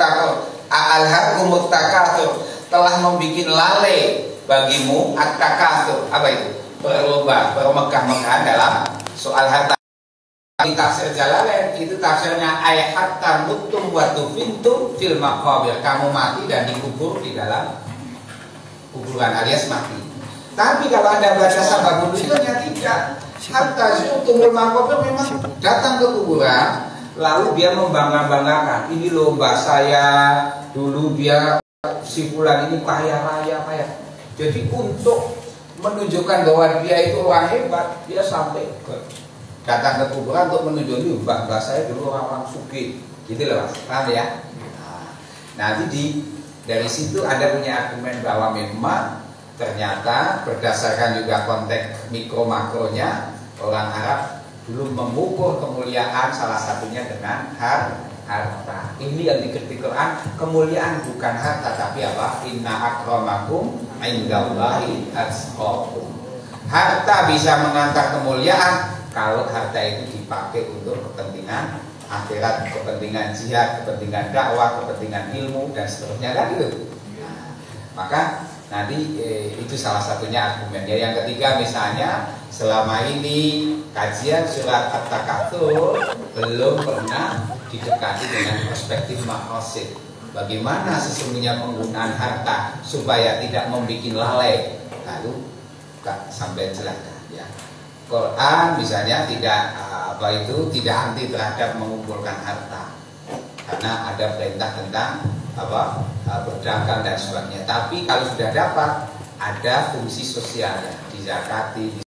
takatsur, telah membuat lalai bagimu at-takatsur. Apa itu? Berlomba, bermegah-megahan dalam soal harta. Di tafsir Jalalain itu tafsirnya ayat hatta mutum wa tufintum fil maqabir, kamu mati dan dikubur di dalam kuburan alias mati. Tapi kalau Anda baca sababun nuzulnya tidak. Hatta zutumul maqabir memang datang ke kuburan lalu dia membangga-banggakan, ini lomba saya dulu, dia si fulan ini kaya raya. Jadi untuk menunjukkan bahwa dia itu orang hebat, dia sampai datang ke kuburan untuk menunjukkan mbak saya dulu orang sugih, gitu loh Mas, paham ya? Nah, dari situ ada punya argumen bahwa memang ternyata berdasarkan juga konteks mikro makronya, orang Arab dulu mengukur kemuliaan salah satunya dengan harta. Ini yang dikritik Quran, kemuliaan bukan harta tapi apa? Inna akramakum indallahi atqakum. Harta bisa mengantar kemuliaan kalau harta itu dipakai untuk kepentingan akhirat, kepentingan jihad, kepentingan dakwah, kepentingan ilmu dan seterusnya kan gitu. Nah, maka nanti itu salah satunya argumennya. Yang ketiga misalnya selama ini kajian surat At-Takatsur belum pernah didekati dengan perspektif maqasid. Bagaimana sesungguhnya penggunaan harta supaya tidak membuat lalai. Lalu sampai jelaskan ya. Quran misalnya tidak tidak anti terhadap mengumpulkan harta. Karena ada perintah tentang berdagang dan sebagainya. Tapi kalau sudah dapat ada fungsi sosialnya, dizakati,